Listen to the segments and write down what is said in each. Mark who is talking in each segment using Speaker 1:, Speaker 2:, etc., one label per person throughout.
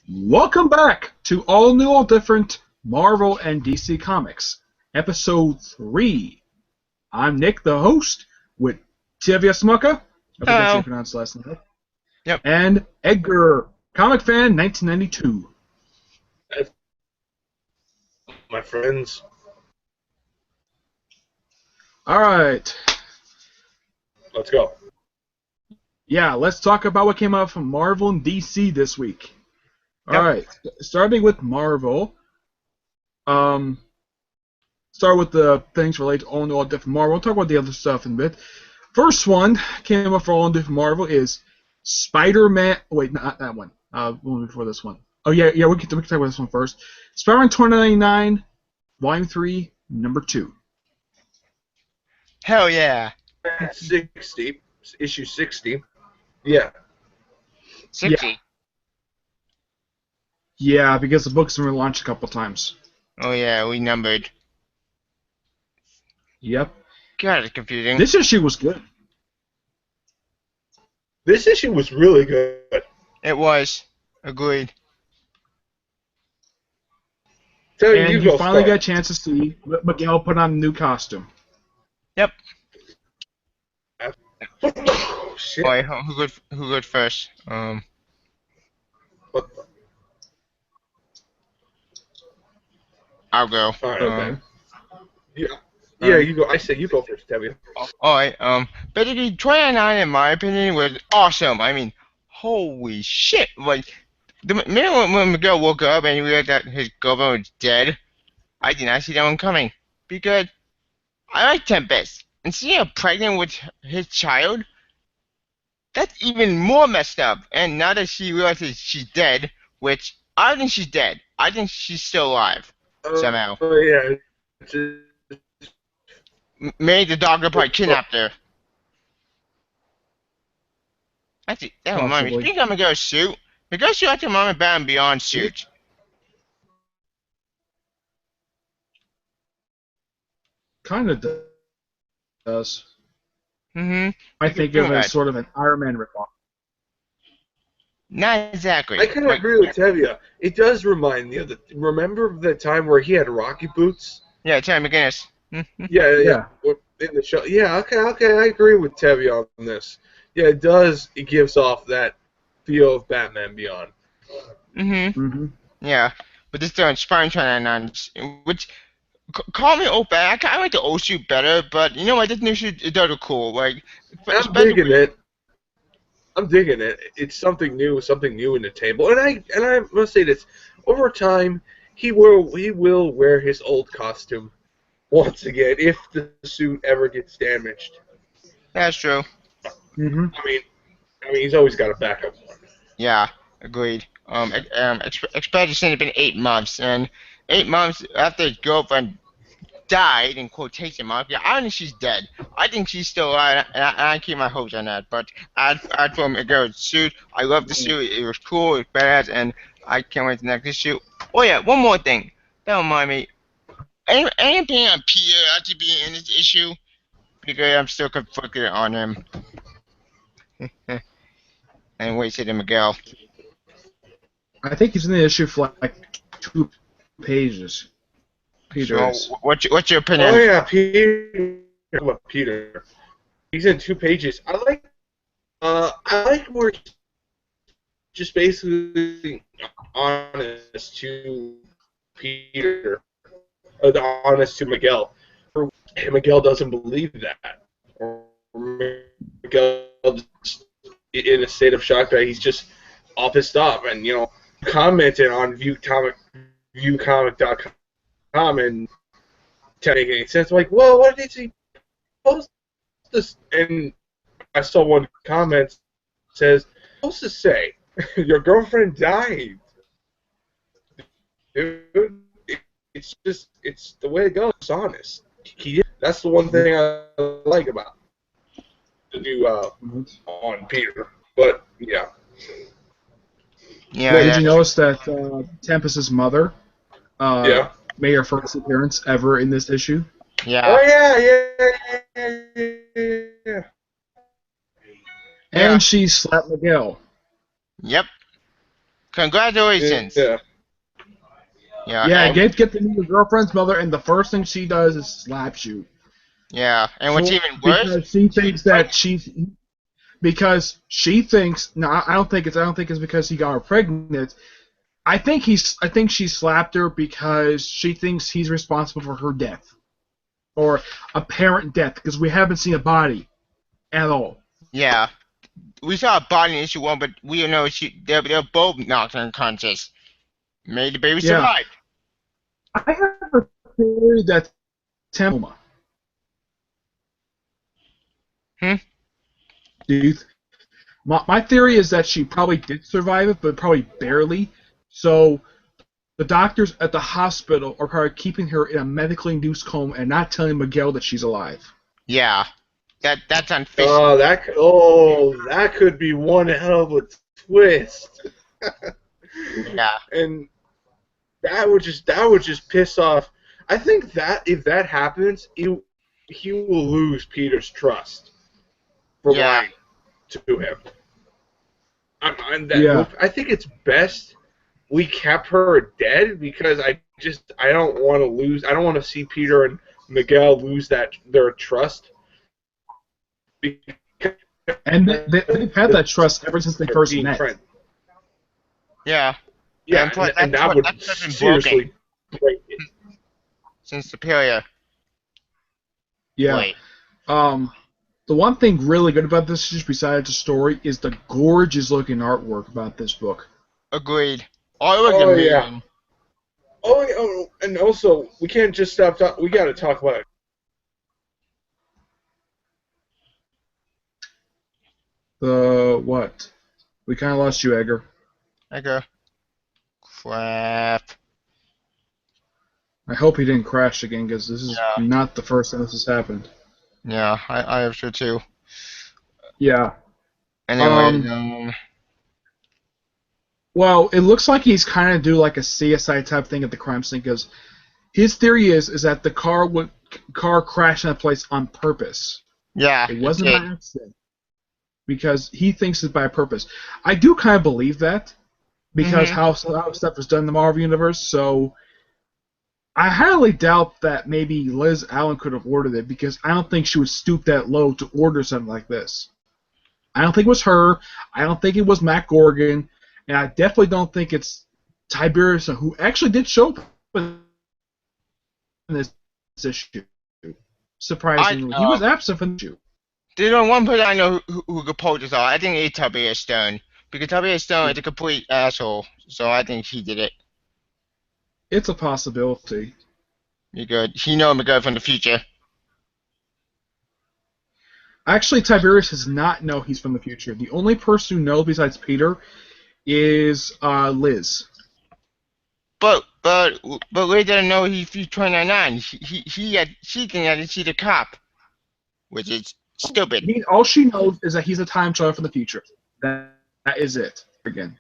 Speaker 1: Welcome back to All New, All Different Marvel and DC Comics, Episode 3. I'm Nick, the host, with Tevya Smucka, I think that's how you pronounce the last name,
Speaker 2: Yep.
Speaker 1: and Edgar, Comic Fan 1992.
Speaker 3: My friends.
Speaker 1: Alright.
Speaker 3: Let's go.
Speaker 1: Yeah, let's talk about what came out from Marvel and DC this week. Alright, starting with Marvel. Start with the things related to All New, All Different Marvel. We'll talk about the other stuff in a bit. First one came up for All New Different Marvel is Spider-Man. Wait, not that one. One before this one. Oh yeah, we can talk about this one first. Spider-Man 2099, Volume 3, Number 2.
Speaker 2: Hell yeah.
Speaker 3: 60. Issue 60. Yeah.
Speaker 2: 60.
Speaker 1: Yeah, because the book's been relaunched a couple times.
Speaker 2: Oh yeah, we numbered.
Speaker 1: Yep.
Speaker 2: God, it's confusing.
Speaker 1: This issue was good.
Speaker 3: This issue was really good.
Speaker 2: It was. Agreed.
Speaker 3: Tell
Speaker 1: And
Speaker 3: you
Speaker 1: you
Speaker 3: go
Speaker 1: finally
Speaker 3: start.
Speaker 1: got a chance to see Miguel put on a new costume.
Speaker 2: Yep.
Speaker 3: Oh, shit.
Speaker 2: Alright, who goes first?
Speaker 3: What the?
Speaker 2: I'll go.
Speaker 3: Alright, okay. Yeah.
Speaker 2: Um,
Speaker 3: Yeah, you go. I say you go first, Tevya.
Speaker 2: Alright, basically, 29, in my opinion, was awesome. I mean, holy shit. Like, the minute when Miguel woke up and he realized that his girlfriend was dead, I did not see that one coming. Because I like Tempest. And seeing her pregnant with his child, that's even more messed up. And now that she realizes she's dead, which I don't think she's dead. I think she's still alive. Somehow.
Speaker 3: Oh, yeah. It's just-
Speaker 2: Maybe the doctor probably kidnapped her. Actually, that reminds me.
Speaker 1: Possibly.
Speaker 2: Speaking of Miguel's suit, Miguel's suit actually reminds me of Batman Beyond suit.
Speaker 1: Kind of does.
Speaker 2: Mm-hmm.
Speaker 1: I think of it as sort of an Iron Man ripoff.
Speaker 2: Not exactly.
Speaker 3: I kind of agree with Tevya. It does remind me of the. Remember the time where he had Rocky boots?
Speaker 2: Yeah, Terry McGinnis. Mhm.
Speaker 3: Yeah. In the show. Yeah, okay, I agree with Tevya on this. Yeah, it does. It gives off that feel of Batman Beyond.
Speaker 2: Mm-hmm.
Speaker 1: Mm-hmm.
Speaker 2: Yeah. But this is Spider-Man 29, which, call me old bad. I kind of like the old suit better, but you know what? This new suit, it does look cool. Like,
Speaker 3: I'm digging it. It's something new in the table. And I must say this. Over time, he will wear his old costume once again if the suit ever gets damaged.
Speaker 2: That's true.
Speaker 1: Mm-hmm.
Speaker 3: I mean he's always got a backup one.
Speaker 2: Yeah, agreed. Especially since it's been 8 months, and 8 months after his girlfriend died, in quotation marks, yeah, I don't think she's dead. I think she's still alive, and I keep my hopes on that. But as for Miguel's suit, I love the suit. It was cool, it was badass, and I can't wait to next issue. Oh yeah, one more thing. That remind me. Anything on Peter had to be in this issue? Because I'm still conflicted on him. And wait to Miguel.
Speaker 1: I think he's in the issue for like 2 pages. Peter
Speaker 2: So,
Speaker 1: is.
Speaker 2: what's your opinion?
Speaker 3: Oh yeah, Peter. He's in 2 pages. I like where he's just basically honest to Peter. Honest to Miguel. And Miguel doesn't believe that. Or Miguel just in a state of shock that he's just all pissed off, and commented on viewcomic.com and didn't make any sense. I'm like, well, what did he post this? And I saw one comment says, "What's supposed to say? Your girlfriend died." Dude, it's the way it goes. It's honest. That's the one thing I like about the new on Peter. But yeah.
Speaker 2: Yeah.
Speaker 1: Did you notice that Tempest's mother
Speaker 3: Yeah.
Speaker 1: made her first appearance ever in this issue?
Speaker 2: Yeah.
Speaker 3: Oh yeah.
Speaker 1: And she slapped Miguel.
Speaker 2: Yep. Congratulations.
Speaker 3: Yeah.
Speaker 2: Yeah.
Speaker 1: Yeah,
Speaker 2: And,
Speaker 1: get to meet your girlfriend's mother, and the first thing she does is slaps you.
Speaker 2: yeah. And what's even worse?
Speaker 1: Because she thinks that because she thinks no, I don't think it's because he got her pregnant. I think she slapped her because she thinks he's responsible for her death or apparent death because we haven't seen a body at all.
Speaker 2: Yeah. We saw a body in issue 1, but we don't know they're both knocked unconscious. Maybe the baby
Speaker 1: Yeah.
Speaker 2: survived.
Speaker 1: I have a theory that Tempoma.
Speaker 2: Hmm?
Speaker 1: Do you my theory is that she probably did survive it, but probably barely. So the doctors at the hospital are probably keeping her in a medically induced coma and not telling Miguel that she's alive.
Speaker 2: Yeah. That's unfishy.
Speaker 3: That could be one hell of a twist.
Speaker 2: Yeah.
Speaker 3: And that would just piss off. I think that if that happens, he will lose Peter's trust for
Speaker 2: Yeah.
Speaker 3: lying to him.
Speaker 1: Yeah.
Speaker 3: I think it's best we kept her dead because I don't want to lose. I don't want to see Peter and Miguel lose their trust.
Speaker 1: And they've had that trust ever since they first met.
Speaker 3: Friends.
Speaker 2: Yeah.
Speaker 3: Yeah, and that would
Speaker 2: that's been
Speaker 3: seriously break it.
Speaker 2: Since Superior.
Speaker 1: Yeah.
Speaker 2: Wait.
Speaker 1: The one thing really good about this, just besides the story, is the gorgeous looking artwork about this book.
Speaker 2: Agreed. Oh,
Speaker 3: Oh,
Speaker 2: amazing.
Speaker 3: yeah. Oh, and also, we can't just stop talking. We got to talk about it.
Speaker 1: The what? We kind of lost you, Edgar.
Speaker 2: Okay. Crap.
Speaker 1: I hope he didn't crash again, because this is
Speaker 2: Yeah.
Speaker 1: not the first time this has happened.
Speaker 2: Yeah, I have so too.
Speaker 1: Yeah.
Speaker 2: Anyway,
Speaker 1: Well, it looks like he's kind of do like a CSI type thing at the crime scene, because his theory is that the car crashed in that place on purpose.
Speaker 2: yeah,
Speaker 1: It wasn't
Speaker 2: did.
Speaker 1: by accident. Because he thinks it's by purpose. I do kind of believe that, because how stuff is done in the Marvel Universe, so I highly doubt that maybe Liz Allen could have ordered it, because I don't think she would stoop that low to order something like this. I don't think it was her. I don't think it was Matt Gorgon. And I definitely don't think it's Tiberius, who actually did show up in this issue. Surprisingly. He was absent from the issue.
Speaker 2: There's only one person I know who could pull this off. I think it's Tevya Stone. Because Tevya Stone is a complete asshole. So I think he did it.
Speaker 1: It's a possibility.
Speaker 2: You're good. He know Miguel from the future.
Speaker 1: Actually, Tiberius does not know he's from the future. The only person who knows besides Peter is Liz.
Speaker 2: But Liz didn't know he's 29. She didn't see the cop. Which is stupid.
Speaker 1: All she knows is that he's a time traveler from the future. That is it. Again.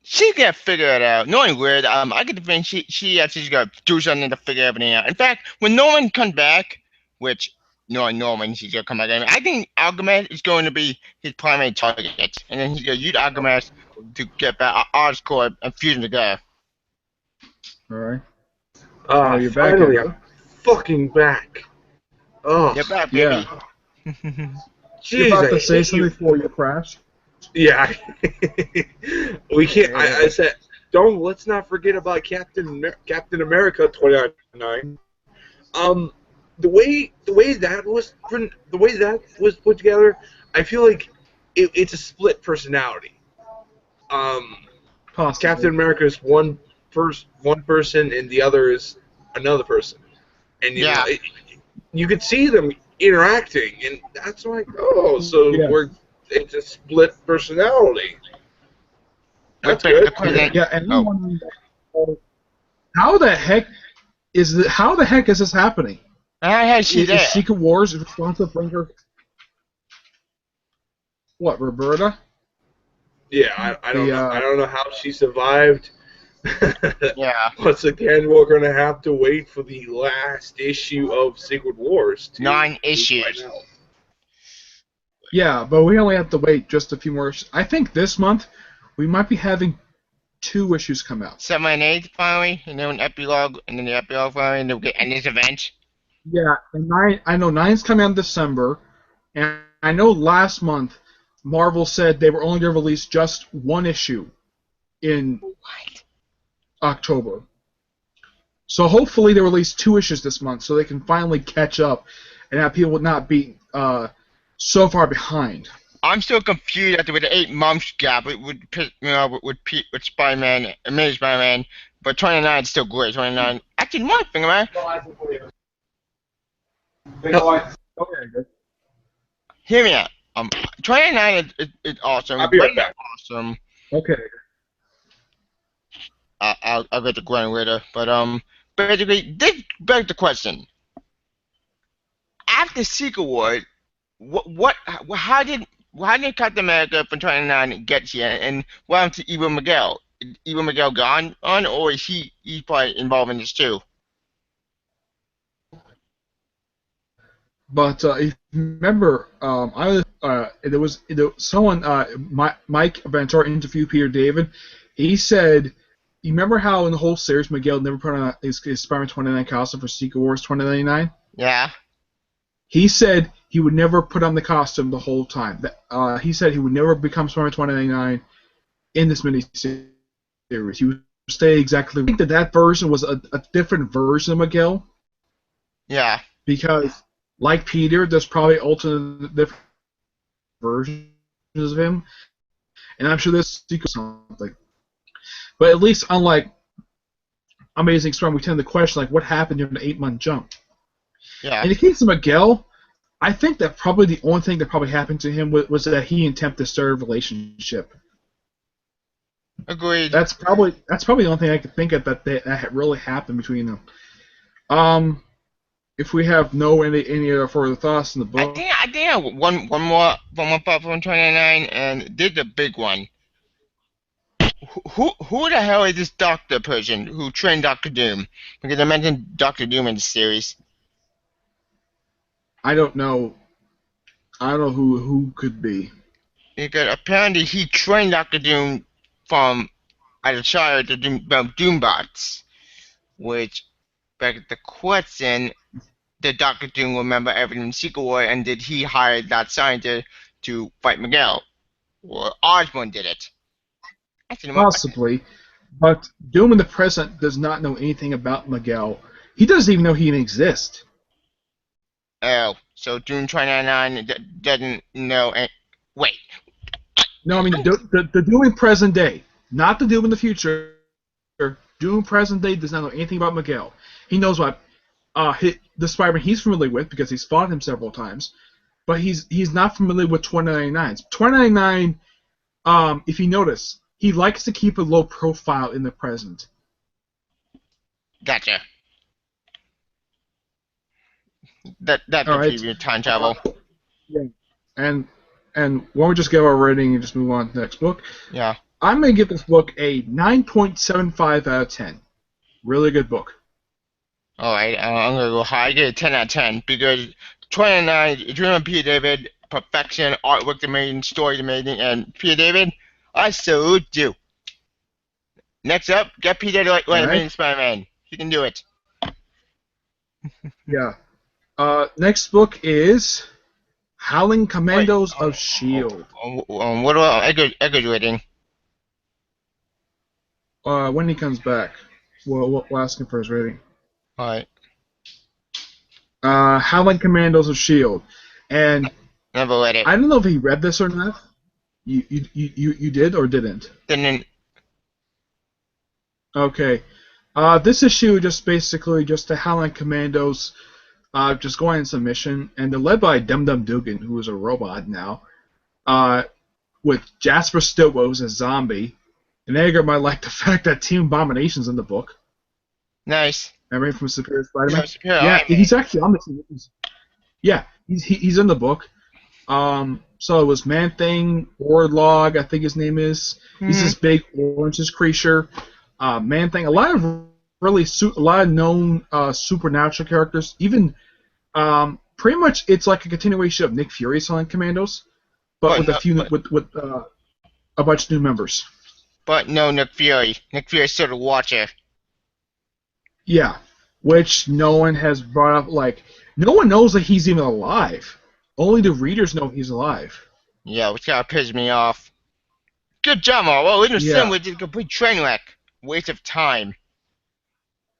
Speaker 2: She can figure it out. Knowing weird, I could think she actually gonna do something to figure everything out. In fact, when Norman comes back, which knowing Norman, he's gonna come back. I think Alchemist is going to be his primary target, and then he's gonna use Alchemist to get back Oscorp and Fusion together.
Speaker 1: All right.
Speaker 3: You're finally, I'm fucking back. Oh,
Speaker 2: You're back, baby.
Speaker 1: Yeah.
Speaker 3: Jeez,
Speaker 1: You're about to say something before you crash.
Speaker 3: Yeah. We can't. I said, let's not forget about Captain America 2099. The way that was put together, I feel like it's a split personality.
Speaker 1: Possibly.
Speaker 3: Captain America is one person, and the other is another person, and you know, you could see them interacting, and that's like, it's a split personality. That's good.
Speaker 1: Yeah, and I'm wondering, how the heck is this happening?
Speaker 2: Is
Speaker 1: Secret Wars responsible for her? What, Roberta?
Speaker 3: Yeah, I don't know. I don't know how she survived.
Speaker 2: Yeah.
Speaker 3: Once again, we're gonna have to wait for the last issue of Secret Wars.
Speaker 2: 9 issues.
Speaker 1: Yeah, but we only have to wait just a few more. I think this month we might be having 2 issues come out.
Speaker 2: 7 and 8 finally, and then an epilogue, and then the epilogue finally, and they'll get end this event.
Speaker 1: Yeah, and 9. I know 9's coming out in December, and I know last month Marvel said they were only going to release just 1 issue in October. So hopefully they release 2 issues this month, so they can finally catch up, and have people not be so far behind.
Speaker 2: I'm still confused after with the 8 months gap with Spider-Man, Amazing Spider-Man, but 29 is still great. 29, actually, one thing, man.
Speaker 1: Okay.
Speaker 2: Hear me out. 29 is awesome.
Speaker 3: I'll be right back.
Speaker 2: Awesome.
Speaker 1: Okay.
Speaker 2: I'll get to Gwen later, but basically, this begs the question: after Secret War, how did Captain America from 29 get here, and what happened to Evil Miguel? Is Evil Miguel gone on, or is he probably involved in this too?
Speaker 1: But if you remember, there was someone, Mike Ventura interviewed Peter David. He said, you remember how in the whole series Miguel never put on his Spider-Man 29 costume for Secret Wars 2099?
Speaker 2: Yeah.
Speaker 1: He said he would never put on the costume the whole time. He said he would never become Spider-Man 2099 in this miniseries. He would stay exactly. I think that version was a different version of Miguel.
Speaker 2: Yeah.
Speaker 1: Because, like Peter, there's probably alternate different versions of him, and I'm sure there's secret something. But at least, unlike Amazing Spider-Man, we tend to question like what happened during the 8-month jump.
Speaker 2: Yeah.
Speaker 1: In the case of Miguel, I think that probably the only thing that probably happened to him was that he and Tempest started a relationship.
Speaker 2: Agreed.
Speaker 1: That's probably the only thing I could think of that really happened between them. If we have any other further thoughts in the book,
Speaker 2: I think I have one more thought from 29, and did the big one. Who the hell is this doctor person who trained Doctor Doom? Because I mentioned Doctor Doom in the series.
Speaker 1: I don't know. I don't know who could be.
Speaker 2: Because apparently he trained Doctor Doom from as a child to Doombots, which begs the question: did Doctor Doom remember everything in Secret War, and did he hire that scientist to fight Miguel, or Osborn did it?
Speaker 1: Possibly, but Doom in the present does not know anything about Miguel. He doesn't even know he even exists.
Speaker 2: Oh, so Doom 29 doesn't know. Wait.
Speaker 1: No, I mean the Doom in present day, not the Doom in the future. Doom present day does not know anything about Miguel. He knows what the Spider-Man he's familiar with because he's fought him several times, but he's not familiar with 2099. 2099, if you notice, he likes to keep a low profile in the present.
Speaker 2: Gotcha. That's
Speaker 1: All right.
Speaker 2: preview time travel.
Speaker 1: Yeah. And why don't we just give our rating and just move on to the next book?
Speaker 2: Yeah.
Speaker 1: I'm going to give this book a 9.75 out of 10. Really good book.
Speaker 2: Alright, I'm going to go high. I get a 10 out of 10 because 29, Dream of Peter David, perfection, artwork amazing, story amazing, and Peter David, I salute you. Next up, get Peter to like Amazing Spider-Man. He can do it.
Speaker 1: Yeah. Next book is Howling Commandos of S.H.I.E.L.D.
Speaker 2: What about Edgar's rating?
Speaker 1: When he comes back, we'll ask him for his rating.
Speaker 2: Alright.
Speaker 1: Howling Commandos of S.H.I.E.L.D. And
Speaker 2: Never read it.
Speaker 1: I don't know if he read this or not. You did or didn't?
Speaker 2: Didn't.
Speaker 1: Okay. This issue just basically just the Howling Commandos just going on some mission, and they're led by Dum Dum Dugan, who is a robot now, with Jasper Stilwell, who's a zombie. And Edgar might like the fact that Team Abomination's in the book.
Speaker 2: Nice.
Speaker 1: Remember him from Superior Spider-Man?
Speaker 2: Yeah,
Speaker 1: he's actually on this. Yeah, he's in the book. So it was Man-Thing, Warlog, I think his name is.
Speaker 2: Mm-hmm.
Speaker 1: He's this big orange creature. Man-Thing, a lot of known supernatural characters. Even pretty much it's like a continuation of Nick Fury's Howling Commandos, but with a bunch of new members.
Speaker 2: But no Nick Fury. Nick Fury's still the Watcher.
Speaker 1: Yeah, which no one has brought up. Like, no one knows that he's even alive. Only the readers know he's alive.
Speaker 2: Yeah, which kind of pisses me off. Good job, Marvel. Original Sin
Speaker 1: Yeah,
Speaker 2: was just a complete train wreck. Waste of time.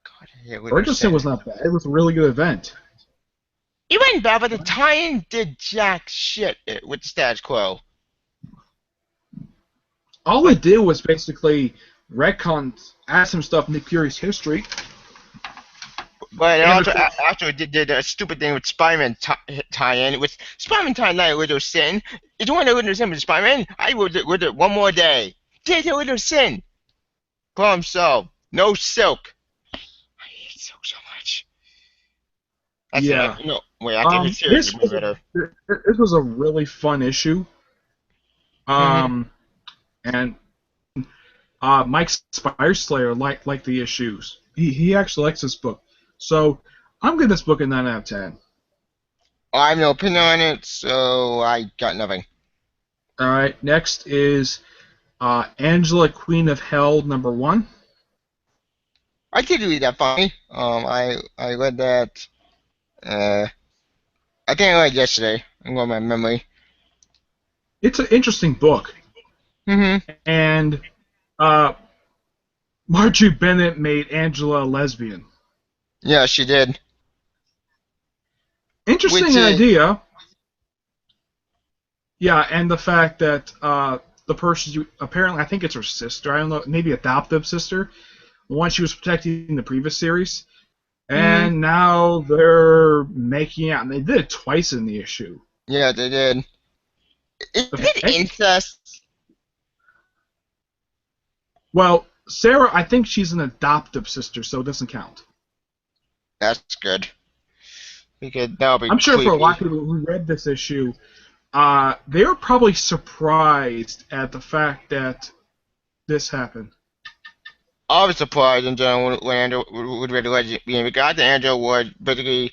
Speaker 2: God, I hate Original
Speaker 1: Original Sin
Speaker 2: Sin.
Speaker 1: was not bad. It was a really good event.
Speaker 2: It wasn't bad, but the tie-in did jack shit with the status quo.
Speaker 1: All
Speaker 2: But
Speaker 1: it did was basically retcon, add some stuff in Nick Fury's history,
Speaker 2: But
Speaker 1: and
Speaker 2: also,
Speaker 1: of course,
Speaker 2: after it did a stupid thing with Spider-Man tie-in, with Spider-Man tie-in not Original Sin. If you want to Original Sin with Spider-Man, I would it one more day. Did Original Sin. Problem solved. No Silk. I hate Silk so much. That's
Speaker 1: yeah.
Speaker 2: it. No, wait, I think his series would be better.
Speaker 1: This was a really fun issue.
Speaker 2: Mm-hmm.
Speaker 1: And Mike Spireslayer liked the issues. He actually likes this book. So I'm giving this book a 9 out of 10.
Speaker 2: I have no opinion on it, so I got nothing.
Speaker 1: All right. Next is Angela, Queen of Hell, #1.
Speaker 2: I did read that funny. I read that. I think I read it yesterday. I'm going by memory.
Speaker 1: It's an interesting book,
Speaker 2: Mm-hmm.
Speaker 1: and uh, Marjorie Bennett made Angela a lesbian.
Speaker 2: Yeah, she did. Which
Speaker 1: Interesting
Speaker 2: is
Speaker 1: idea. Yeah, and the fact that the person apparently, I think it's her sister. I don't know, maybe adoptive sister, the one she was protecting in the previous series.
Speaker 2: mm-hmm.
Speaker 1: And now they're making out, and they did it twice in the issue.
Speaker 2: Yeah, they did. Is it
Speaker 1: Okay.
Speaker 2: incest?
Speaker 1: Well, Sarah, I think she's an adoptive sister, so it doesn't count.
Speaker 2: That's good. Because that'll be
Speaker 1: I'm sure for a lot
Speaker 2: creepy.
Speaker 1: of people who read this issue, they were probably surprised at the fact that this happened.
Speaker 2: I was surprised in general when Andrew would read the legend because I think Andrew was basically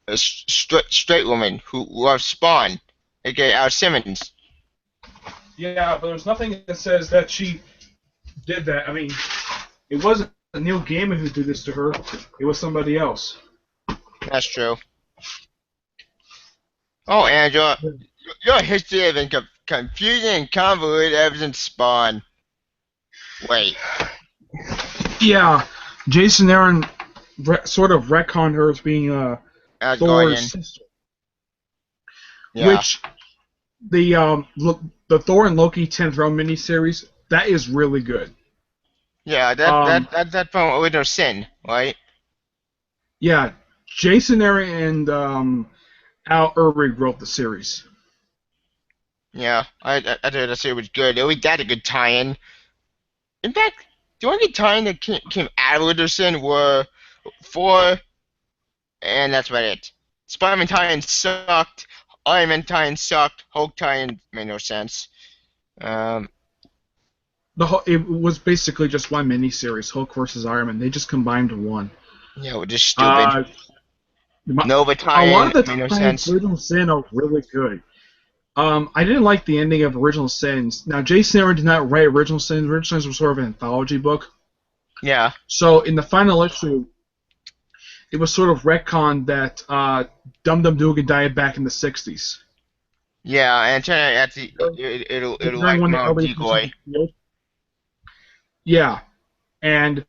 Speaker 2: a straight woman who loves Spawn, aka Al Simmons.
Speaker 1: Yeah, but there's nothing that says that she did that. I mean, it wasn't Neil Gaiman who did this to her. It was somebody else.
Speaker 2: That's true. Oh, Andrew, your history has been confusing and convoluted ever since Spawn. Wait.
Speaker 1: Yeah, Jason Aaron sort of retconned her as being
Speaker 2: Asgardian.
Speaker 1: Thor's sister,
Speaker 2: Yeah.
Speaker 1: which the Thor and Loki 10th Realm miniseries, that is really good.
Speaker 2: Yeah, that's from Original Sin, right?
Speaker 1: Yeah, Jason Aaron and Al Ewing wrote the series.
Speaker 2: Yeah, I thought that series was good. At least that a good tie-in. In fact, the only good tie-in that came out of Original Sin were 4, and that's about it. Spider-Man tie-in sucked. Iron Man tie-in sucked. Hulk tie-in made no sense.
Speaker 1: It was basically just one miniseries, Hulk versus Iron Man. They just combined to one.
Speaker 2: Yeah, which is stupid. Nova
Speaker 1: A lot
Speaker 2: tie-in
Speaker 1: of the
Speaker 2: made no
Speaker 1: tie-ins
Speaker 2: sense.
Speaker 1: of Original Sin are really good. I didn't like the ending of Original Sins. Now, Jason Aaron did not write Original Sins. Original Sins was sort of an anthology book.
Speaker 2: Yeah.
Speaker 1: So in the final issue, it was sort of retconned that Dum Dum Dugan died back in the 60s.
Speaker 2: Yeah, and turn out it'll
Speaker 1: During
Speaker 2: like
Speaker 1: when the
Speaker 2: Mount
Speaker 1: LA
Speaker 2: Decoy.
Speaker 1: Yeah, and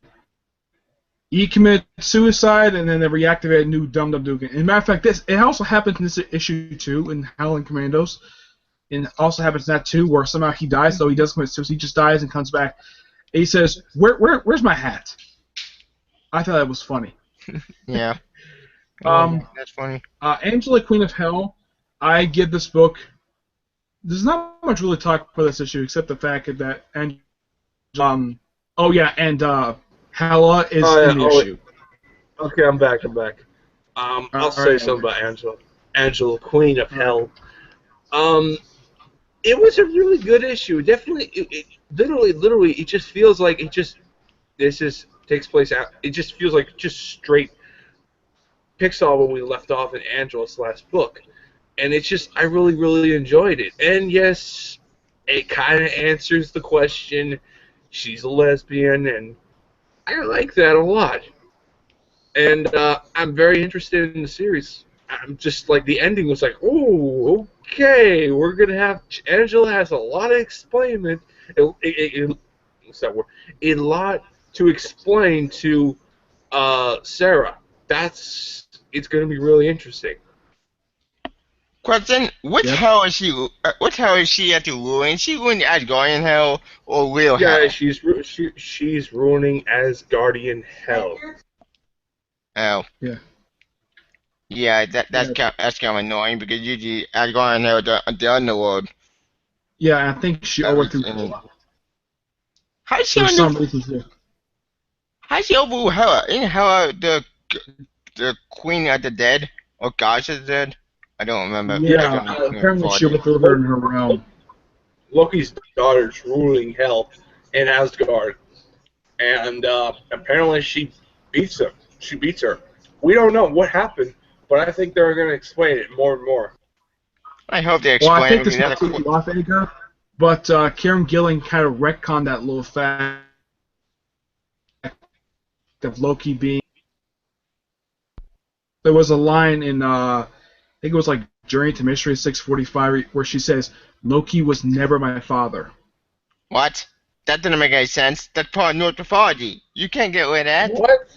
Speaker 1: he committed suicide, and then they reactivated new Dum Dum Dugan. As a matter of fact, it also happens in this issue too, in Howling Commandos. And it also happens in that too, where somehow he dies, though he does commit suicide. He just dies and comes back. And he says, "Where's my hat?" I thought that was funny.
Speaker 2: Yeah. That's funny.
Speaker 1: Angela, Queen of Hell. I give this book. There's not much really talk for this issue except the fact that Hela is in the issue.
Speaker 3: Okay, I'm back. I'll say something about Angela. Angela, Queen of Hell. It was a really good issue. Definitely, it literally, it just feels like takes place out. It just feels like just straight Pixar when we left off in Angela's last book, and it's just I really enjoyed it. And yes, it kind of answers the question: she's a lesbian, and I like that a lot. And I'm very interested in the series. I'm just like the ending was like, oh, okay, we're gonna have Angela has a lot of explainment. What's that word? A lot to explain to Sarah. It's gonna be really interesting.
Speaker 2: Question: Which
Speaker 1: Yep.
Speaker 2: hell is she? Which hell is she at to ruin? She ruined Asgardian hell or real
Speaker 3: Yeah,
Speaker 2: hell?
Speaker 3: she's ruining Asgardian hell.
Speaker 2: Oh,
Speaker 1: Yeah.
Speaker 2: yeah,
Speaker 1: Yeah.
Speaker 2: that's kind of annoying because usually Asgardian hell the underworld.
Speaker 1: Yeah, I think she overthrew
Speaker 2: And
Speaker 1: Hela
Speaker 2: how's she
Speaker 1: for
Speaker 2: under?
Speaker 1: some reason too.
Speaker 2: How's she overrule Hela? Isn't Hela the queen of the dead or goddess of the dead? I don't remember.
Speaker 3: Yeah,
Speaker 1: Yeah, apparently she
Speaker 2: Forty.
Speaker 1: overthrew her in her realm.
Speaker 3: Loki's daughter's ruling hell in Asgard, and apparently she beats him. She beats her. We don't know what happened, but I think they're going to explain it more and more.
Speaker 2: I hope they
Speaker 1: Well, I
Speaker 2: explain
Speaker 1: think
Speaker 2: it because
Speaker 1: this might take you off, Edgar, but Kieran Gillen kind of retconned that little fact of Loki being. There was a line in, I think it was like Journey to Mystery 645, where she says, Loki was never my father.
Speaker 2: what? That didn't make any sense. That's part of North mythology. You can't get rid of that.
Speaker 3: What?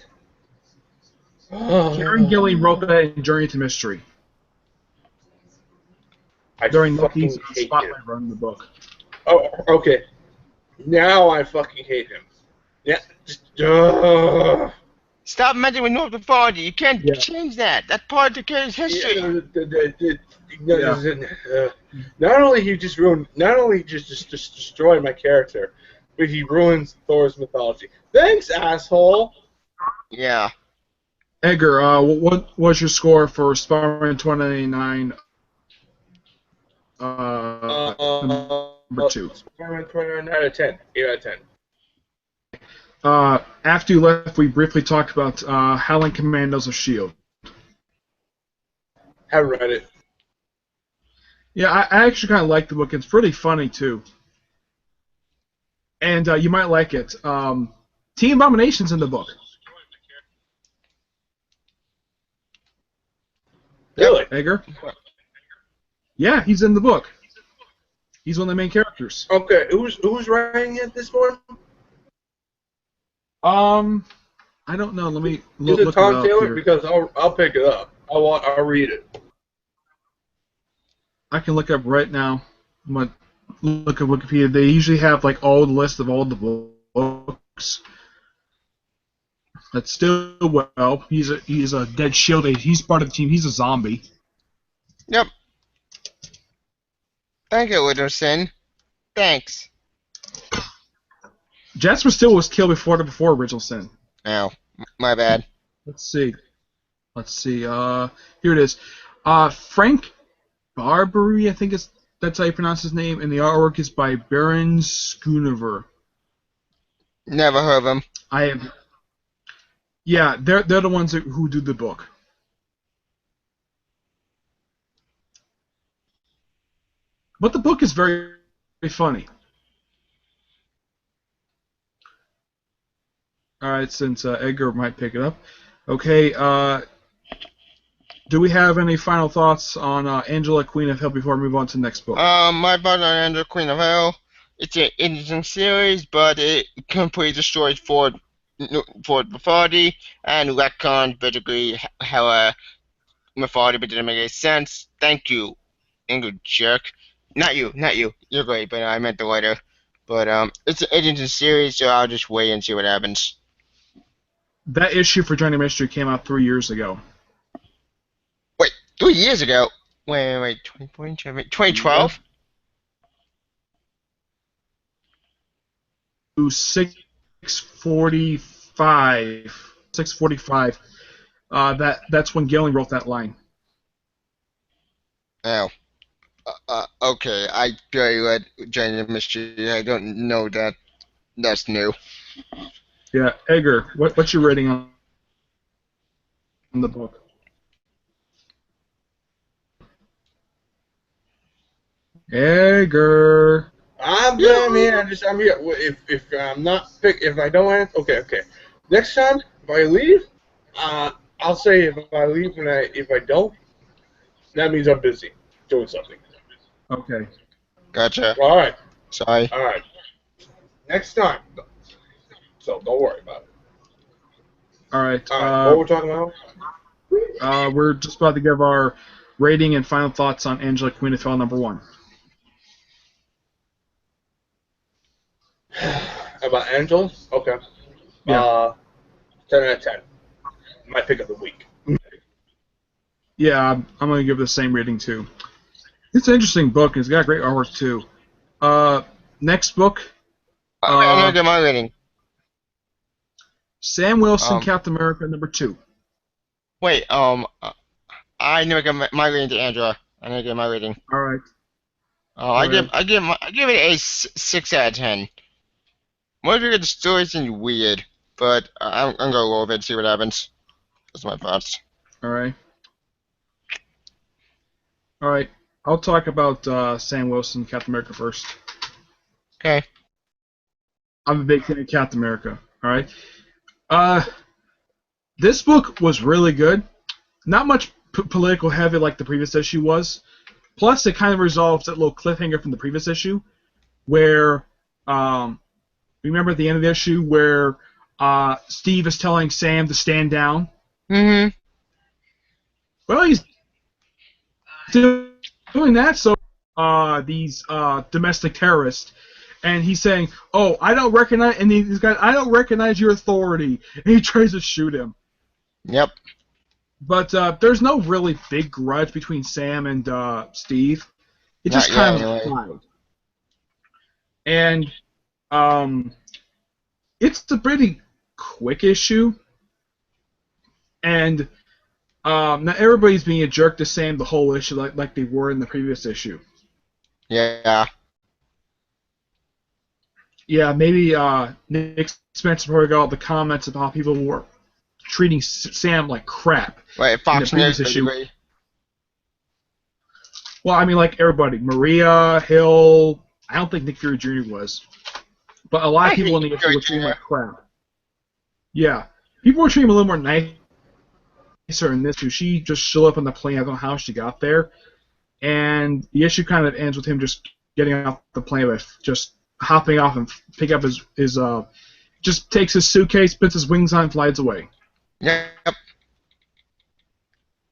Speaker 1: Kieran Gillen wrote that in Journey to Mystery
Speaker 3: I
Speaker 1: during Loki's
Speaker 3: fucking hate him.
Speaker 1: spotlight run in the book.
Speaker 3: Oh, okay. Now I fucking hate him. Yeah. Just,
Speaker 2: Stop messing with North mythology. You can't
Speaker 1: Yeah.
Speaker 2: change that. That's part of the character's history.
Speaker 3: Not only he just ruined, not only just destroyed my character, but he ruins Thor's mythology. Thanks, asshole.
Speaker 2: Yeah.
Speaker 1: Edgar, what was your score for Spider-Man 2099 number 2?
Speaker 3: Spider-Man 29 out of 10. 8 out of 10.
Speaker 1: After you left, we briefly talked about Howling Commandos of S.H.I.E.L.D.
Speaker 3: Haven't read it.
Speaker 1: Yeah, I actually kind of like the book. It's pretty funny, too. And you might like it. Team Abomination's in the book.
Speaker 3: Really?
Speaker 1: Edgar? Yeah, he's in the book. He's one of the main characters.
Speaker 3: Okay, who's writing it this one?
Speaker 1: I don't know. Let me
Speaker 3: Is
Speaker 1: look
Speaker 3: it
Speaker 1: it
Speaker 3: Tom
Speaker 1: up
Speaker 3: Taylor?
Speaker 1: here.
Speaker 3: Because I'll pick it up. I'll read it.
Speaker 1: I can look up right now. I'm gonna look at Wikipedia. They usually have like all the list of all the books. That's still well. He's a dead shield agent. He's part of the team. He's a zombie.
Speaker 2: Yep. Thank you, Witherspoon. Thanks.
Speaker 1: Jasper Still was killed before Original Sin.
Speaker 2: Oh, my bad.
Speaker 1: Let's see. Here it is. Frank Barbary, I think that's how you pronounce his name, and the artwork is by Baron Schoonover.
Speaker 2: Never heard of him.
Speaker 1: I have. Yeah, they're the ones who do the book. But the book is very, very funny. All right, since Edgar might pick it up. Okay, do we have any final thoughts on Angela, Queen of Hell before we move on to the next book?
Speaker 2: My brother and the Queen of Hell. It's an interesting series, but it completely destroys Ford mythology and retcons basically how mythology, but didn't make any sense. Thank you, Ingrid jerk. Not you. You're great, but I meant the writer. But it's an interesting series, so I'll just wait and see what happens.
Speaker 1: That issue for Johnny Mystery came out 3 years ago.
Speaker 2: Wait, 3 years ago? Wait, 2012?
Speaker 1: 645. 645. That's when Gilling wrote that line.
Speaker 2: Oh. Okay, I barely read Johnny Mystery. I don't know that that's new.
Speaker 1: Yeah, Edgar, what's your rating on the book? Edgar.
Speaker 3: I'm done, man. I'm here. If I'm not if I don't answer, okay. Next time, if I leave, I'll say if I leave and if I don't, that means I'm busy doing something.
Speaker 1: Okay.
Speaker 2: Gotcha.
Speaker 3: All right,
Speaker 2: Sorry.
Speaker 3: all right. Next time, so don't worry about it.
Speaker 1: All right.
Speaker 3: All right, what we're talking about?
Speaker 1: We're just about to give our rating and final thoughts on Angela Queen of Trial #1.
Speaker 3: About Angel? Okay.
Speaker 1: Yeah.
Speaker 3: 10 out of 10. My pick of the week.
Speaker 1: Yeah, I'm gonna give it the same rating too. It's an interesting book. And it's got great artwork too. Next book.
Speaker 2: I'm gonna get my rating.
Speaker 1: Sam Wilson,
Speaker 2: Um,
Speaker 1: Captain America #2.
Speaker 2: wait. I never get my rating to Angela. I never get my rating.
Speaker 1: All right.
Speaker 2: I
Speaker 1: Go
Speaker 2: give
Speaker 1: ahead.
Speaker 2: I give it a 6 out of 10. Most of the story seems weird, but I'm gonna go over it and see what happens. That's my thoughts.
Speaker 1: All right. All right. I'll talk about Sam Wilson, Captain America first.
Speaker 2: Okay.
Speaker 1: I'm a big fan of Captain America. All right. Uh, this book was really good. Not much political heavy like the previous issue was. Plus, it kind of resolves that little cliffhanger from the previous issue, where remember at the end of the issue where Steve is telling Sam to stand down.
Speaker 2: Mm-hmm.
Speaker 1: Well, he's doing that so these domestic terrorists, and he's saying, "Oh, I don't recognize," and these guys, "I don't recognize your authority," and he tries to shoot him.
Speaker 2: Yep.
Speaker 1: But there's no really big grudge between Sam and Steve. It
Speaker 2: Not
Speaker 1: just
Speaker 2: yet,
Speaker 1: kind of
Speaker 2: anyway.
Speaker 1: applied. And it's a pretty quick issue. And not everybody's being a jerk to Sam the whole issue like they were in the previous issue.
Speaker 2: Yeah.
Speaker 1: Yeah, maybe Nick Spencer probably got all the comments about how people were treating Sam like crap
Speaker 2: Wait,
Speaker 1: in the
Speaker 2: Fox
Speaker 1: previous
Speaker 2: News,
Speaker 1: issue.
Speaker 2: basically.
Speaker 1: Well, I mean, like everybody. Maria, Hill, I don't think Nick Fury Jr. was. But a lot
Speaker 2: I
Speaker 1: of people in
Speaker 2: hate
Speaker 1: the issue were treating him
Speaker 2: Jr.
Speaker 1: like crap. Yeah. People were treating him a little more nicer in this issue. She just showed up on the plane. I don't know how she got there. And the issue kind of ends with him just getting off the plane, with just hopping off and pick up his just takes his suitcase, puts his wings on, and flies away.
Speaker 2: Yep.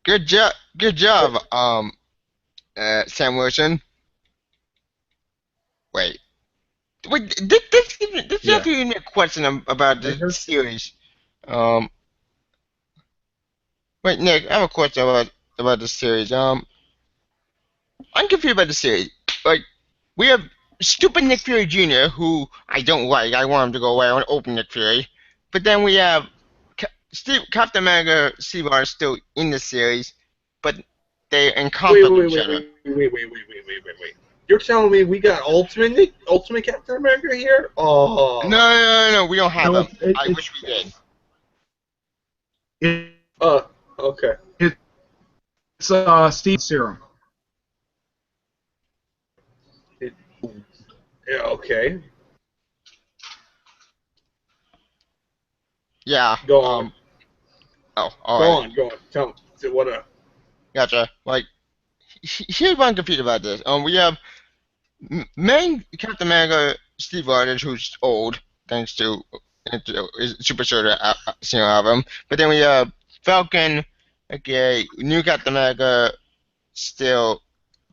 Speaker 2: Good job. Good job. Sam Wilson. Wait. This
Speaker 1: Yeah.
Speaker 2: actually gave me a question about the series. Wait, Nick, I have a question about the series. I'm confused about the series. Like, we have stupid Nick Fury Jr., who I don't like. I want him to go away. I want to open Nick Fury. But then we have Captain America, Steve Rogers still in the series, but they're in conflict with each other.
Speaker 3: Wait. You're telling me we got Ultimate Captain America here? Oh.
Speaker 2: No, we don't have
Speaker 1: No,
Speaker 2: him. I wish we did.
Speaker 3: Okay.
Speaker 1: It's Steve Serum.
Speaker 3: Yeah, okay.
Speaker 2: Yeah.
Speaker 3: Go on.
Speaker 2: Oh, all right.
Speaker 3: Go on. Tell me. What up?
Speaker 2: Gotcha. Like, here's what I'm confused about this. We have main Captain America, Steve Rogers, who's old, thanks to his super soldier album. But then we have Falcon, okay, new Captain America, still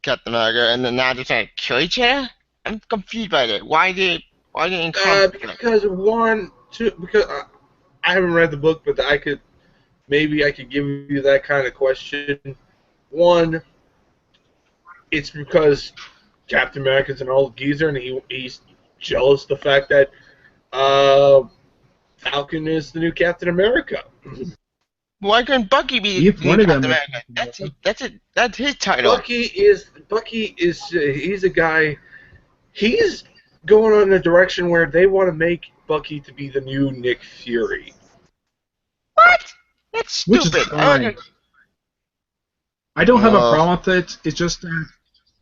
Speaker 2: Captain America, and then now they're trying to kill each other? I'm confused by that. Why did in conflict?
Speaker 3: Because because I haven't read the book, but I could give you that kind of question. One, it's because Captain America's an old geezer, and he's jealous of the fact that Falcon is the new Captain America.
Speaker 2: Why couldn't Bucky be the new Captain America? That's his title.
Speaker 3: Bucky is he's a guy. He's going in a direction where they want to make Bucky to be the new Nick Fury.
Speaker 2: What? That's stupid.
Speaker 1: Which is fine. I don't have a problem with it. It's just that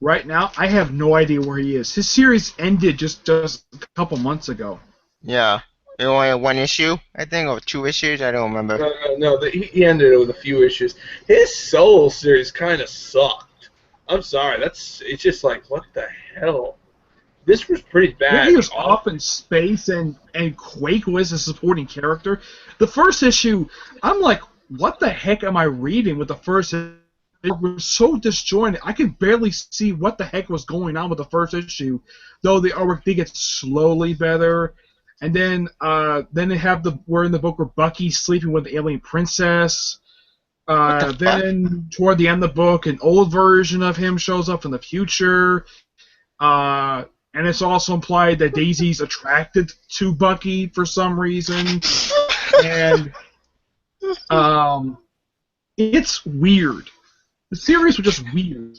Speaker 1: right now, I have no idea where he is. His series ended just a couple months ago.
Speaker 2: Yeah. It only had one issue, I think, or 2 issues. I don't remember.
Speaker 3: No. He ended it with a few issues. His solo series kind of sucked. I'm sorry. It's just like, what the hell? This was pretty
Speaker 1: Yeah,
Speaker 3: bad.
Speaker 1: he was off in space, and Quake was a supporting character. The first issue, I'm like, what the heck am I reading with the first issue? It was so disjointed. I could barely see what the heck was going on with the first issue, though the artwork did get slowly better. And then they have we're in the book where Bucky's sleeping with the alien princess.
Speaker 2: What the fuck?
Speaker 1: Then toward the end of the book, an old version of him shows up in the future. And it's also implied that Daisy's attracted to Bucky for some reason. And it's weird. The series was just weird.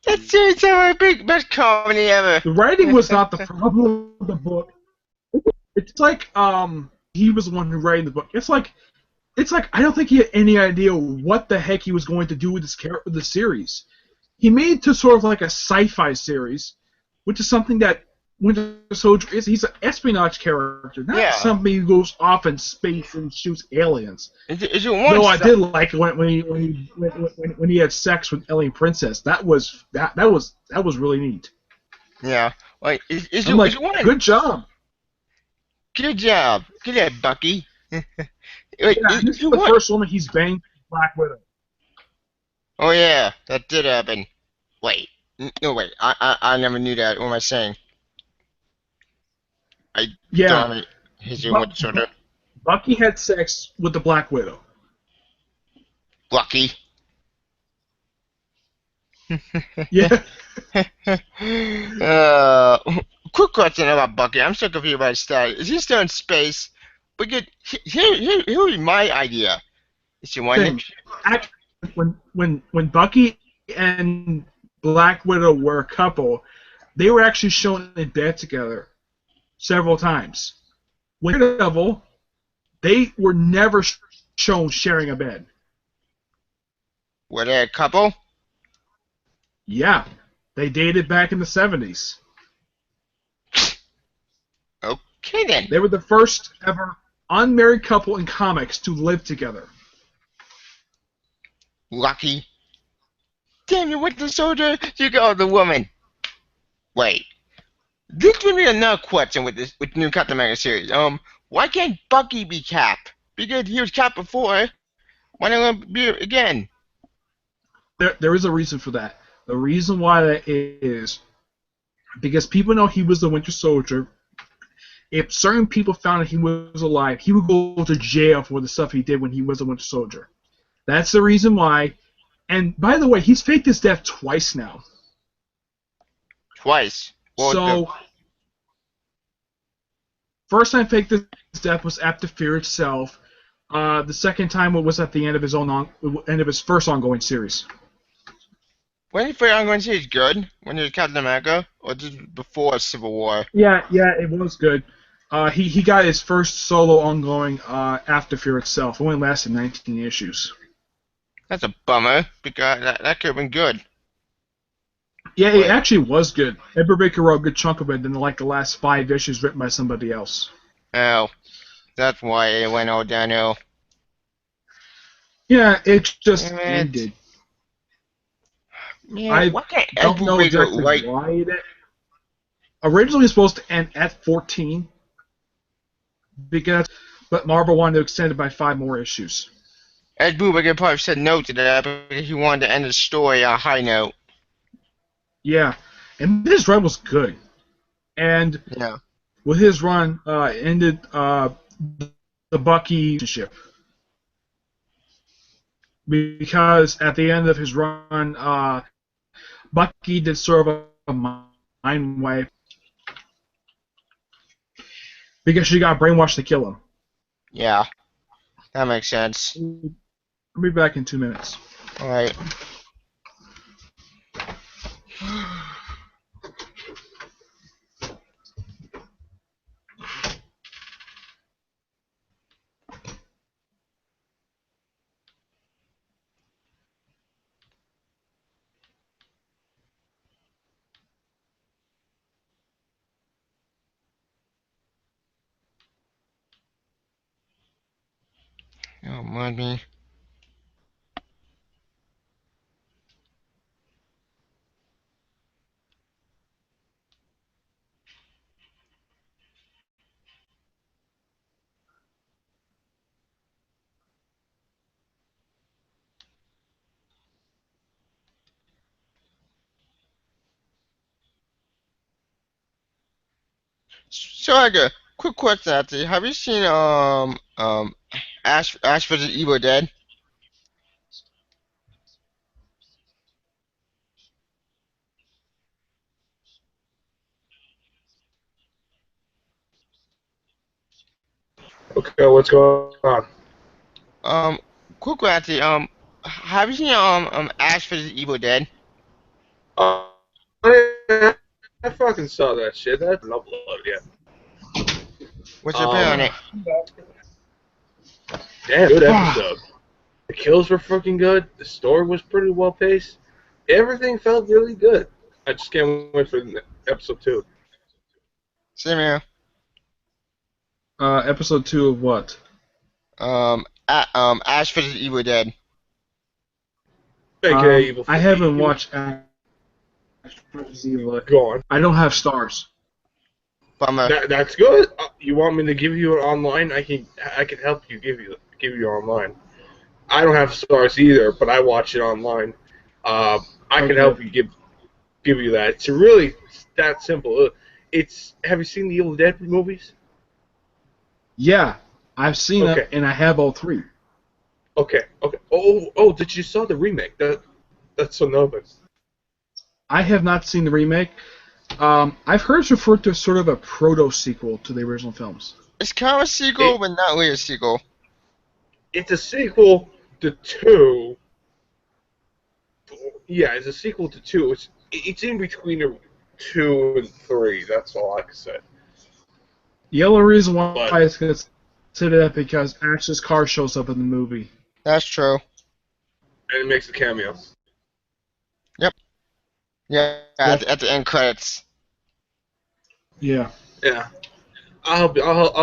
Speaker 2: That series is the best comedy ever.
Speaker 1: The writing was not the problem of the book. It's like he was the one who wrote the book. It's like I don't think he had any idea what the heck he was going to do with the series. He made it to sort of like a sci-fi series, which is something that Winter Soldier is. He's an espionage character, not somebody who goes off in space and shoots aliens.
Speaker 2: Is it one?
Speaker 1: No, I did like when he had sex with Alien Princess. That was really neat.
Speaker 2: Yeah. Like, is
Speaker 1: I'm
Speaker 2: it one?
Speaker 1: Good job.
Speaker 2: Good job, Bucky. Wait,
Speaker 1: Yeah, this is the first woman he's banged, Black Widow.
Speaker 2: Oh yeah, that did happen. Wait, no wait, I never knew that. What am I saying?
Speaker 1: Yeah,
Speaker 2: his what sort of
Speaker 1: Bucky had sex with the Black Widow.
Speaker 2: Bucky.
Speaker 1: Yeah.
Speaker 2: Quick question about Bucky. I'm so confused about his status. Is he still in space? But here was my idea. Is he one?
Speaker 1: Actually, when Bucky and Black Widow were a couple, they were actually shown in bed together several times. With Daredevil, they were never shown sharing a bed.
Speaker 2: Were they a couple?
Speaker 1: Yeah, they dated back in the 70s.
Speaker 2: Okay then.
Speaker 1: They were the first ever unmarried couple in comics to live together.
Speaker 2: Lucky. Damn, you went to Soldier, you got the woman. Wait. This would be another question with new Captain America series. Why can't Bucky be Cap? Because he was Cap before. Why not be again?
Speaker 1: There is a reason for that. The reason why that is because people know he was the Winter Soldier. If certain people found that he was alive, he would go to jail for the stuff he did when he was the Winter Soldier. That's the reason why. And by the way, he's faked his death twice now.
Speaker 2: Twice. Well,
Speaker 1: first time faked his death was after Fear itself. The second time was at the end of his first ongoing series.
Speaker 2: When did the ongoing series good? When he was Captain America, or just before Civil War?
Speaker 1: Yeah, it was good. He got his first solo ongoing after Fear itself. It only lasted 19 issues.
Speaker 2: That's a bummer, because that could have been good.
Speaker 1: Yeah, it actually was good. Ed Brubaker wrote a good chunk of it, and like the last 5 issues written by somebody else.
Speaker 2: Oh, that's why it went all downhill.
Speaker 1: Yeah, it just ended.
Speaker 2: Man,
Speaker 1: I
Speaker 2: why can't Ed
Speaker 1: don't know
Speaker 2: Brubaker
Speaker 1: exactly why it originally was supposed to end at 14, but Marvel wanted to extend it by 5 more issues.
Speaker 2: Ed Brubaker probably said no to that because he wanted to end the story on a high note.
Speaker 1: Yeah, and his run was good. And with his run, ended the Bucky relationship. Because at the end of his run, Bucky did sort of a mind wipe. Because she got brainwashed to kill him.
Speaker 2: Yeah, that makes sense.
Speaker 1: I'll be back in 2 minutes.
Speaker 2: Alright. Don't mind me. So I got a quick question out there. Have you seen Ash vs Evil Dead?
Speaker 3: Okay, what's going on?
Speaker 2: Um, quick question out there. Have you seen Ash vs Evil Dead?
Speaker 3: Uh, I fucking saw that shit. That's been uploaded yet.
Speaker 2: What's your opinion on it?
Speaker 3: Damn, good episode. The kills were fucking good. The story was pretty well paced. Everything felt really good. I just can't wait for episode 2.
Speaker 2: Same here.
Speaker 1: Episode 2 of what?
Speaker 2: Ash vs Evil Dead.
Speaker 3: AKA Evil.
Speaker 1: I haven't watched Ash vs. Evil.
Speaker 3: Go on.
Speaker 1: I don't have stars.
Speaker 2: Bummer.
Speaker 3: That's good. You want me to give you it online? I can help you give you online. I don't have stars either, but I watch it online. I can help you give you that. It's really that simple. Have you seen the Evil Dead movies?
Speaker 1: Yeah, I've seen
Speaker 3: Okay.
Speaker 1: it, and I have all 3.
Speaker 3: Okay. Oh, did you saw the remake? That's so novice.
Speaker 1: I have not seen the remake. I've heard it's referred to as sort of a proto-sequel to the original films.
Speaker 2: It's kind of a sequel, but not really a sequel.
Speaker 3: It's a sequel to 2. Yeah, it's a sequel to 2. It's in between 2 and 3. That's all I can say.
Speaker 1: The only reason why
Speaker 3: But-
Speaker 1: it's considered that because Ash's car shows up in the movie.
Speaker 2: That's true.
Speaker 3: And it makes a cameo.
Speaker 2: Yeah, at the end credits.
Speaker 1: Yeah.
Speaker 3: Yeah. I'll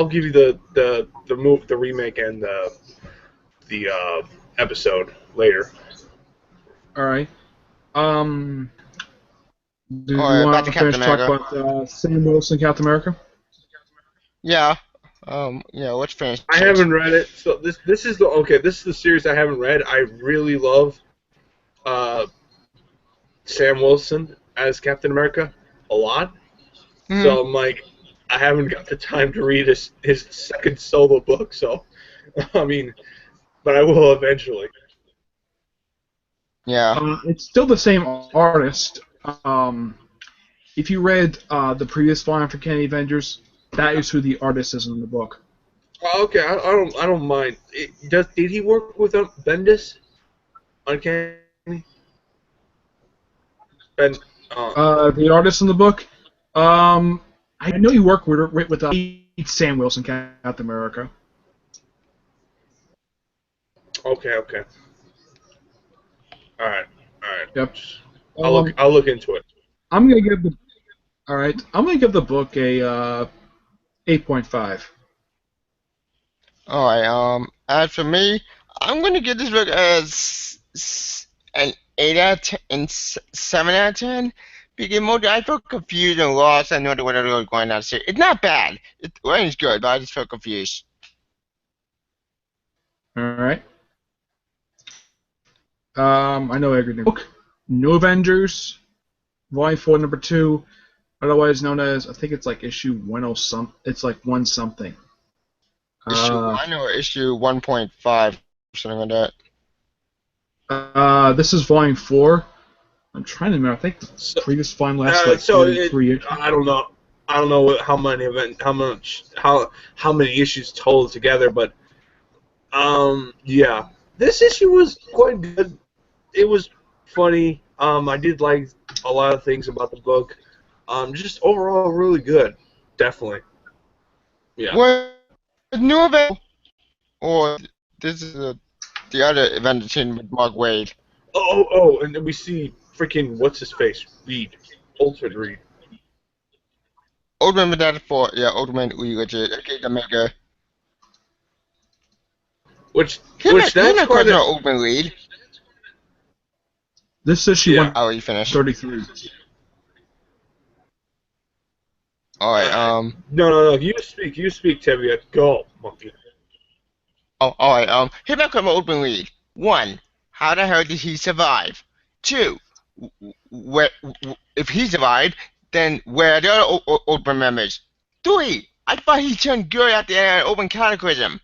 Speaker 3: give you the remake and the episode later.
Speaker 1: All right. Do you
Speaker 2: Alright,
Speaker 1: want
Speaker 2: back
Speaker 1: to
Speaker 2: to
Speaker 1: finish
Speaker 2: Captain
Speaker 1: talking about Sam Wilson, Captain America?
Speaker 2: Yeah. Yeah, let's finish.
Speaker 3: I haven't read it, so this is the series I haven't read. I really love Sam Wilson as Captain America a lot.
Speaker 2: Mhm.
Speaker 3: So I'm like, I haven't got the time to read his second solo book. So, I mean, but I will eventually.
Speaker 2: Yeah.
Speaker 1: It's still the same artist. If you read the previous volume for Kenny Avengers, that is who the artist is in the book.
Speaker 3: Okay, I don't mind. Did he work with Bendis on Kenny? Ben,
Speaker 1: The artist in the book, I know you work with Sam Wilson, Captain America.
Speaker 3: okay. All right.
Speaker 1: Yep.
Speaker 3: I'll look into it.
Speaker 1: I'm gonna give the. All right, I'm gonna give the book a 8.5.
Speaker 2: Alright, as for me, I'm gonna give this book an 8 out of 10, and 7 out of 10. Because I felt confused and lost. I know what I was going on to say. It's not bad. Writing's good, but I just felt confused.
Speaker 1: All right. I know everything. Book New Avengers, Volume 4, Number 2, otherwise known as, I think it's like issue 10 some. It's like 1 something.
Speaker 2: I know issue 1.5, something like that.
Speaker 1: This is Volume 4. I'm trying to remember. I think the previous volume lasted like 3 issues.
Speaker 3: I don't know. I don't know how many issues total together, but yeah, this issue was quite good. It was funny. I did like a lot of things about the book. Just overall, really good. Definitely. Yeah.
Speaker 2: What new event? Or this is the other event with Mark Wade.
Speaker 3: Oh, and then we see freaking what's his face, Reed, Ultimate Reed.
Speaker 2: Old man with that for Old man we legit. Okay, the maker.
Speaker 3: That's quite
Speaker 2: an
Speaker 3: a.
Speaker 2: open lead.
Speaker 1: This issue
Speaker 3: Yeah.
Speaker 2: I'll let you finish.
Speaker 1: 133.
Speaker 2: All right.
Speaker 3: No. You speak, Tevya. Go, monkey.
Speaker 2: Oh, all right. Hitman Crime open lead. 1. How the hell did he survive? 2. Where if he survived, then where are the other open members? 3. I thought he turned good at the open cataclysm.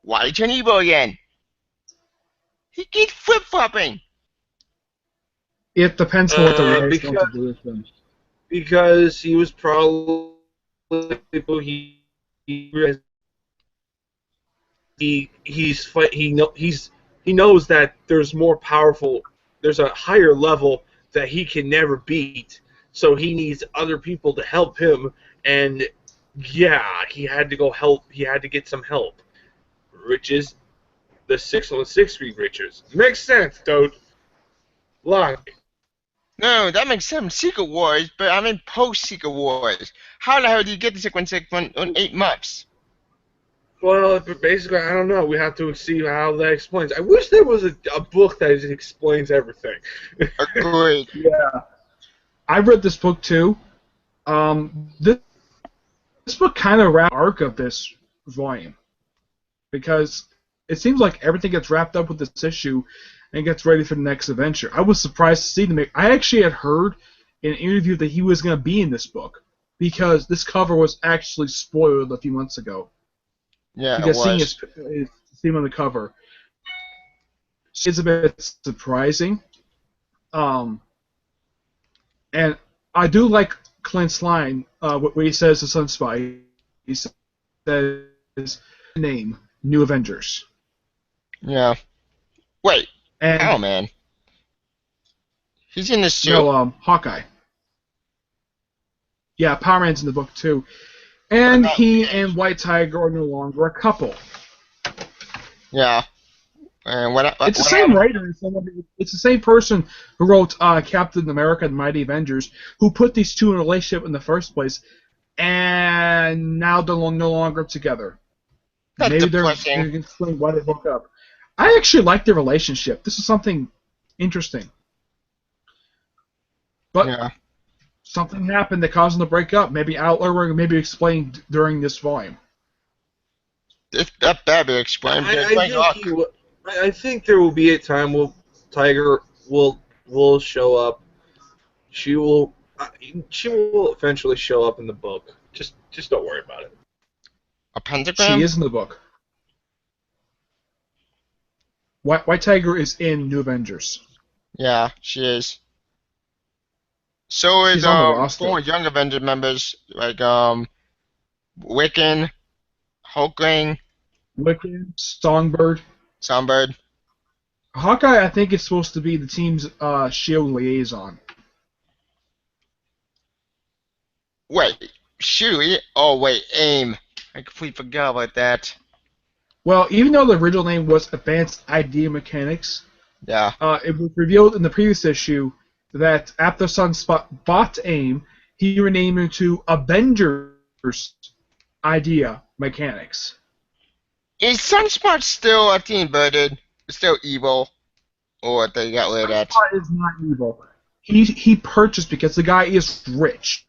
Speaker 2: Why did he turn evil again? He keeps flip flopping.
Speaker 1: It depends on what the writers want to
Speaker 3: Because
Speaker 1: do with them.
Speaker 3: he was probably he knows that there's a higher level that he can never beat, so he needs other people to help him. And yeah, he had to get some help. Riches, the 616 Street Riches. Makes sense, dude. Logic.
Speaker 2: No, that makes sense. Secret Wars, but I'm in post Secret Wars. How the hell do you get the 616 on 8 months?
Speaker 3: Well, basically, I don't know. We have to see how that explains. I wish there was a book that explains everything.
Speaker 2: Agreed.
Speaker 1: Yeah, I read this book too. This book kind of wrapped the arc of this volume because it seems like everything gets wrapped up with this issue and gets ready for the next adventure. I was surprised to see them. I actually had heard in an interview that he was going to be in this book because this cover was actually spoiled a few months ago.
Speaker 2: Yeah,
Speaker 1: Because
Speaker 2: it
Speaker 1: seeing
Speaker 2: was.
Speaker 1: his name on the cover is a bit surprising. And I do like Clint's line where he says to Sunspy, he says, name, New Avengers.
Speaker 2: Yeah. Wait,
Speaker 1: And
Speaker 2: how, man? He's in this too?
Speaker 1: no, Hawkeye. Yeah, Power Man's in the book too. And
Speaker 2: about
Speaker 1: he
Speaker 2: Edge?
Speaker 1: and White Tiger are no longer a couple.
Speaker 2: Yeah. And
Speaker 1: It's the same writer. It's the same person who wrote Captain America and Mighty Avengers, who put these two in a relationship in the first place, and now they're no longer together.
Speaker 2: That's
Speaker 1: Maybe they're
Speaker 2: depressing.
Speaker 1: going to explain why they broke up. I actually like their relationship. This is something interesting. But
Speaker 2: Yeah.
Speaker 1: something happened that caused them to break up. Maybe maybe explained during this volume.
Speaker 2: That better be explained.
Speaker 3: I think there will be a time where Tiger will show up. She will eventually show up in the book. Just don't worry about it.
Speaker 2: A pentagram?
Speaker 1: She is in the book. White Tiger is in New Avengers.
Speaker 2: Yeah, she is. So is
Speaker 1: She's on the roster.
Speaker 2: 4 young Avenger members like Wiccan, Hulkling,
Speaker 1: Wiccan, Songbird.
Speaker 2: Sunbird.
Speaker 1: Hawkeye, I think, is supposed to be the team's Shield liaison.
Speaker 2: Wait, Shuri? Oh wait, AIM. I completely forgot about that.
Speaker 1: Well, even though the original name was Advanced Idea Mechanics,
Speaker 2: Yeah.
Speaker 1: it was revealed in the previous issue that after Sunspot bought AIM, he renamed it to Avengers Idea Mechanics.
Speaker 2: Is Sunspot still a team birded? Still evil? Or they got rid of that?
Speaker 1: Sunspot is not evil. He purchased because the guy is rich.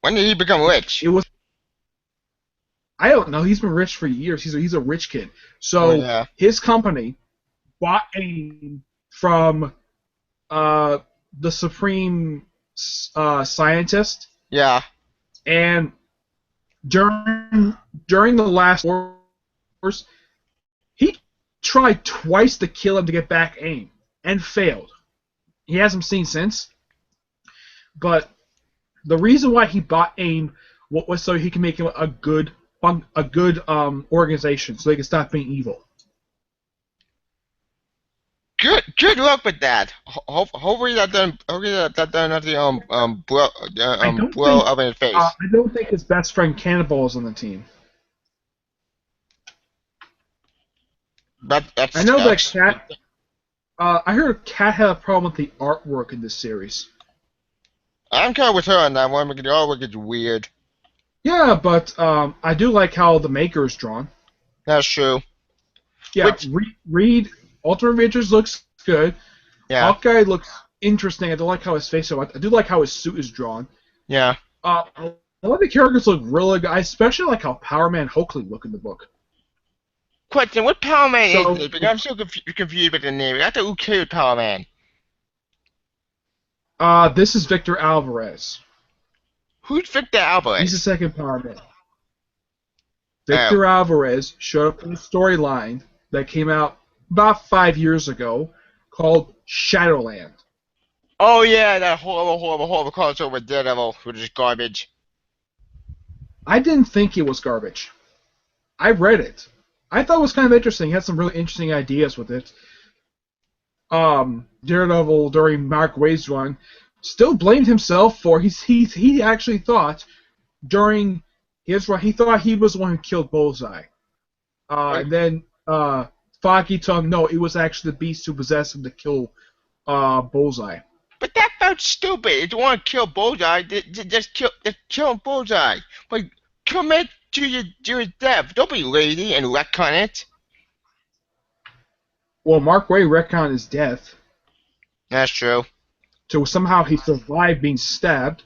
Speaker 2: When did he become rich?
Speaker 1: It was. I don't know. He's been rich for years. He's a rich kid. So
Speaker 2: Yeah.
Speaker 1: his company bought AIM from the Supreme Scientist,
Speaker 2: Yeah.
Speaker 1: and during the last wars, he tried twice to kill him to get back AIM and failed. He hasn't seen since. But the reason why he bought AIM was so he can make him a good organization, so they can stop being evil.
Speaker 2: Good luck with that. Hopefully that doesn't have to blow up in his face.
Speaker 1: I don't think his best friend Cannonball is on the team.
Speaker 2: That's
Speaker 1: I know that Cat. I heard Cat had a problem with the artwork in this series.
Speaker 2: I'm kind of with her on that one because the artwork is weird.
Speaker 1: Yeah, but I do like how the Maker is drawn.
Speaker 2: That's true.
Speaker 1: Yeah,
Speaker 2: Which,
Speaker 1: read Ultimate Avengers looks good.
Speaker 2: yeah,
Speaker 1: Hawkeye looks interesting. I don't like how his face is. I do like how his suit is drawn.
Speaker 2: yeah.
Speaker 1: A lot of the characters look really good. I especially like how Power Man Oakley look in the book.
Speaker 2: Question: what Power Man is
Speaker 1: So
Speaker 2: this? Because I'm so confused with the name. I thought who killed Power Man?
Speaker 1: this is Victor Alvarez.
Speaker 2: Who's Victor
Speaker 1: He's the
Speaker 2: Alvarez?
Speaker 1: second Power Man.
Speaker 2: Oh,
Speaker 1: Victor Alvarez showed up in a storyline that came out about 5 years ago called Shadowland.
Speaker 2: oh yeah, that horrible crossover with Daredevil, which is garbage.
Speaker 1: I didn't think it was garbage. I read it. I thought it was kind of interesting. He had some really interesting ideas with it. Daredevil during Mark Waid's run still blamed himself for he actually thought during his run he thought he was the one who killed Bullseye.
Speaker 2: But,
Speaker 1: And then Foggy told him no, it was actually the beast who possessed him to kill Bullseye.
Speaker 2: but that felt stupid. If you want to kill Bullseye, just kill Bullseye. But commit to your death. Don't be lazy and retcon it.
Speaker 1: Well, Mark Waid retconned his death,
Speaker 2: That's true.
Speaker 1: so somehow he survived being stabbed.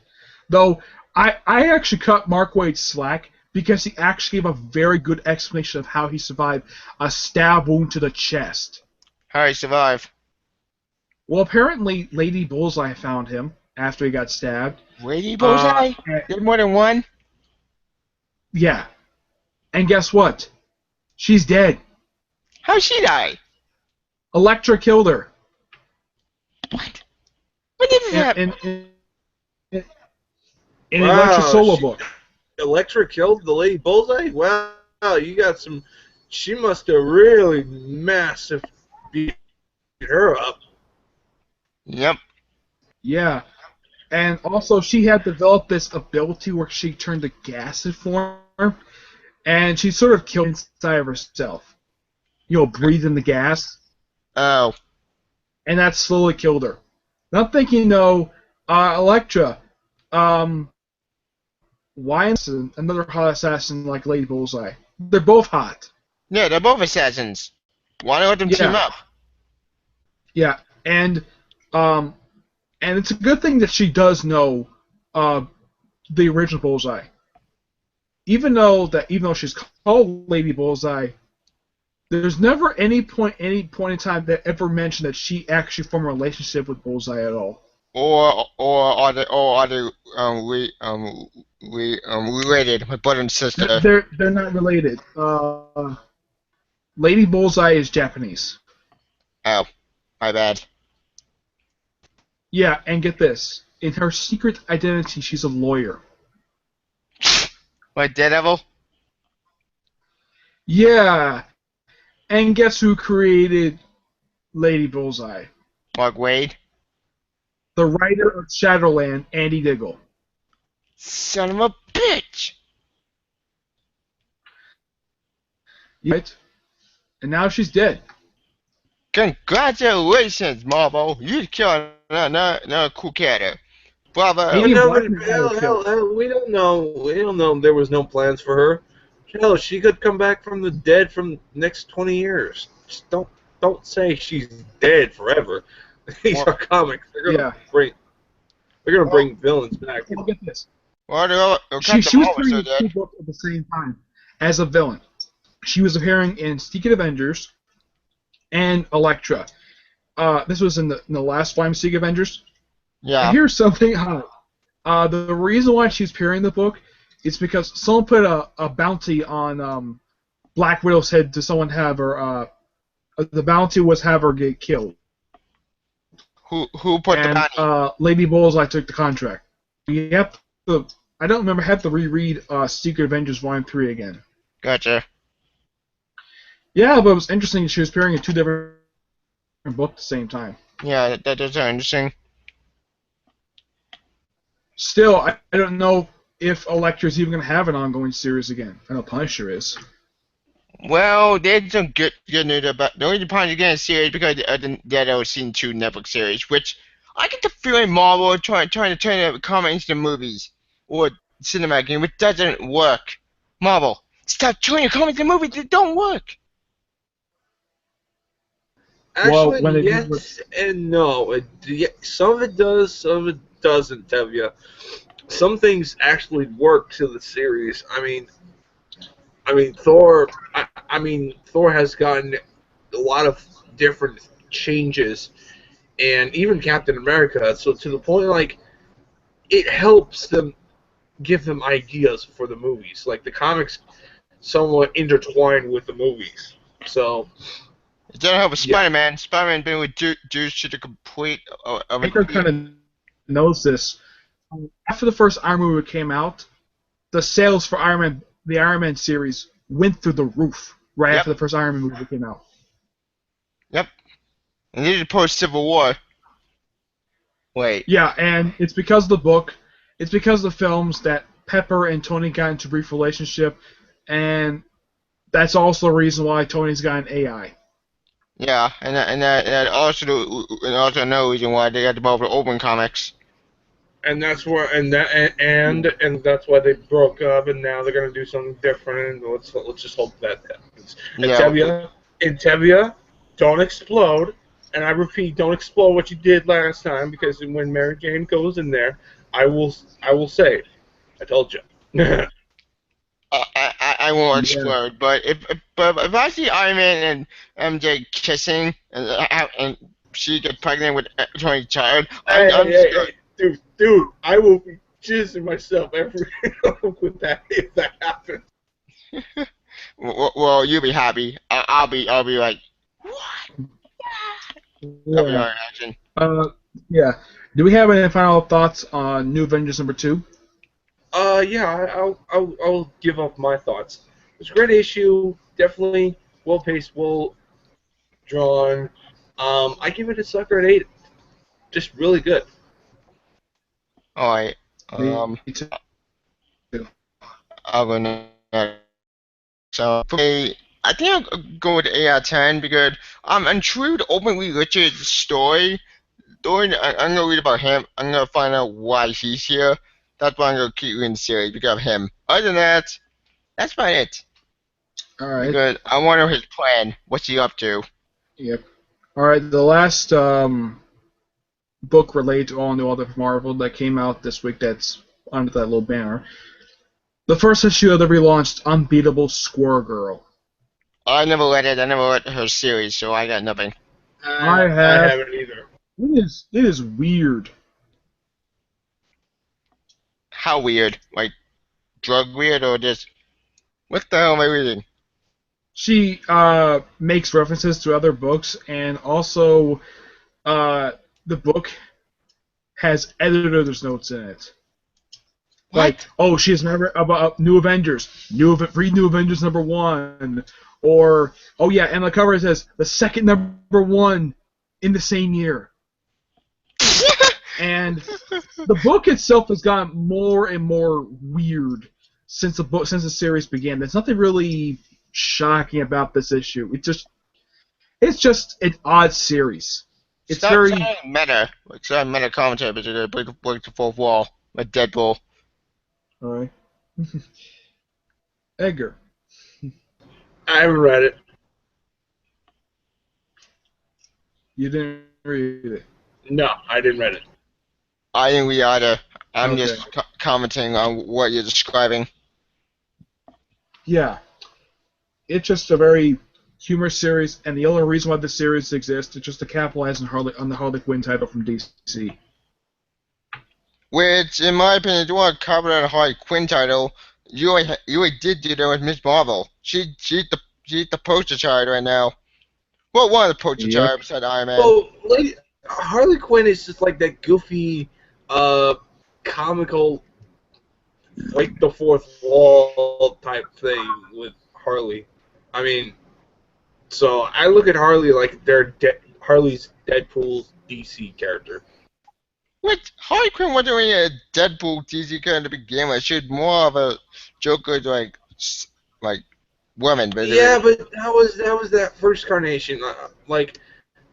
Speaker 1: Though I actually cut Mark Waid slack because he actually gave a very good explanation of how he survived a stab wound to the chest.
Speaker 2: How he survive?
Speaker 1: Well, apparently Lady Bullseye found him after he got stabbed.
Speaker 2: Lady Bullseye? There's more than one?
Speaker 1: Yeah. And guess what? She's dead.
Speaker 2: How'd she die?
Speaker 1: Elektra killed her.
Speaker 2: What? When did this happen?
Speaker 1: In Elektra solo
Speaker 3: she-
Speaker 1: book.
Speaker 3: Electra killed the Lady Bullseye? Wow, you got some. She must have really massive beat her up.
Speaker 2: Yep.
Speaker 1: Yeah. And also she had developed this ability where she turned to gaseous form, and she sort of killed inside of herself. You know, breathing the gas.
Speaker 2: Oh.
Speaker 1: And that slowly killed her. Not thinking, no, Elektra, why another hot assassin like Lady Bullseye? They're both hot.
Speaker 2: Yeah, they're both assassins. Why don't let them team up?
Speaker 1: Yeah, and it's a good thing that she does know the original Bullseye. Even though she's called Lady Bullseye, there's never any point in time that ever mentioned that she actually formed a relationship with Bullseye at all.
Speaker 2: Or are they related, my brother and sister?
Speaker 1: They're not related. Lady Bullseye is Japanese.
Speaker 2: Oh, my bad.
Speaker 1: Yeah, and get this. In her secret identity, she's a lawyer.
Speaker 2: Like Daredevil?
Speaker 1: Yeah. And guess who created Lady Bullseye?
Speaker 2: Mark Waid?
Speaker 1: The writer of Shadowland, Andy Diggle.
Speaker 2: Son of a bitch!
Speaker 1: Right? And now she's dead.
Speaker 2: Congratulations, Marvel! You killed another cool character. Bravo!
Speaker 1: Hey,
Speaker 3: No,
Speaker 1: Black
Speaker 3: but
Speaker 1: Widow killed.
Speaker 3: hell, we don't know. We don't know there was no plans for her. Hell, she could come back from the dead from next 20 years. Just don't say she's dead forever. These are comics. They're gonna bring villains back.
Speaker 1: Well, get this.
Speaker 2: Well,
Speaker 1: She was
Speaker 2: Marvel
Speaker 1: appearing
Speaker 2: so
Speaker 1: in two
Speaker 2: dead.
Speaker 1: books at the same time as a villain. She was appearing in Secret Avengers and Elektra. This was in the last volume of Secret Avengers.
Speaker 2: Yeah.
Speaker 1: And here's something hot. The reason why she's appearing in the book is because someone put a bounty on Black Widow's head to someone have her. The bounty was have her get killed.
Speaker 2: Who put the bounty?
Speaker 1: Lady Bullseye took the contract. You have to. I don't remember. Have to reread Secret Avengers Volume 3 again.
Speaker 2: Gotcha.
Speaker 1: Yeah, but it was interesting. She was appearing in two different books at the same time.
Speaker 2: Yeah, that does sound interesting.
Speaker 1: Still, I don't know if Elektra's even going to have an ongoing series again. I know Punisher is.
Speaker 2: Well, there's some good news about the only Punisher getting a series because of the Daredevil Season 2 Netflix series, which I get the feeling Marvel are trying to turn the comic into the movies or cinematic game, which doesn't work. Marvel, stop turning your comics into movies that don't work.
Speaker 1: Well,
Speaker 3: Actually,
Speaker 1: when they do it,
Speaker 3: yes and no. Some of it does, some of it doesn't, Tevya. Some things actually work to the series. Thor. Thor has gotten a lot of different changes, and even Captain America. So to the point, like, it helps them give them ideas for the movies. Like the comics, somewhat intertwined with the movies. So
Speaker 2: It doesn't help with
Speaker 3: yeah,
Speaker 2: Spider-Man. Spider-Man been reduced to the complete of a
Speaker 1: Baker kind of knows this. After the first Iron Man movie came out, the sales for Iron Man, the Iron Man series, went through the roof right
Speaker 2: Yep,
Speaker 1: after the first Iron Man movie came out.
Speaker 2: yep. And this is post Civil War. Wait.
Speaker 1: Yeah, and it's because of the book, it's because of the films that Pepper and Tony got into a brief relationship, and that's also the reason why Tony's got an AI.
Speaker 2: Yeah, and that also another reason why they got the ball for open comics.
Speaker 3: and that's why, and that's why they broke up, and now they're gonna do something different. And let's just hope that happens.
Speaker 2: Yeah,
Speaker 3: And Tevya, don't explode. And I repeat, don't explode what you did last time, because when Mary Jane goes in there, I will say, I told you.
Speaker 2: I won't
Speaker 1: Yeah.
Speaker 2: explode, but if I see Iron Man and MJ kissing and she get pregnant with Tony Child, I'm scared.
Speaker 3: Dude, I will be jizzing myself every with that if that happens.
Speaker 2: Well, you'll be happy. I'll be like, what? That'll be
Speaker 1: Yeah.
Speaker 2: our reaction.
Speaker 1: Uh, yeah. Do we have any final thoughts on New Avengers #2?
Speaker 3: Yeah, I'll give up my thoughts. It's a great issue, definitely well paced, well drawn. I give it a sucker at 8. Just really good.
Speaker 2: All right.
Speaker 1: Me too.
Speaker 2: I'll go next. So for me, I think I'll go with 8 out of 10 because I'm intrigued openly Richard's story. I'm gonna read about him. I'm gonna find out why he's here. That's why I'm gonna keep reading the series because of him. Other than that, that's about it.
Speaker 1: All right.
Speaker 2: Because I want to know his plan. What's he up to?
Speaker 1: Yep. All right. The last book related to All New All Different Marvel that came out this week. That's under that little banner. The first issue of the relaunched Unbeatable Squirrel Girl.
Speaker 2: I never read it. I never read her series, so I got nothing.
Speaker 1: I
Speaker 3: I
Speaker 1: have.
Speaker 3: haven't either.
Speaker 1: It is weird.
Speaker 2: How weird? Like drug weird or just what the hell am I reading?
Speaker 1: She makes references to other books, and also the book has editor's notes in it. Like,
Speaker 2: What?
Speaker 1: oh, she's remember about New Avengers, read New Avengers #1, or oh yeah, and the cover says the second #1 in the same year. And the book itself has gotten more and more weird since the series began. There's nothing really shocking about this issue. It's just an odd series. It's
Speaker 2: Stop
Speaker 1: very
Speaker 2: saying meta. Like saying meta commentary, but you're gonna break the fourth wall like Deadpool.
Speaker 1: all right. Edgar,
Speaker 3: I haven't read it.
Speaker 1: you didn't read it.
Speaker 3: No, I didn't read it.
Speaker 2: I didn't read either. I'm
Speaker 1: Okay.
Speaker 2: just commenting on what you're describing.
Speaker 1: Yeah, it's just a very humorous series, and the only reason why the series exists is just to capitalize on the Harley Quinn title from DC.
Speaker 2: Which, in my opinion, if you want to cover that Harley Quinn title, you already did do that with Miss Marvel. She's the poster child right now. Well, one of the poster
Speaker 1: Yep.
Speaker 2: child beside Iron Man.
Speaker 3: Well, Harley Quinn is just like that goofy, comical, like the fourth wall type thing with Harley. I mean, so I look at Harley like Harley's Deadpool's DC character.
Speaker 2: What? Harley Quinn wasn't really a Deadpool DC character to begin with. She was more of a Joker, like woman, basically.
Speaker 3: Yeah, but that was that first carnation. Like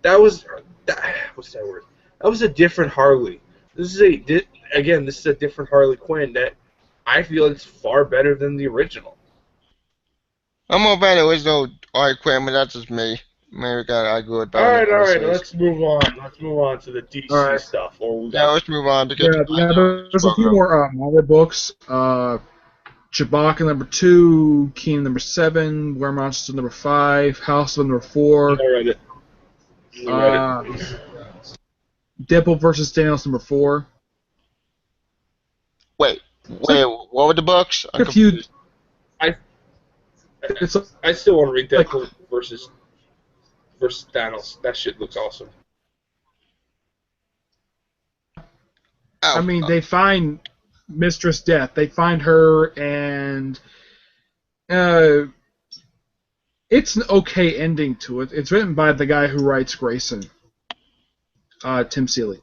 Speaker 3: that was what's that word? That was a different Harley. This is this is a different Harley Quinn that I feel it's far better than the original.
Speaker 2: I'm more fan of the original Harley Quinn, but that's just me. maybe we gotta argue
Speaker 3: All
Speaker 2: about
Speaker 3: right.
Speaker 2: it.
Speaker 3: Let's move on. Let's move on to the DC
Speaker 1: All right.
Speaker 3: stuff. Or we
Speaker 2: Yeah,
Speaker 3: got
Speaker 2: let's move on because I
Speaker 1: Yeah.
Speaker 2: know it's
Speaker 1: There's a few more Marvel books. Chewbacca #2, Keen #7, Where Monsters #5, House of #4,
Speaker 3: I read it. I read it.
Speaker 1: uh, Deadpool versus Thanos #4.
Speaker 2: Wait,
Speaker 1: It's like
Speaker 2: what were the books? I'm
Speaker 1: a few.
Speaker 2: confused.
Speaker 3: I
Speaker 1: It's
Speaker 3: I still want to read
Speaker 1: like
Speaker 3: Deadpool versus Thanos. That shit looks awesome.
Speaker 1: I
Speaker 2: Oh,
Speaker 1: mean, they find Mistress Death. They find her, and uh, it's an okay ending to it. It's written by the guy who writes Grayson, Tim Seeley.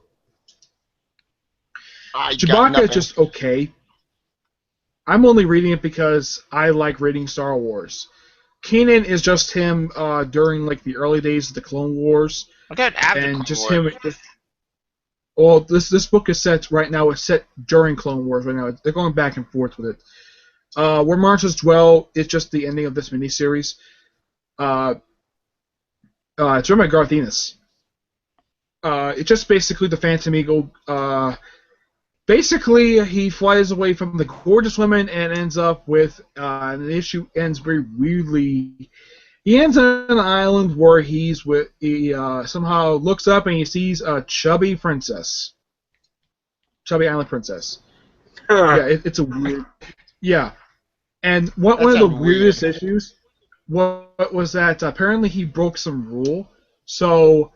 Speaker 2: I got
Speaker 1: Chewbacca is
Speaker 2: nothing.
Speaker 1: just okay. I'm only reading it because I like reading Star Wars. Kanan is just him during like the early days of the Clone Wars,
Speaker 2: I got after
Speaker 1: and
Speaker 2: Clone
Speaker 1: just
Speaker 2: Wars.
Speaker 1: him. Well, this book is set right now. It's set during Clone Wars right now. They're going back and forth with it. Where Monsters Dwell is just the ending of this miniseries. It's written by Garth Ennis. It's just basically the Phantom Eagle. Basically, he flies away from the gorgeous women and ends up with the issue ends very weirdly. He ends on an island where he somehow looks up and he sees a chubby princess, chubby island princess. Yeah, it's a weird. Yeah, and one of the
Speaker 2: sounds
Speaker 1: weirdest
Speaker 2: weird.
Speaker 1: issues was that apparently he broke some rule, so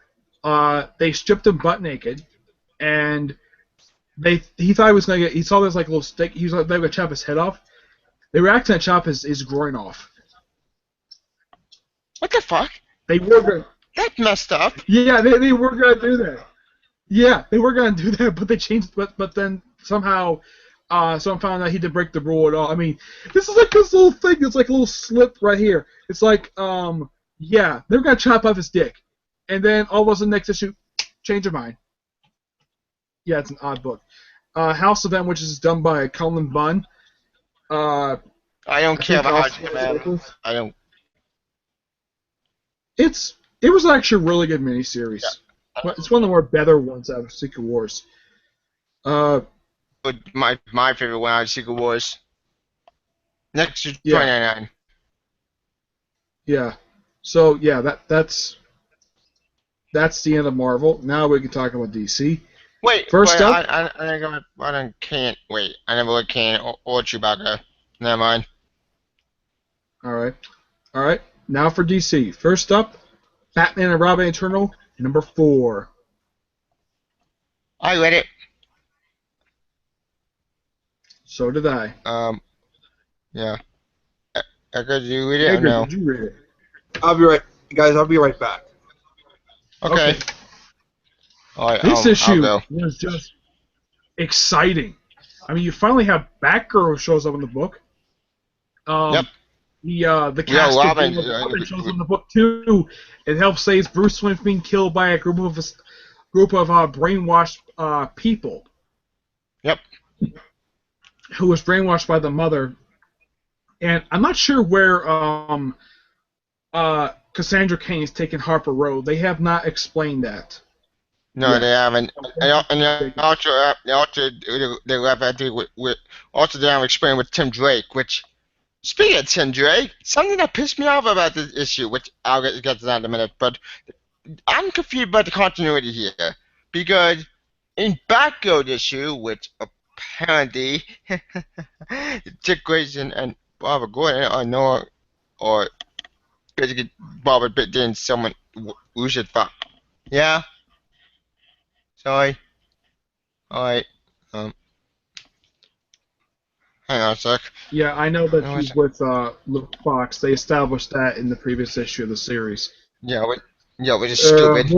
Speaker 1: they stripped him butt naked, and he thought he was gonna get. He saw this like little stick. He was like they were gonna chop his head off. They were actually gonna chop his groin off.
Speaker 2: What the fuck?
Speaker 1: They were gonna.
Speaker 2: That's messed up.
Speaker 1: Yeah, they were gonna do that. Yeah, they were gonna do that, but they changed. But then somehow, someone found out he didn't break the rule at all. I mean, this is like this little thing. It's like a little slip right here. It's like, yeah, they were gonna chop off his dick, and then all of a sudden next issue, change of mind. Yeah, it's an odd book. House of M, which is done by Cullen Bunn.
Speaker 2: I don't
Speaker 1: I
Speaker 2: care
Speaker 1: think
Speaker 2: about
Speaker 1: also-
Speaker 2: Hodgman. I don't.
Speaker 1: It was actually a really good miniseries.
Speaker 2: Yeah.
Speaker 1: It's one of the more better ones out of Secret Wars.
Speaker 2: But my favorite one out of Secret Wars. Next to
Speaker 1: Yeah.
Speaker 2: 2099.
Speaker 1: Yeah. So yeah, that's the end of Marvel. Now we can talk about DC.
Speaker 2: Wait,
Speaker 1: First
Speaker 2: wait,
Speaker 1: up-
Speaker 2: I can't. Wait, I never looked Can or Chewbacca. Never mind.
Speaker 1: All right. Now for DC. First up, Batman and Robin Eternal #4.
Speaker 2: I read it.
Speaker 1: So did I.
Speaker 2: Yeah. Edgar, did you read it or
Speaker 1: Edgar,
Speaker 2: no?
Speaker 1: did you read it?
Speaker 4: I'll be right, guys. I'll be right back.
Speaker 2: Okay. All right,
Speaker 1: This
Speaker 2: I'll
Speaker 1: issue
Speaker 2: go.
Speaker 1: was just exciting. I mean, you finally have Batgirl shows up in the book.
Speaker 2: Yep.
Speaker 1: The cast
Speaker 2: Robin,
Speaker 1: of Robin shows up in the book too. It helps save Bruce Wayne from being killed by a group of brainwashed people.
Speaker 2: Yep.
Speaker 1: Who was brainwashed by the mother, and I'm not sure where Cassandra Cain is taking Harper Road. They have not explained that.
Speaker 2: No,
Speaker 1: Yeah.
Speaker 2: they haven't. And they left. I think also they haven't explained with Tim Drake. Which, speaking of Tim Drake, something that pissed me off about this issue, which I'll get to that in a minute. But I'm confused about the continuity here because in Batgirl issue, which apparently Dick Grayson and Barbara Gordon are no, or basically Barbara didn't someone lose it. Fuck. Yeah. Sorry. Alright. Hang on a sec.
Speaker 1: Yeah, I know that
Speaker 2: No,
Speaker 1: she's
Speaker 2: it's-
Speaker 1: with Luke Fox. They established that in the previous issue of the series.
Speaker 2: Yeah, we're just stupid.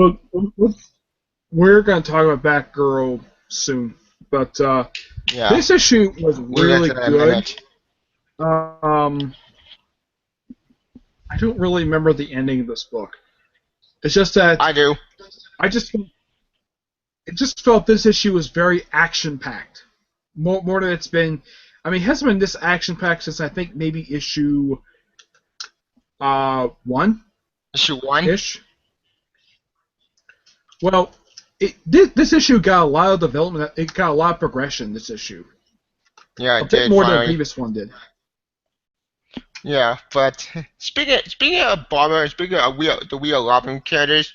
Speaker 1: We're going to talk about Batgirl soon, but
Speaker 2: Yeah.
Speaker 1: this issue was
Speaker 2: We'll
Speaker 1: really
Speaker 2: get to that in a
Speaker 1: good.
Speaker 2: minute.
Speaker 1: I don't really remember the ending of this book. It's just that
Speaker 2: I do.
Speaker 1: it just felt this issue was very action packed. More than it's been. I mean, it hasn't been this action packed since I think maybe issue 1
Speaker 2: Issue 1?
Speaker 1: ish. Well, this issue got a lot of development. It got a lot of progression. This issue,
Speaker 2: Yeah,
Speaker 1: a
Speaker 2: it
Speaker 1: bit
Speaker 2: did
Speaker 1: more than the
Speaker 2: finally.
Speaker 1: previous one did.
Speaker 2: Yeah, but speaking of Barbara, speaking of the Wheel Robin characters,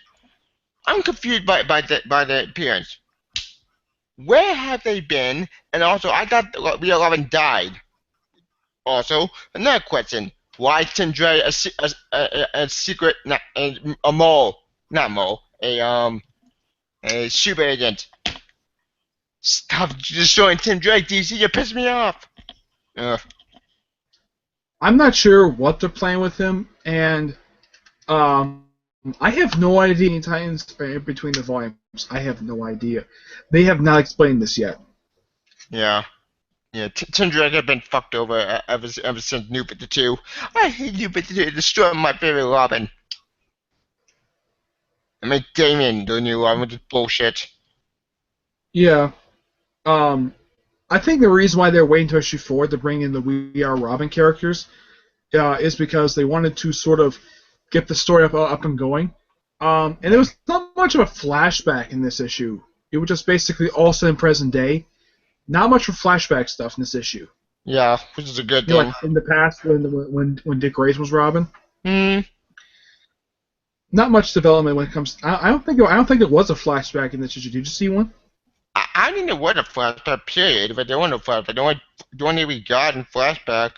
Speaker 2: I'm confused by the appearance. Where have they been? And also, I thought Wheel Robin died. Also, another question: why Tindray a secret not a mole, not mole, a super agent? Stop destroying Tim Drake, DC. You're pissing me off. Ugh.
Speaker 1: I'm not sure what they're playing with him, and I have no idea any Titans in between the volumes. I have no idea. They have not explained this yet.
Speaker 2: Yeah. Yeah, Tim Drake had been fucked over ever since New 52. I hate New 52. It destroyed my favorite Robin. I mean, Damien, the new Robin, which is bullshit.
Speaker 1: Yeah. Um, I think the reason why they're waiting to issue 4 to bring in the We Are Robin characters is because they wanted to sort of get the story up and going. And there was not much of a flashback in this issue. It was just basically all set in present day. Not much of flashback stuff in this issue.
Speaker 2: Yeah, which is a good
Speaker 1: You know,
Speaker 2: thing.
Speaker 1: like in the past when Dick Grayson was Robin.
Speaker 2: Hmm.
Speaker 1: Not much development when it comes. I don't think it was a flashback in this issue. Did you see one?
Speaker 2: I think there was a flashback period, but there wasn't a flashback. The only thing we got in flashback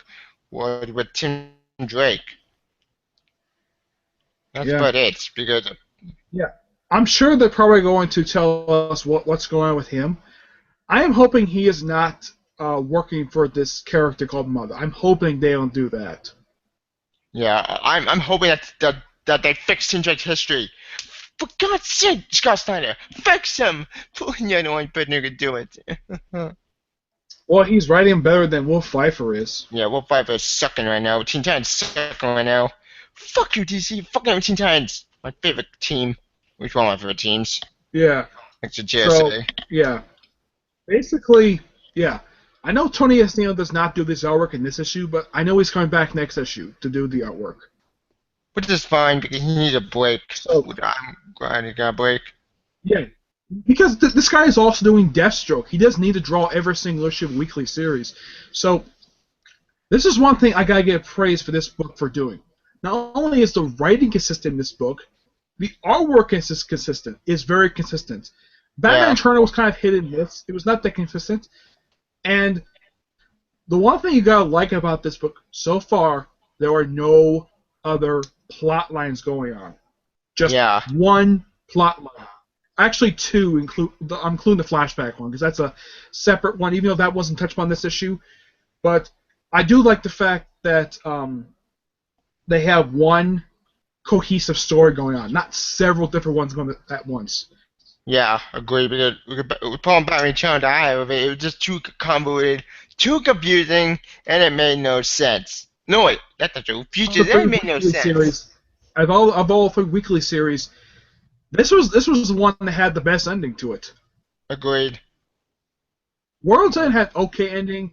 Speaker 2: was with Tim Drake. That's
Speaker 1: Yeah.
Speaker 2: about it, because
Speaker 1: Yeah. I'm sure they're probably going to tell us what's going on with him. I am hoping he is not working for this character called Mother. I'm hoping they don't do that.
Speaker 2: yeah, I'm hoping that they fix Tim Drake's history. For God's sake, Scott Snyder, fix him! You're the only person who could do it.
Speaker 1: Well, he's writing better than Wolf Pfeiffer is.
Speaker 2: Yeah, Wolf Viper is sucking right now. Teen Titans sucking right now. Fuck you, DC. Fuck you, Teen Titans. My favorite team. Which one of my favorite teams?
Speaker 1: Yeah.
Speaker 2: Next to
Speaker 1: So,
Speaker 2: JSA.
Speaker 1: yeah. Basically, yeah. I know Tony Estino does not do this artwork in this issue, but I know he's coming back next issue to do the artwork.
Speaker 2: Which is fine because he needs a break.
Speaker 1: So,
Speaker 2: I'm glad he got a break.
Speaker 1: yeah. Because this guy is also doing Deathstroke. He doesn't need to draw every single issue of a weekly series. So, this is one thing I gotta get praise for this book for doing. Not only is the writing consistent in this book, the artwork is consistent. Is very consistent. Batman
Speaker 2: Yeah.
Speaker 1: Eternal was kind of hit and miss. It was not that consistent. And the one thing you gotta like about this book so far, there are no other plot lines going on. Just
Speaker 2: Yeah.
Speaker 1: one plot line. Actually, two, I'm including the flashback one because that's a separate one, even though that wasn't touched on this issue. But I do like the fact that they have one cohesive story going on, not several different ones going at once.
Speaker 2: Yeah, agree. Because with Paul Batman Eternal to I have it was just too convoluted, too confusing, and it made no sense. No, wait, that's not true. Future, that made no sense.
Speaker 1: Series, of all three weekly series, this was the one that had the best ending to it.
Speaker 2: Agreed.
Speaker 1: World's End had okay ending,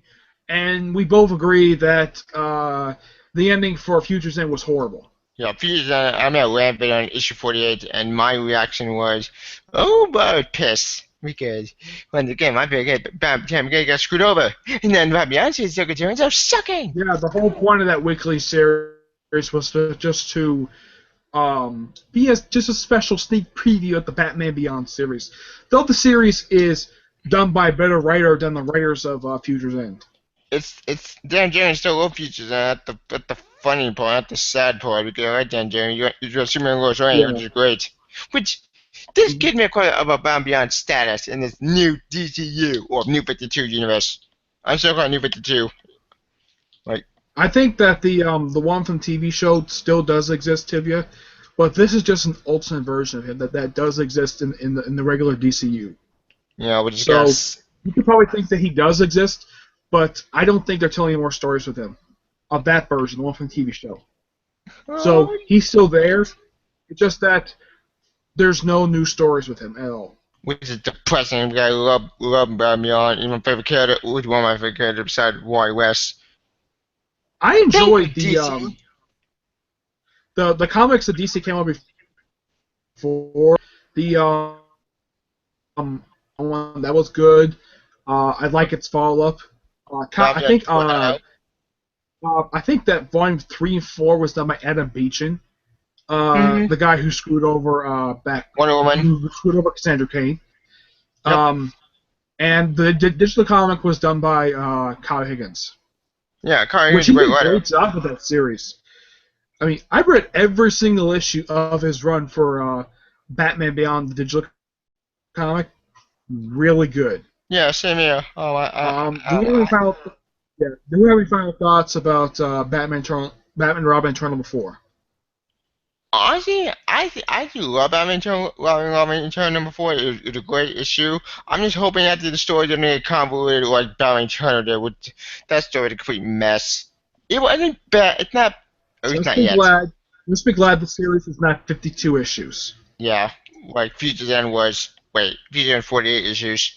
Speaker 1: and we both agree that the ending for Future's End was horrible.
Speaker 2: Yeah, Future, I'm at Rampant on issue 48, and my reaction was, oh, but piss. Because, once again, my favorite Batman got screwed over. And then Beyonce's secretaries are sucking.
Speaker 1: Yeah, the whole point of that weekly series was just to be just a special sneak preview of the Batman Beyond series. Though the series is done by a better writer than the writers of Future's End.
Speaker 2: It's Dan Jeremy still love Futures, and that's the funny part, not the sad part. Because right, Dan Jeremy, you're Superman Lois Lane, which is great. Which this gives me a question about Batman Beyond status in this new DCU or New 52 universe. I'm still calling New 52. Like,
Speaker 1: I think that the one from the TV show still does exist, Tevya, but this is just an alternate version of him that does exist in the regular DCU.
Speaker 2: yeah, which is
Speaker 1: So
Speaker 2: guess.
Speaker 1: you could probably think that he does exist, but I don't think they're telling any more stories with him of that version, the one from the TV show. So he's still there. It's just that there's no new stories with him at all.
Speaker 2: Which is depressing because I love Batman Beyond. Even my favorite character, which one of my favorite characters besides Wally West.
Speaker 1: I enjoyed
Speaker 2: Thank you,
Speaker 1: the comics that DC came out before. The one that was good. I like its follow-up. I think I think that volume 3 and 4 was done by Adam Beechin, the guy who screwed over
Speaker 2: Wonder Woman.
Speaker 1: who screwed over Cassandra Cain.
Speaker 2: Yep.
Speaker 1: And the digital comic was done by Kyle Higgins,
Speaker 2: Yeah, Kyle
Speaker 1: which
Speaker 2: Higgins
Speaker 1: he
Speaker 2: is a
Speaker 1: did
Speaker 2: great
Speaker 1: a
Speaker 2: writer.
Speaker 1: great job with that series. I mean, I read every single issue of his run for Batman Beyond the digital comic. Really good.
Speaker 2: Yeah, same here.
Speaker 1: Do you have any final? Yeah. Do you have any final thoughts about Batman and Robin Eternal before?
Speaker 2: Honestly, I do love Batman Eternal number 4. It's a great issue. I'm just hoping after the story doesn't get convoluted like Batman Eternal did. That story was a complete mess. It wasn't bad. It's not. At least not yet.
Speaker 1: Let's be glad the series is not 52 issues.
Speaker 2: Yeah, like Future's End was. Wait, Future's End 48 issues.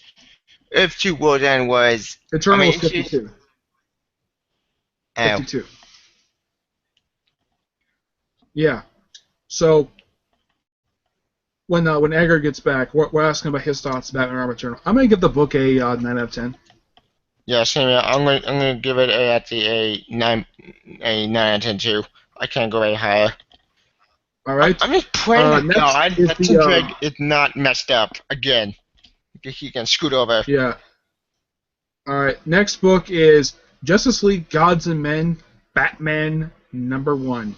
Speaker 2: If Two Worlds End was.
Speaker 1: Eternal was 52. 52. Yeah. So when Edgar gets back, we're asking about his thoughts about Batman Robin Eternal. I'm gonna give the book a 9 out of 10.
Speaker 2: Yeah, same here. I'm gonna give it a 9 out of 10 too. I can't go any higher.
Speaker 1: All right.
Speaker 2: I'm just praying to God that
Speaker 1: the,
Speaker 2: Tim Drake is not messed up again. He can scoot over.
Speaker 1: Yeah. All right. Next book is Justice League: Gods and Men, Batman #1,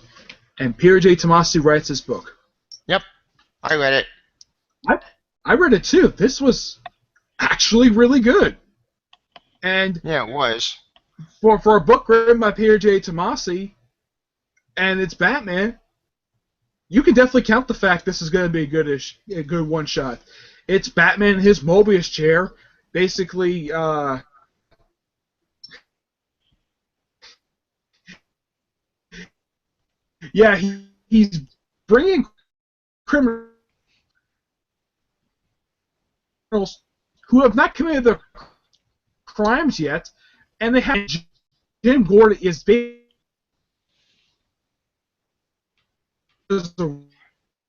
Speaker 1: and Peter J. Tomasi writes this book.
Speaker 2: Yep, I read it.
Speaker 1: I read it too. This was actually really good. And
Speaker 2: yeah, it was.
Speaker 1: For a book written by Peter J. Tomasi, and it's Batman, you can definitely count the fact this is going to be a good one shot. It's Batman in his Mobius chair, basically. Yeah, he's bringing criminals who have not committed their crimes yet, and they have Jim Gordon is a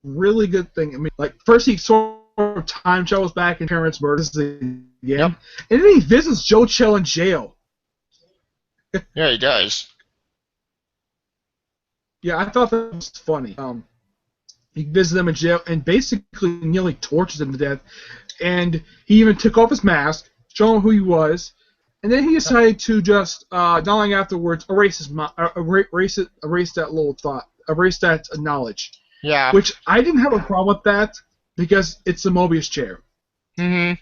Speaker 1: really good thing. I mean, like first he sort of time travels back and parents murders again, and then he visits Joe Chill in jail.
Speaker 2: Yeah, he does.
Speaker 1: Yeah, I thought that was funny. He visited them in jail and basically nearly tortured them to death. And he even took off his mask, showed him who he was, and then he decided to just, not long afterwards, erase that little thought, erase that knowledge.
Speaker 2: Yeah.
Speaker 1: Which I didn't have a problem with that because it's the Mobius chair.
Speaker 2: Mm-hmm.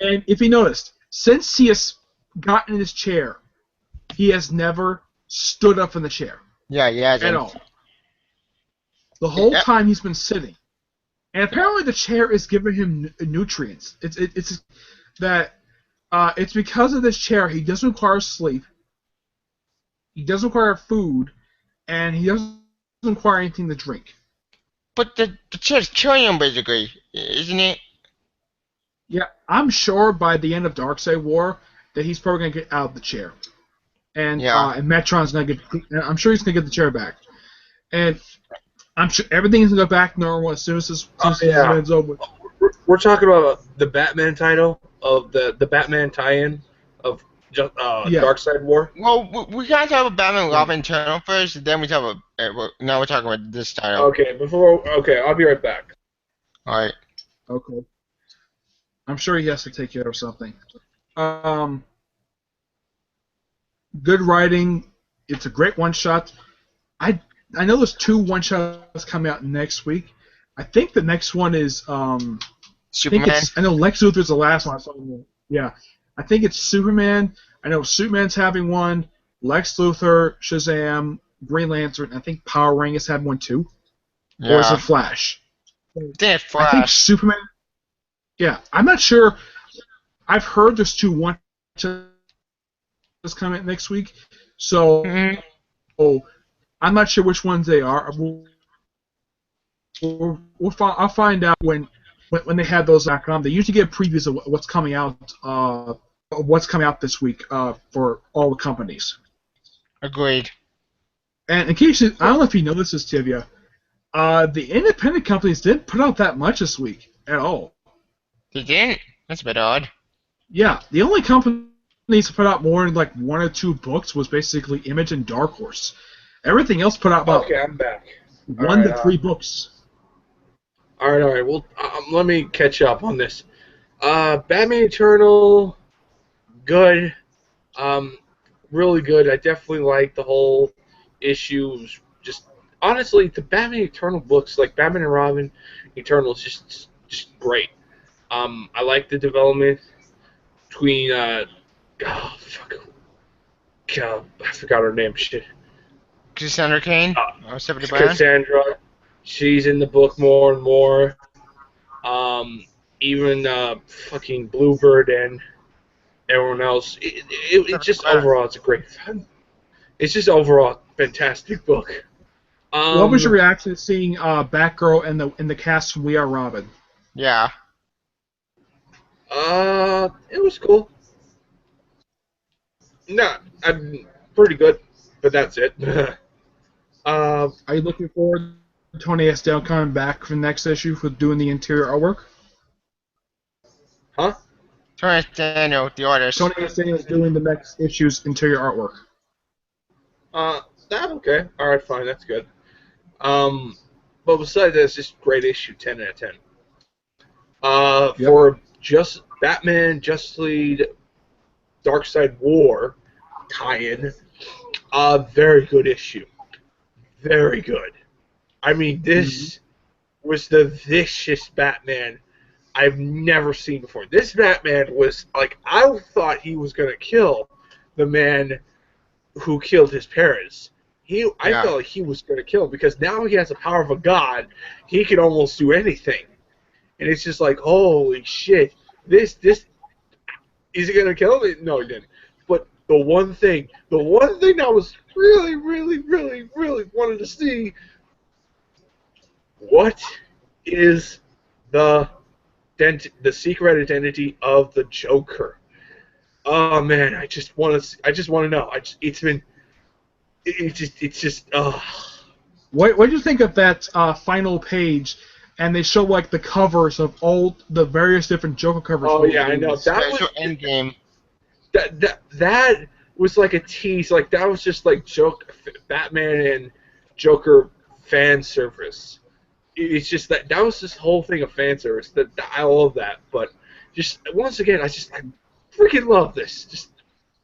Speaker 1: And if you noticed, since he has gotten in his chair, he has never stood up from the chair.
Speaker 2: Yeah, he hasn't.
Speaker 1: At all. The whole time he's been sitting. And apparently the chair is giving him nutrients. It's because of this chair he doesn't require sleep, he doesn't require food, and he doesn't require anything to drink.
Speaker 2: But the chair's killing him basically, isn't it?
Speaker 1: Yeah, I'm sure by the end of Darkseid War that he's probably gonna get out of the chair. And and Metron's gonna get. I'm sure he's gonna get the chair back. And I'm sure everything's gonna go back normal as soon as this is over.
Speaker 3: We're talking about the Batman title of the Batman tie-in of Darkseid War.
Speaker 2: Well, we gotta talk about Batman Robin Eternal first, then we talk about. Now we're talking about this title.
Speaker 3: Okay, I'll be right back.
Speaker 2: All right.
Speaker 1: Okay. I'm sure he has to take care of something. Good writing. It's a great one shot. I know there's 2 one shots coming out next week. I think the next one is
Speaker 2: Superman.
Speaker 1: I know Lex Luthor's the last one I saw. Yeah, I think it's Superman. I know Superman's having one. Lex Luthor, Shazam, Green Lantern. I think Power Rangers had one too.
Speaker 2: Yeah.
Speaker 1: Or is it Flash?
Speaker 2: I think Flash.
Speaker 1: I think Superman. Yeah, I'm not sure. I've heard there's 2 one shots coming out next week, so I'm not sure which ones they are. I'll find out when they have those .com. They usually get previews of what's coming out this week for all the companies.
Speaker 2: Agreed.
Speaker 1: And in case I don't know if you know this, Tevya, the independent companies didn't put out that much this week at all.
Speaker 2: They didn't? That's a bit odd.
Speaker 1: Yeah, the only companies to put out more than like 1 or 2 books was basically Image and Dark Horse. Everything else put out about
Speaker 3: Okay, I'm back. All
Speaker 1: one
Speaker 3: right.
Speaker 1: to three books.
Speaker 3: All right. All right. Well, let me catch up on this. Batman Eternal, good. Um, really good. I definitely like the whole issue. It was just honestly, the Batman Eternal books, like Batman and Robin Eternal, is just great. I like the development between oh fuck, I forgot her name. Shit.
Speaker 2: Cassandra Cain?
Speaker 3: Uh,
Speaker 2: Or Stephanie Brown?
Speaker 3: Cassandra. She's in the book more and more. Um, even fucking Bluebird and everyone else. It
Speaker 2: Stephanie
Speaker 3: just
Speaker 2: Brown.
Speaker 3: overall, it's a great. It's just overall a fantastic book.
Speaker 1: What was your
Speaker 3: Um,
Speaker 1: reaction to seeing Batgirl and the cast from We Are Robin?
Speaker 2: Yeah.
Speaker 3: it was cool. No, I'm pretty good, but that's it. uh,
Speaker 1: Are you looking forward to Tony Estelle coming back for the next issue for doing the interior artwork?
Speaker 3: huh?
Speaker 2: Terrence Daniel, the artist.
Speaker 1: Tony Estelle is doing the next issue's interior artwork.
Speaker 3: Uh, that okay. All right, fine. That's good. But besides that, it's just great issue. 10 out of 10.
Speaker 1: Yep.
Speaker 3: For just Batman, Justice League, Darkseid War tie-in, very good issue. Very good. I mean, this was the vicious Batman I've never seen before. This Batman was like, I thought he was gonna kill the man who killed his parents. I
Speaker 2: Yeah.
Speaker 3: felt like he was gonna kill him because now he has the power of a god. He can almost do anything, and it's just like, holy shit! This is he gonna kill him? No, he didn't. But the one thing that was really, really, really, really wanted to see, what is the the secret identity of the Joker? Oh man, I just want to know. It's just
Speaker 1: What do you think of that final page? And they show like the covers of all the various different Joker covers
Speaker 3: oh
Speaker 1: for the
Speaker 3: yeah, I know.
Speaker 1: movies.
Speaker 2: Special Endgame.
Speaker 3: That was like a tease. Like that was just like Batman and Joker fan service. It's just that was this whole thing of fan service. That I love that, but just once again, I freaking love this.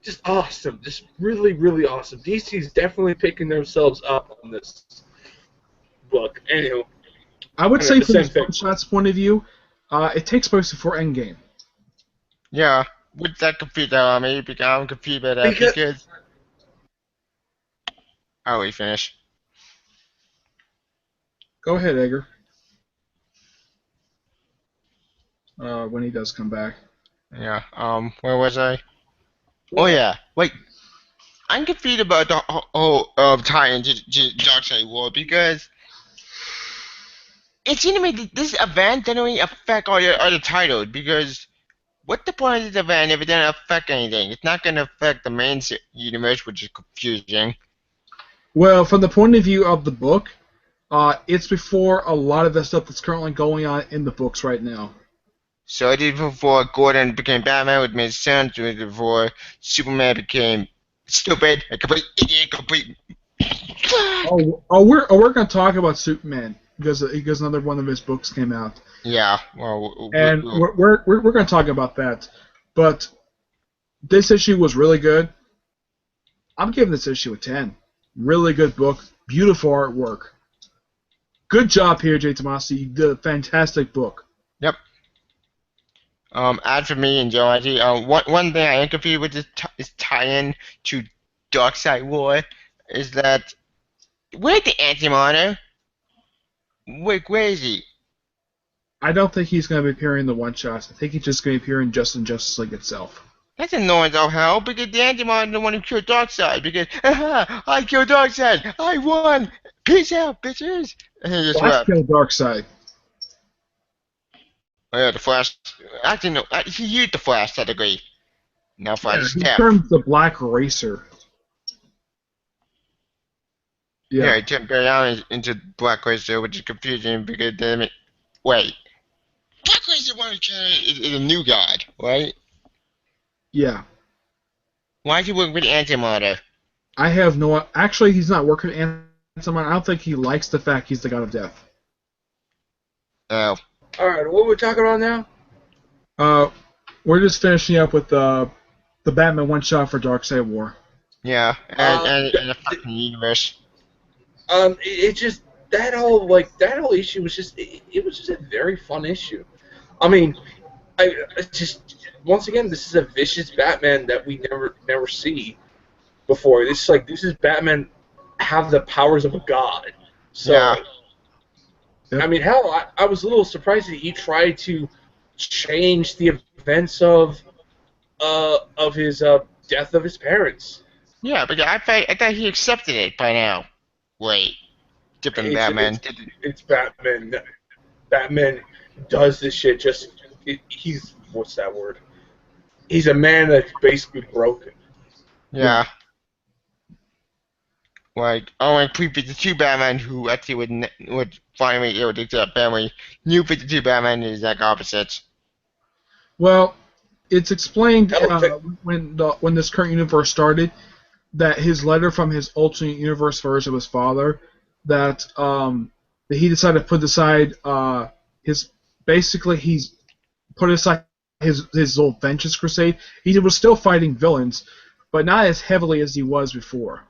Speaker 3: Just awesome. Just really, really awesome. DC's definitely picking themselves up on this book. Anywho,
Speaker 1: I would
Speaker 3: I know,
Speaker 1: say
Speaker 3: the
Speaker 1: from
Speaker 3: same
Speaker 1: the
Speaker 3: thing.
Speaker 1: Shot's point of view, it takes place before Endgame.
Speaker 2: Yeah. With that confused me because I'm confused by that
Speaker 3: Because
Speaker 2: because oh we finished.
Speaker 1: Go ahead, Edgar. When he does come back.
Speaker 2: Yeah. Where was I? Oh yeah. Wait. I'm confused about the whole tie-in to Darkseid War because it seems to me that this event didn't really affect all your other titles because what the point of this event if it didn't affect anything? It's not going to affect the main universe, which is confusing.
Speaker 1: Well, from the point of view of the book, it's before a lot of the stuff that's currently going on in the books right now.
Speaker 2: So it is before Gordon became Batman, which made sense. It was before Superman became stupid, a complete idiot, complete.
Speaker 1: We're gonna talk about Superman because another one of his books came out,
Speaker 2: Yeah, well,
Speaker 1: and we're gonna talk about that. But this issue was really good. I'm giving this issue a 10. Really good book, beautiful artwork. Good job here, Jay Tomasi. You did a fantastic book.
Speaker 2: yep. As for me and Joe, actually, one thing I am confused with this tie-in to Darkseid War is that where's the Antimatter? Where is he?
Speaker 1: I don't think he's going to be appearing in the one-shots. I think he's just going to appear in Justice League itself.
Speaker 2: That's annoying as hell because the Antimatter is the one who killed Darkseid. Because I killed Darkseid, I won. Peace out, bitches. And he just
Speaker 1: Flash
Speaker 2: left.
Speaker 1: killed Darkseid.
Speaker 2: Oh yeah, the Flash. Actually, no, he used the Flash technically. Now Flash
Speaker 1: Yeah,
Speaker 2: is
Speaker 1: he
Speaker 2: deaf.
Speaker 1: turned the Black Racer.
Speaker 2: Yeah,
Speaker 1: Yeah.
Speaker 2: he turned Barry Allen into Black Racer, which is confusing because wait. Black Racer is it one is a new god, right?
Speaker 1: Yeah.
Speaker 2: Why is he working with Antimatter?
Speaker 1: I have no. Actually, he's not working with someone. I don't think he likes the fact he's the god of death.
Speaker 2: Oh.
Speaker 3: All right, what are we talking about now?
Speaker 1: We're just finishing up with the Batman one shot for Darkseid War.
Speaker 2: Yeah, and the fucking universe.
Speaker 3: It just that whole issue was just it was just a very fun issue. I mean, I just once again this is a vicious Batman that we never see before. This is Batman have the powers of a god. So
Speaker 2: Yeah.
Speaker 3: I mean, hell, I was a little surprised that he tried to change the events of his death of his parents.
Speaker 2: Yeah, but I thought he accepted it by now. Wait, different Batman.
Speaker 3: It's Batman. Batman does this shit he's what's that word? He's a man that's basically broken.
Speaker 2: Yeah. Like, unlike pre-52 Batman, who actually would finally be able to accept Batman, new 52 Batman is like opposite.
Speaker 1: Well, it's explained when this current universe started that his letter from his alternate universe version of his father that he decided to put aside he's put aside his old vengeance crusade. He was still fighting villains, but not as heavily as he was before.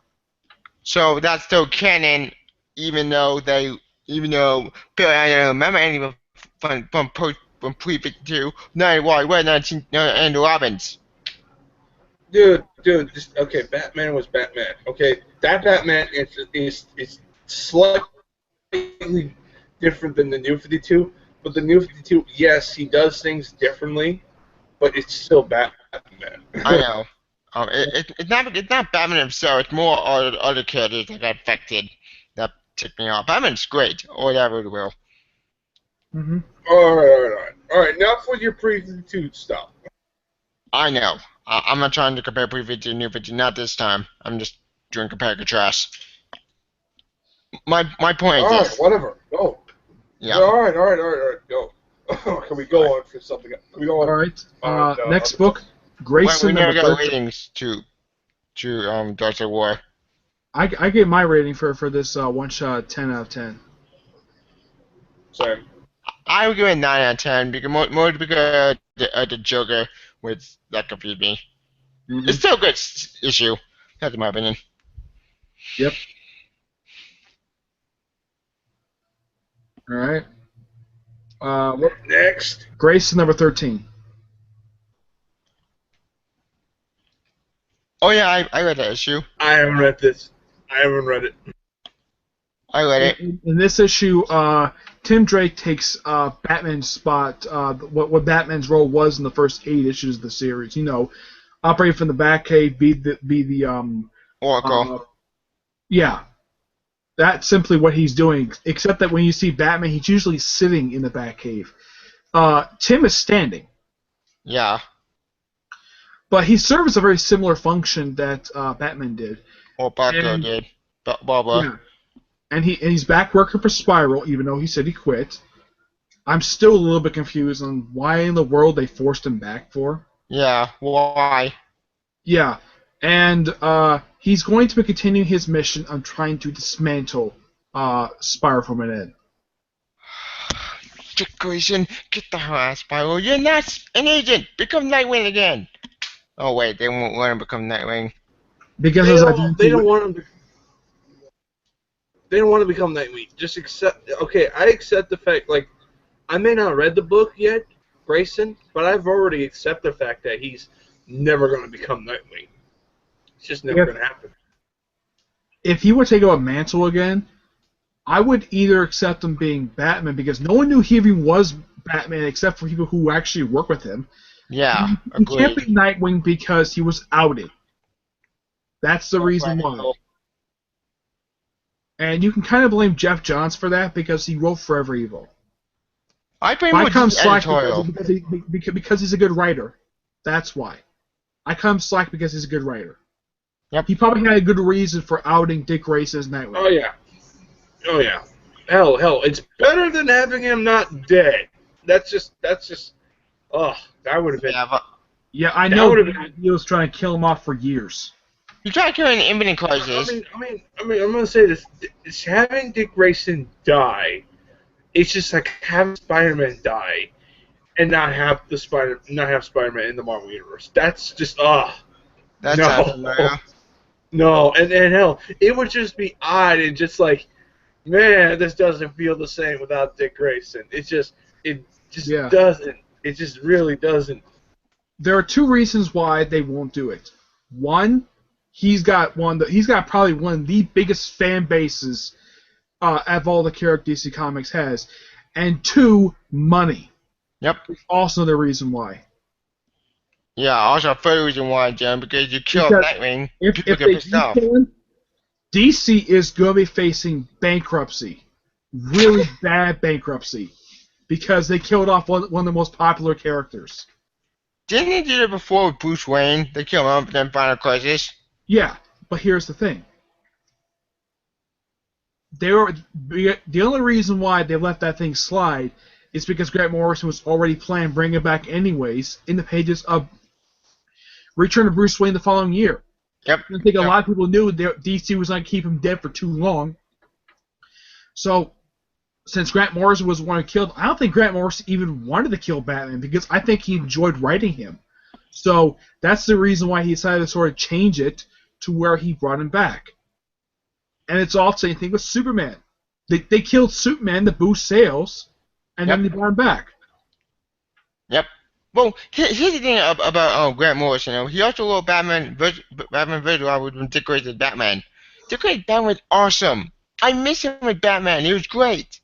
Speaker 2: So that's still canon, even though I don't remember anyone from pre-52, not why, what, 19, and Robins.
Speaker 3: Dude, okay, Batman was Batman. Okay, that Batman is slightly different than the New 52, but the New 52, yes, he does things differently, but it's still Batman.
Speaker 2: I know. It's not Batman himself. It's more other characters that got affected that ticked me off. Batman's great, or whatever it will.
Speaker 1: Mm-hmm.
Speaker 3: All right. Now for your pre-52 stuff.
Speaker 2: I know. I'm not trying to compare pre-52 to new 52. Not this time. I'm just doing compare and contrast. My point is
Speaker 3: All
Speaker 2: this.
Speaker 3: right, whatever. Go.
Speaker 2: Yeah.
Speaker 3: All right. Go. Can we go on for something? Can we go on?
Speaker 1: All right. Next book, Grayson
Speaker 2: We never
Speaker 1: number
Speaker 2: got
Speaker 1: 13.
Speaker 2: ratings to Darkseid War.
Speaker 1: I gave my rating for this one shot 10 out of 10.
Speaker 3: Sorry.
Speaker 2: I would give it 9 out of 10 because more because the Joker with that confused me.
Speaker 1: Mm-hmm.
Speaker 2: It's still a good issue. That's my opinion.
Speaker 1: Yep. All right.
Speaker 3: Next.
Speaker 1: Grayson number 13.
Speaker 2: Oh yeah, I read that issue.
Speaker 3: I haven't read this. I haven't read it.
Speaker 2: I read it.
Speaker 1: In this issue, Tim Drake takes Batman's spot. What Batman's role was in the first 8 issues of the series. You know, operate from the Batcave, be the
Speaker 2: Oracle.
Speaker 1: Yeah, that's simply what he's doing. Except that when you see Batman, he's usually sitting in the Batcave. Tim is standing.
Speaker 2: Yeah.
Speaker 1: But he serves a very similar function that Batman did.
Speaker 2: Or Barco did. Barbara.
Speaker 1: Yeah. And he's back working for Spiral, even though he said he quit. I'm still a little bit confused on why in the world they forced him back for.
Speaker 2: Yeah, why?
Speaker 1: Yeah, and he's going to be continuing his mission on trying to dismantle Spiral from within.
Speaker 2: Grayson, get the hell out of Spiral. You're not an agent. Become Nightwing again. Oh wait, they won't let him become Nightwing.
Speaker 1: Because
Speaker 3: they don't want him to. They don't want to become Nightwing. Just accept. Okay, I accept the fact. Like, I may not have read the book yet, Grayson, but I've already accepted the fact that he's never going to become Nightwing. It's just never going to happen.
Speaker 1: If he were to take up a mantle again, I would either accept him being Batman because no one knew he even was Batman except for people who actually work with him.
Speaker 2: Yeah,
Speaker 1: he can't be Nightwing because he was outed. That's the reason why. And you can kind of blame Jeff Johns for that because he wrote Forever Evil.
Speaker 2: I blame him for
Speaker 1: slack
Speaker 2: editorial.
Speaker 1: because he's a good writer. That's why. I cut him slack because he's a good writer.
Speaker 2: Yep.
Speaker 1: He probably had a good reason for outing Dick Grayson as Nightwing.
Speaker 3: Oh yeah. Hell, it's better than having him not dead. that's just oh, that would have been
Speaker 2: Yeah, but
Speaker 1: Yeah, I
Speaker 3: that
Speaker 1: know
Speaker 3: would have been.
Speaker 1: he was trying to kill him off for years.
Speaker 2: you try to kill an Infinite
Speaker 3: I
Speaker 2: Crisis.
Speaker 3: mean, I'm gonna say this: it's having Dick Grayson die. It's just like having Spider-Man die and not have Spider-Man in the Marvel universe. That's just
Speaker 2: That sounds
Speaker 3: no,
Speaker 2: familiar.
Speaker 3: no, and hell, it would just be odd and just like, man, this doesn't feel the same without Dick Grayson. It just
Speaker 1: Yeah.
Speaker 3: doesn't. It just really doesn't.
Speaker 1: There are two reasons why they won't do it. One, he's got probably one of the biggest fan bases of all the characters DC Comics has, and two, money.
Speaker 2: Yep.
Speaker 1: Also the reason why.
Speaker 2: Yeah, also third reason why, Jim, because you kill
Speaker 1: Because
Speaker 2: Nightwing,
Speaker 1: If
Speaker 2: people get
Speaker 1: they
Speaker 2: pissed
Speaker 1: do
Speaker 2: off.
Speaker 1: kill him, DC is going to be facing bankruptcy, really bad bankruptcy, because they killed off one of the most popular characters.
Speaker 2: Didn't they do that before with Bruce Wayne? They killed him in Final Crisis.
Speaker 1: Yeah, but here's the thing. The only reason why they let that thing slide is because Grant Morrison was already planning bringing it back anyways in the pages of Return of Bruce Wayne the following year.
Speaker 2: Yep.
Speaker 1: I think a
Speaker 2: Yep.
Speaker 1: lot of people knew that DC was not going to keep him dead for too long. So, since Grant Morrison was the one who killed, I don't think Grant Morrison even wanted to kill Batman because I think he enjoyed writing him. So, that's the reason why he decided to sort of change it to where he brought him back. And it's all the same thing with Superman. They killed Superman to boost sales, and then they brought him back.
Speaker 2: Yep. Well, here's the thing about Grant Morrison. He also wrote Batman Visual with Dick Grayson's Batman. Dick Grayson's Batman was awesome. I miss him with Batman. He was great.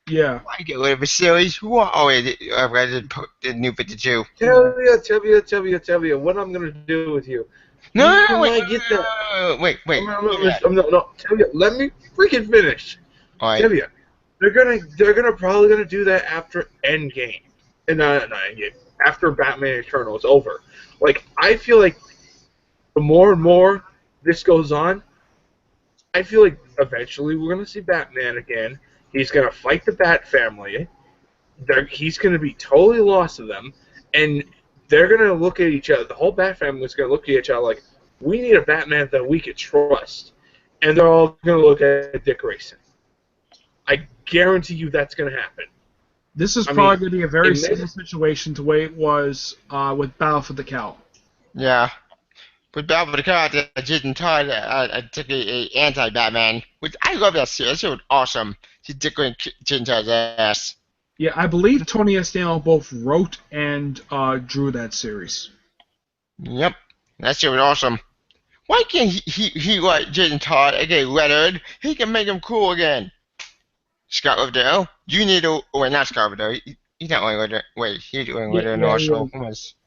Speaker 1: Yeah.
Speaker 2: Why get rid of a series? I read the New 52.
Speaker 3: Tevya, what I'm gonna do with you?
Speaker 2: No,
Speaker 3: Wait.
Speaker 2: wait.
Speaker 3: No, Tevya, let me freaking finish.
Speaker 2: All right.
Speaker 3: Tevya, they're probably gonna do that after Endgame, and not Endgame, after Batman Eternal is over. Like, I feel like the more and more this goes on, I feel like eventually we're gonna see Batman again. He's gonna fight the Bat family. He's gonna be totally lost to them, and they're gonna look at each other. The whole Bat family is gonna look at each other like, we need a Batman that we could trust, and they're all gonna look at Dick Grayson. I guarantee you that's gonna happen.
Speaker 1: This is probably going to be a very similar situation to the way it was with Battle for the Cow.
Speaker 2: Yeah. With Battle for the Cow, I didn't Todd, I took a anti-Batman, which I love that series. It was awesome. She Dick Grayson Todd's ass.
Speaker 1: Yeah, I believe Tony Estano both wrote and drew that series.
Speaker 2: Yep. That shit was awesome. Why can't he write Jason Todd again lettered? He can make him cool again. Scott Riverdale, you need to. Wait, not Scott Riverdale. He's not wearing leather. Wait, he's wearing leather in Arsenal.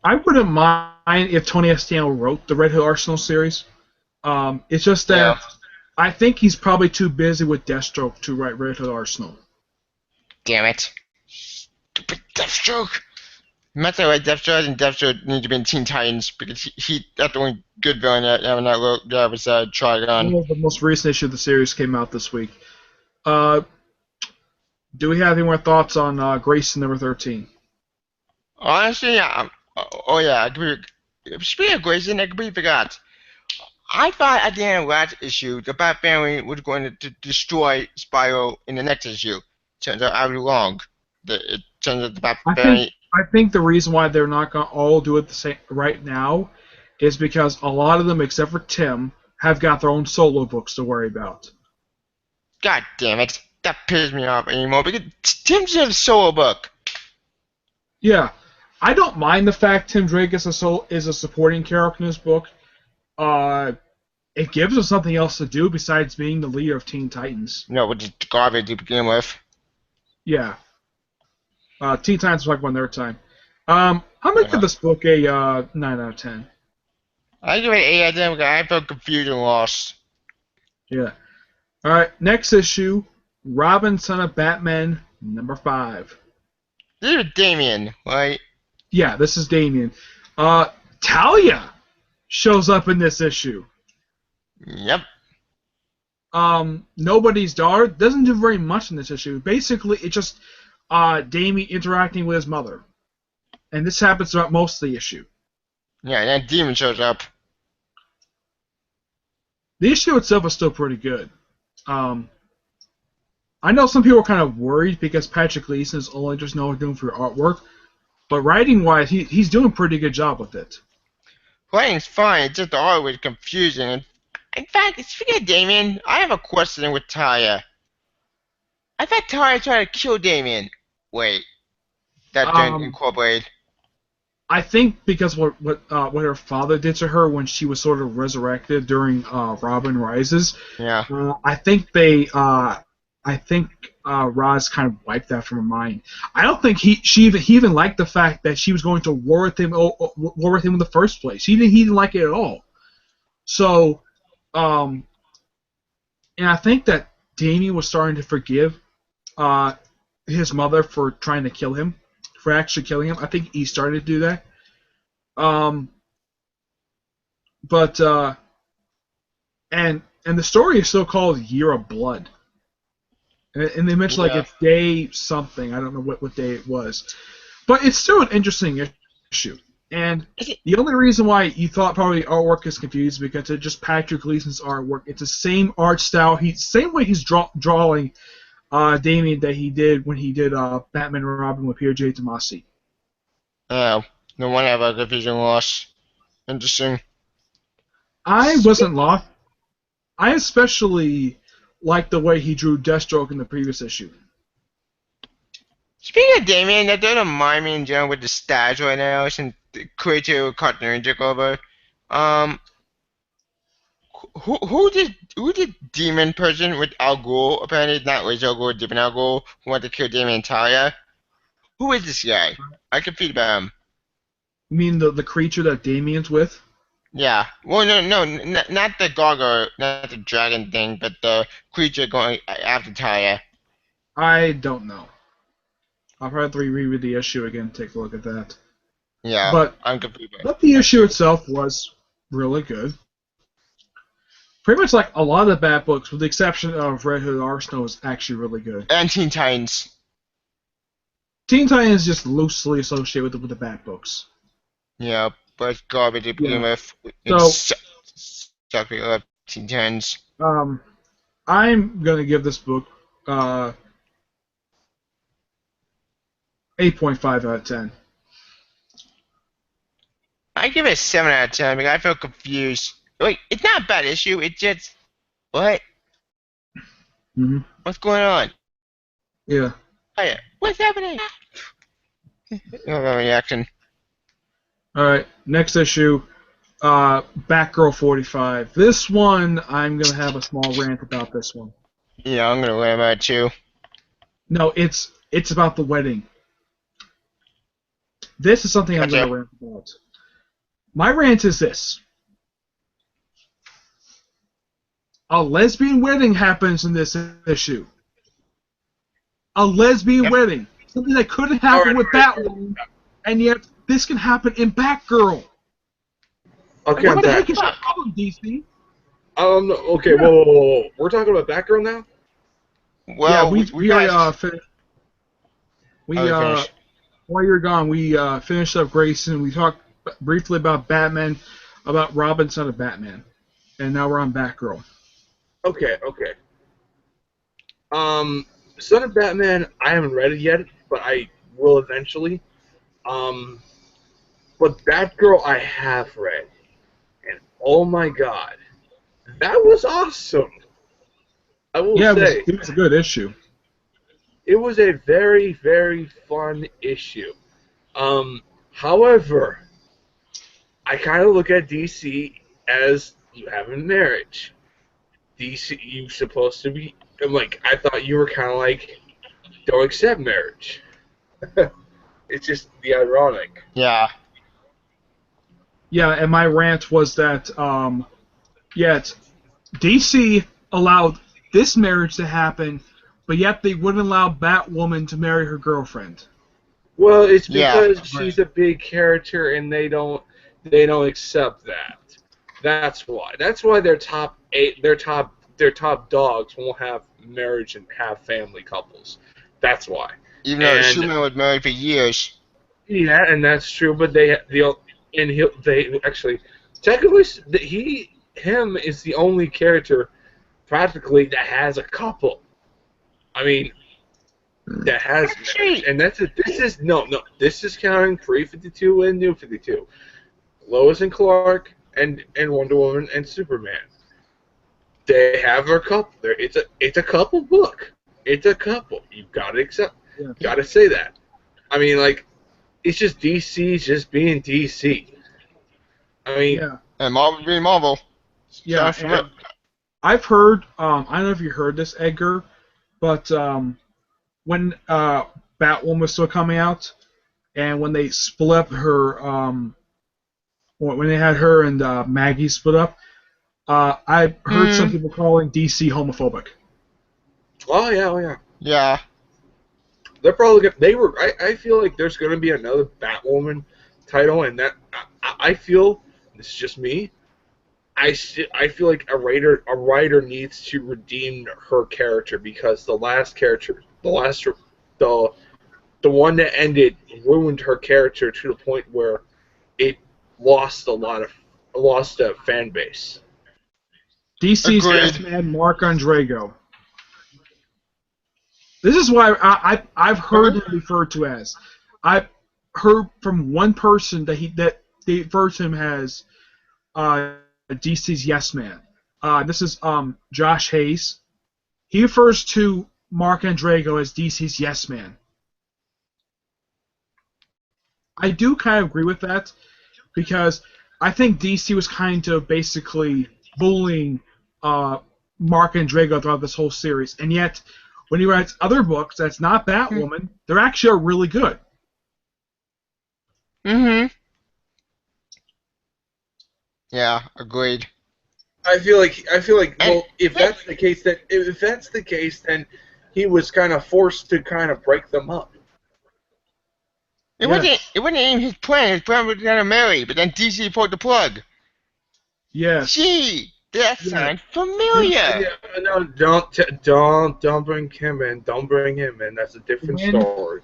Speaker 1: I wouldn't mind if Tony Estano wrote the Red Hood Arsenal series. It's just that I think he's probably too busy with Deathstroke to write Red Hood Arsenal.
Speaker 2: Damn it. Stupid Deathstroke. Not that right, Deathstroke and Deathstroke need to be in Teen Titans because that's the only good villain that was Trigon.
Speaker 1: The most recent issue of the series came out this week. Do we have any more thoughts on Grayson number 13?
Speaker 2: Honestly, yeah. Speaking of Grayson, I completely forgot. I thought at the end of last issue, the Bat Family was going to destroy Spyro in the next issue. Turns out I was wrong. It turns out the Bat Family...
Speaker 1: I think the reason why they're not going to all do it the same right now is because a lot of them, except for Tim, have got their own solo books to worry about.
Speaker 2: God damn it. That pisses me off anymore because Tim's in a solo book.
Speaker 1: Yeah. I don't mind the fact Tim Drake is a supporting character in this book. It gives us something else to do besides being the leader of Teen Titans.
Speaker 2: No, which is garbage to begin with.
Speaker 1: Yeah. Teen Titans was like one their time. I'm going to give this book a 9 out of 10.
Speaker 2: I give it 8 out of 10 because I felt confused and lost.
Speaker 1: Yeah. Alright, next issue, Robin, Son of Batman, number 5.
Speaker 2: This is Damien, right?
Speaker 1: Yeah, this is Damien. Talia shows up in this issue.
Speaker 2: Yep.
Speaker 1: Nobody's Daughter doesn't do very much in this issue. Basically, it just Damien interacting with his mother. And this happens throughout most of the issue.
Speaker 2: Yeah, and then Demon shows up.
Speaker 1: The issue itself is still pretty good. I know some people are kind of worried because Patrick Gleason is only just known doing for artwork, but writing-wise, he's doing a pretty good job with it.
Speaker 2: Playing's fine, it's just the art was confusing. In fact, speaking of Damien, I have a question with Taya. I thought Taya tried to kill Damien. Wait, that didn't incorporate.
Speaker 1: I think because what her father did to her when she was sort of resurrected during Robin Rises.
Speaker 2: Yeah.
Speaker 1: I think Roz kind of wiped that from her mind. I don't think he even liked the fact that she was going to war with him in the first place. He didn't like it at all. So, and I think that Damien was starting to forgive his mother for trying to kill him, for actually killing him. I think he started to do that. And the story is still called Year of Blood. And they mentioned like it's day something. I don't know what day it was. But it's still an interesting issue. And the only reason why you thought probably artwork is confused is because it's just Patrick Gleason's artwork. It's the same art style. Same way he's drawing Damien that he did when he did Batman and Robin with Pierre J. Tomasi.
Speaker 2: Oh, no wonder about confusion loss. Interesting.
Speaker 1: I wasn't lost. I especially liked the way he drew Deathstroke in the previous issue.
Speaker 2: Speaking of Damien, that doesn't mind me in general with the stats right now since the creator cartoon took over. Who did Demon person with Al Ghul? Apparently it's not Al Ghul, different Al Ghul who wanted to kill Damien Talia. Who is this guy? I confused about him.
Speaker 1: You mean the creature that Damien's with?
Speaker 2: Yeah. Well, no, not the gargoyle, not the dragon thing, but the creature going after Talia.
Speaker 1: I don't know. I'll probably reread the issue again and take a look at that.
Speaker 2: Yeah,
Speaker 1: but
Speaker 2: I'm confused.
Speaker 1: But the issue itself was really good. Pretty much like a lot of the Bat books, with the exception of Red Hood Arsenal, is actually really good.
Speaker 2: And Teen Titans.
Speaker 1: Teen Titans is just loosely associated with the Bat books.
Speaker 2: Yeah, but it's garbage to begin with. Suck me up, Teen Titans.
Speaker 1: I'm gonna give this book 8.5 out of 10.
Speaker 2: I give it a 7 out of 10 because I feel confused. Wait, it's not a bad issue, it's just... What?
Speaker 1: Mm-hmm.
Speaker 2: What's going on?
Speaker 1: Yeah.
Speaker 2: Oh, yeah. What's happening? Reaction.
Speaker 1: Alright, next issue. Batgirl 45. This one, I'm gonna have a small rant about this one.
Speaker 2: Yeah, I'm gonna rant about it too.
Speaker 1: No, it's about the wedding. This is something I'm gonna rant about. My rant is this. A lesbian wedding happens in this issue. A lesbian wedding. Something that couldn't happen with Batwoman, and yet this can happen in Batgirl.
Speaker 4: Okay,
Speaker 1: what the heck is your problem, DC?
Speaker 4: Okay, whoa. We're talking about Batgirl now?
Speaker 2: Well,
Speaker 1: yeah, we are finished. While you're gone, we finished up Grayson. We talked briefly about Batman, about Robin, son of Batman, and now we're on Batgirl.
Speaker 4: Okay. Son of Batman, I haven't read it yet, but I will eventually. But Batgirl I have read, and oh my god, that was awesome. I will say
Speaker 1: it was a good issue.
Speaker 4: It was a very, very fun issue. However, I kind of look at DC as you have a marriage. DC, you supposed to be. I'm like, I thought you were kind of like, don't accept marriage. It's just the ironic.
Speaker 2: Yeah.
Speaker 1: Yeah, and my rant was that, yet DC allowed this marriage to happen, but yet they wouldn't allow Batwoman to marry her girlfriend.
Speaker 4: Well, it's because she's a big character and they don't accept that. That's why. That's why their top dogs won't have marriage and have family couples. That's why.
Speaker 2: Even though
Speaker 3: And
Speaker 2: Superman was married for years.
Speaker 3: yeah, and that's true. But they actually technically him is the only character practically that has a couple. I mean, that has marriage,
Speaker 2: Actually,
Speaker 3: and that's it. This is no. This is counting pre-52 and New 52. Lois and Clark and Wonder Woman and Superman. They have their couple. It's a couple book. It's a couple. You've got to accept.
Speaker 1: Yeah.
Speaker 3: Got to say that. I mean, like, it's just DC's just being DC. I mean,
Speaker 1: Yeah.
Speaker 2: and Marvel being Marvel.
Speaker 1: Yeah.
Speaker 2: Sounds familiar.
Speaker 1: And I've heard. I don't know if you heard this, Edgar, but when Batwoman was still coming out, and when they split up her, when they had her and Maggie split up, I heard some people calling DC homophobic.
Speaker 3: oh yeah, oh yeah.
Speaker 2: Yeah.
Speaker 3: They're probably gonna, they were. I feel like there's going to be another Batwoman title, and that I feel this is just me. I feel like a writer needs to redeem her character because the last character, the one that ended ruined her character to the point where it lost a fan base.
Speaker 1: DC's
Speaker 2: Agreed.
Speaker 1: X-Man Mark Andrego. This is why I've heard him referred to as. I've heard from one person that they refer to him as DC's Yes Man. This is Josh Hayes. He refers to Mark Andrego as DC's Yes Man. I do kind of agree with that because I think DC was kind of basically bullying Mark Andrego throughout this whole series, and yet when he writes other books that's not Batwoman, they're actually really good.
Speaker 2: Mm-hmm. Yeah, agreed.
Speaker 3: I feel like
Speaker 2: And-
Speaker 3: well, if that's the case, then he was kind of forced to kind of break them up.
Speaker 2: It wasn't even his plan. His plan was gonna marry, but then DC pulled the plug.
Speaker 1: Yes.
Speaker 2: Gee, that
Speaker 1: Yeah.
Speaker 2: sounds familiar.
Speaker 3: Yeah, no, don't bring him in. Don't bring him in. That's a different
Speaker 1: When-
Speaker 3: story.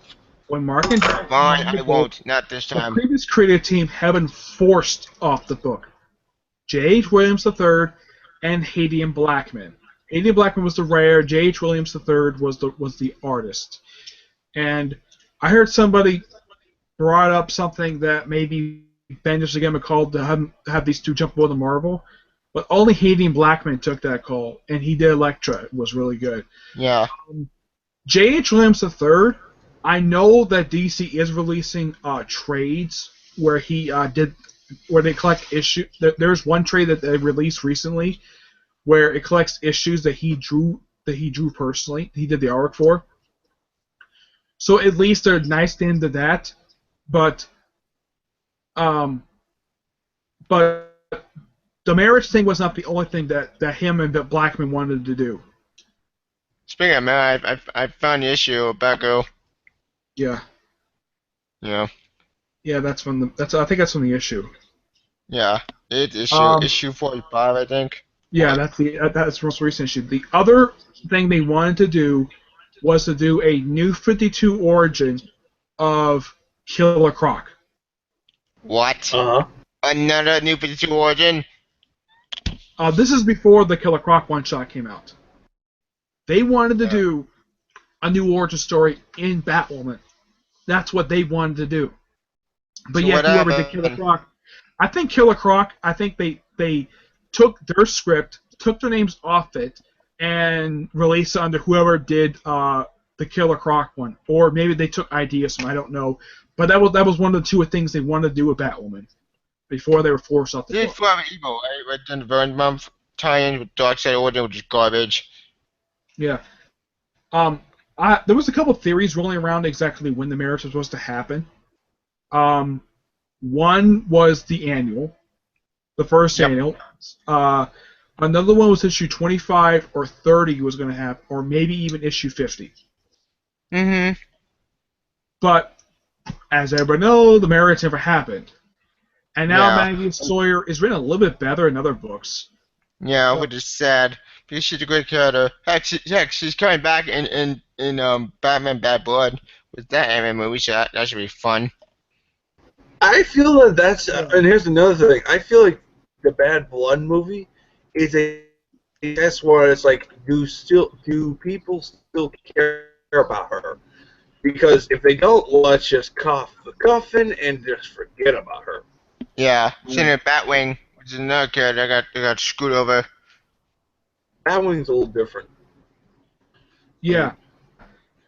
Speaker 1: When Mark Andrego
Speaker 2: Fine, I won't. Not this
Speaker 1: the
Speaker 2: time.
Speaker 1: previous creative team have been forced off the book. J.H. Williams III and Hadian Blackman. Hadian Blackman was the writer. J.H. Williams III was the artist. And I heard somebody brought up something that maybe Bendis again called to have these two jump aboard the Marvel, but only Hadian Blackman took that call, and he did Elektra. It was really good.
Speaker 2: Yeah.
Speaker 1: J.H. Williams III, I know that DC is releasing trades where where they collect issues. There's one trade that they released recently where it collects issues that he drew personally. He did the artwork for. So at least they're nice into that, but the marriage thing was not the only thing that him and that Blackman wanted to do.
Speaker 2: Speaking of man, I found the issue of Batgirl.
Speaker 1: Yeah.
Speaker 2: Yeah.
Speaker 1: Yeah, I think that's from the issue.
Speaker 2: Yeah. It's issue 45, I think.
Speaker 1: Yeah, that's the most recent issue. The other thing they wanted to do was to do a new 52 origin of Killer Croc.
Speaker 2: What?
Speaker 3: Uh-huh.
Speaker 2: Another new 52 origin?
Speaker 1: This is before the Killer Croc one shot came out. They wanted to do a new origin story in Batwoman. That's what they wanted to do. But
Speaker 2: So
Speaker 1: yet, whoever
Speaker 2: whatever.
Speaker 1: did Killer Croc, I think Killer Croc, they took their script, took their names off it, and released it under whoever did the Killer Croc one, or maybe they took ideas from I don't know. But that was one of the two things they wanted to do with Batwoman before they were forced off the
Speaker 2: This
Speaker 1: book.
Speaker 2: is Forever Evil, right? Right then the Burn Month tie-in with Darkseid Origin, which is garbage.
Speaker 1: Yeah. There was a couple theories rolling around exactly when the marriage was supposed to happen. One was the annual, the first
Speaker 2: Yep.
Speaker 1: annual. Another one was issue 25 or 30 was going to happen, or maybe even issue 50.
Speaker 2: Mm-hmm.
Speaker 1: But as everybody knows, the marriage never happened. And now
Speaker 2: Yeah.
Speaker 1: Maggie Sawyer is written a little bit better in other books.
Speaker 2: Yeah, which is sad because she's a great character. Heck, she's coming back in Batman Bad Blood, with that anime movie, so that should be fun.
Speaker 3: I feel that that's and here's another thing. I feel like the Bad Blood movie is a test where it's like, do people still care about her? Because if they don't, let's just cuff the coffin and just forget about her.
Speaker 2: Yeah, Senator Batwing, which is another character that got screwed over.
Speaker 3: Batwing's a little different.
Speaker 1: Yeah,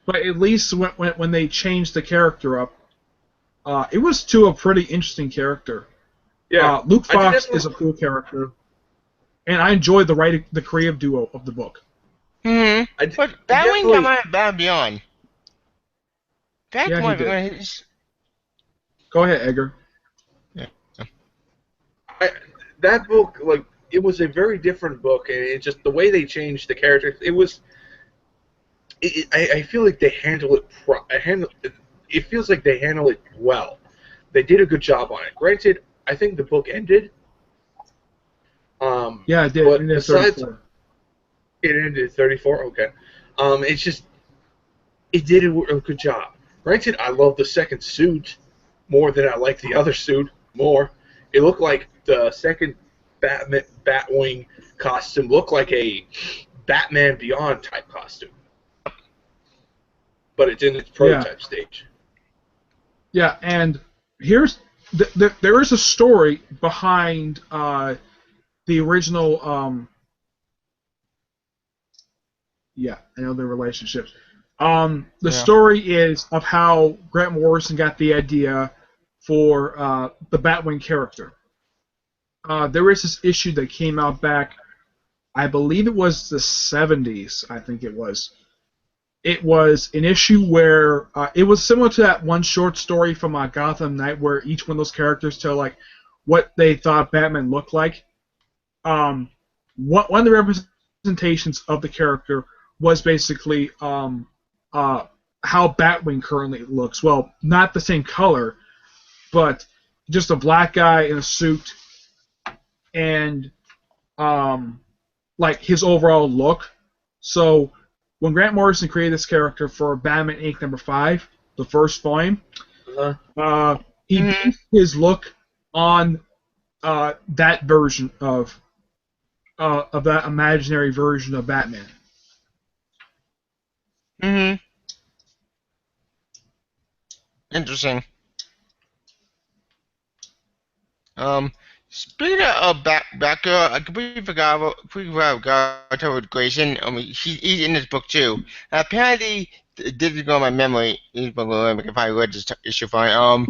Speaker 1: but at least when they changed the character up, it was to a pretty interesting character.
Speaker 3: Yeah,
Speaker 1: Luke
Speaker 3: I
Speaker 1: Fox
Speaker 3: definitely-
Speaker 1: is a cool character, and I enjoyed the creative duo of the book.
Speaker 2: Mm-hmm.
Speaker 3: I
Speaker 2: But Batwing
Speaker 3: definitely-
Speaker 2: got my Batman Beyond. Back
Speaker 1: Yeah, he
Speaker 2: one,
Speaker 1: did.
Speaker 2: he's...
Speaker 1: Go ahead, Edgar.
Speaker 3: that book, like, it was a very different book, and it just the way they changed the characters, it was. I feel like they handle it. It feels like they handle it well. They did a good job on it. Granted, I think the book ended.
Speaker 1: Yeah, I did.
Speaker 3: But
Speaker 1: And then
Speaker 3: besides,
Speaker 1: 34.
Speaker 3: it ended 34. Okay. It's just it did a good job. Granted, I love the second suit more than I like the other suit more. It looked like the second Batwing costume looked like a Batman Beyond type costume, but it's in its prototype stage.
Speaker 1: Yeah, and here's there is a story behind the original. Yeah, I know the relationships. The story is of how Grant Morrison got the idea for the Batwing character. There is this issue that came out back, I believe it was the 70s, I think it was. It was an issue where it was similar to that one short story from Gotham Knight, where each one of those characters tell like what they thought Batman looked like. One of the representations of the character was basically how Batwing currently looks. Well, not the same color, but just a black guy in a suit, and like his overall look. So when Grant Morrison created this character for Batman Inc. #5, the first volume, he based his look on that version of that imaginary version of Batman.
Speaker 2: Mm-hmm. Interesting. Speaking of Batgirl, I completely forgot about Grayson. He's in this book too. Apparently, it didn't go on my memory. I can probably read this issue fine.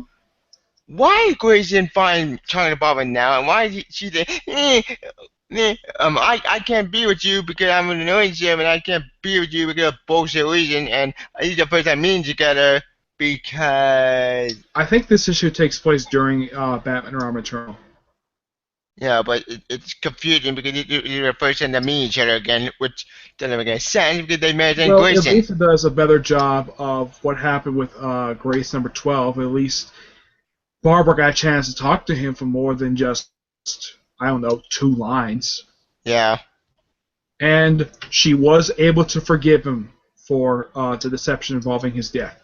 Speaker 2: Why is Grayson fine trying to bother now, and why is she there? I can't be with you because I'm an annoyance and I can't be with you because of bullshit reason, and this is the first time meeting together because...
Speaker 1: I think this issue takes place during Batman or Arm Eternal.
Speaker 2: Yeah, but it's confusing because you're the first time to meet each other again, which doesn't make any sense because they met in
Speaker 1: Well,
Speaker 2: Grayson.
Speaker 1: at least it does a better job of what happened with Grace #12. At least Barbara got a chance to talk to him for more than just, I don't know, 2 lines.
Speaker 2: Yeah.
Speaker 1: And she was able to forgive him for the deception involving his death.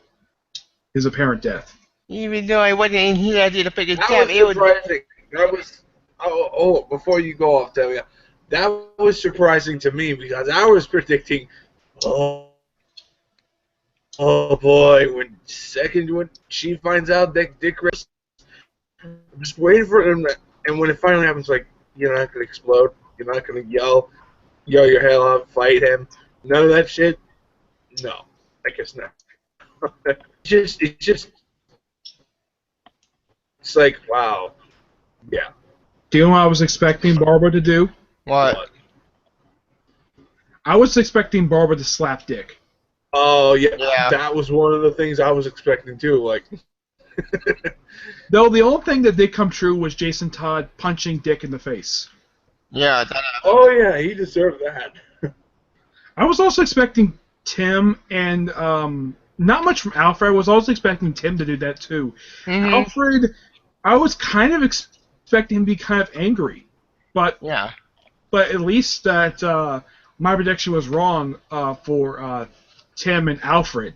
Speaker 1: His apparent death.
Speaker 2: Even though I wasn't in here, I did a figure
Speaker 3: That
Speaker 2: out.
Speaker 3: was surprising. That was before you go off, Tevya, that was surprising to me because I was predicting, oh boy, when she finds out that Dick Grayson, I'm just waiting for him, and when it finally happens, like, you're not gonna explode, you're not gonna yell your hell out, fight him, none of that shit. No, I guess not. It's like, wow, yeah.
Speaker 1: Do you know what I was expecting Barbara to do?
Speaker 2: What?
Speaker 1: I was expecting Barbara to slap Dick.
Speaker 3: Oh, yeah,
Speaker 2: Yeah.
Speaker 3: that was one of the things I was expecting, too, like...
Speaker 1: Though the only thing that did come true was Jason Todd punching Dick in the face.
Speaker 2: Yeah.
Speaker 3: Oh, yeah, he deserved that.
Speaker 1: I was also expecting Tim and, not much from Alfred, I was also expecting Tim to do that too.
Speaker 2: Mm-hmm.
Speaker 1: Alfred, I was kind of expecting him to be kind of angry. But at least that my prediction was wrong for Tim and Alfred.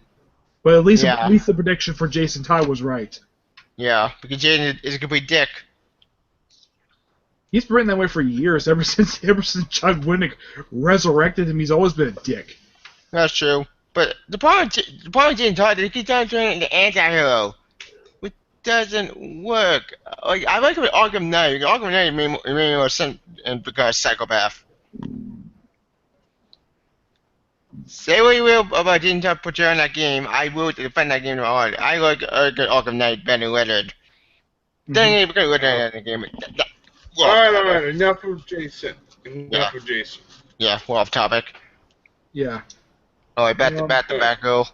Speaker 1: But at least
Speaker 2: Yeah.
Speaker 1: the prediction for Jason Todd was right.
Speaker 2: Yeah, because Jaden is a complete dick.
Speaker 1: He's been that way for years. Ever since John Winnick resurrected him, he's always been a dick.
Speaker 2: That's true. But the problem with Jaden Todd is he keeps on turning into anti-hero, which doesn't work. Like I like him with Arkham Knight. Arkham Knight made more sense because psychopath. Say what you will about Jaden Todd portrayal in that game, I will defend that game hard. I like Arkham Knight better Leonard. Dang it, because Leonard in the game.
Speaker 3: All right. Enough of Jason.
Speaker 2: Yeah.
Speaker 3: Enough of Jason.
Speaker 2: Yeah, we're off topic.
Speaker 1: Yeah.
Speaker 2: Oh, back to back, girl.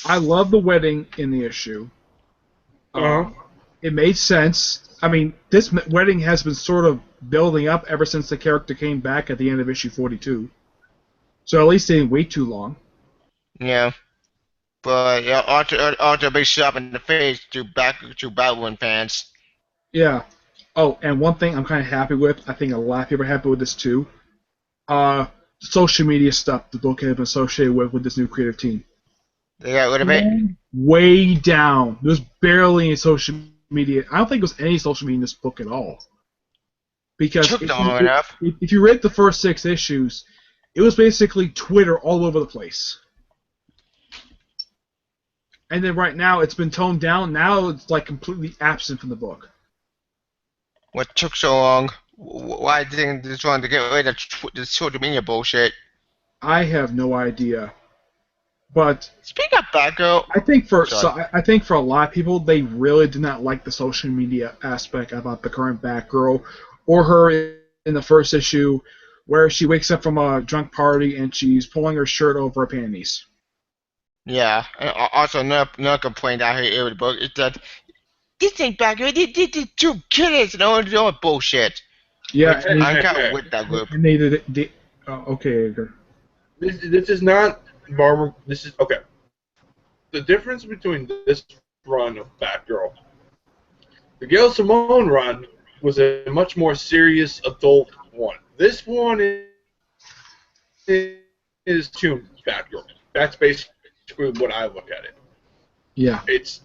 Speaker 1: I love the wedding in the issue. It made sense. I mean, this wedding has been sort of building up ever since the character came back at the end of issue 42. So at least they didn't wait too long.
Speaker 2: Yeah. But yeah, also a big slap in the face to Batwoman fans.
Speaker 1: Yeah. Oh, and one thing I'm kind of happy with, I think a lot of people are happy with this too. Social media stuff the book has been associated with this new creative team.
Speaker 2: They got rid of it?
Speaker 1: Way down. There was barely any social media. I don't think there was any social media in this book at all. Because if you read the first 6 issues, it was basically Twitter all over the place. And then right now it's been toned down. Now it's like completely absent from the book.
Speaker 2: What took so long? Why didn't they just want to get rid of the social media bullshit?
Speaker 1: I have no idea. But
Speaker 2: speaking of Batgirl,
Speaker 1: I think for a lot of people, they really did not like the social media aspect about the current Batgirl, or her in the first issue, where she wakes up from a drunk party and she's pulling her shirt over her panties.
Speaker 2: Yeah, and also another complaint I hear with the book is that this ain't Batgirl. They 2 killers and all that bullshit.
Speaker 1: Yeah,
Speaker 2: I'm kind of with that group.
Speaker 1: And they did. Okay, Edgar.
Speaker 3: This is not Barbara. This is okay. The difference between this run of Batgirl, the Gail Simone run, was a much more serious adult one. This one is tuned Batgirl. That's basically what I look at it.
Speaker 1: Yeah.
Speaker 3: It's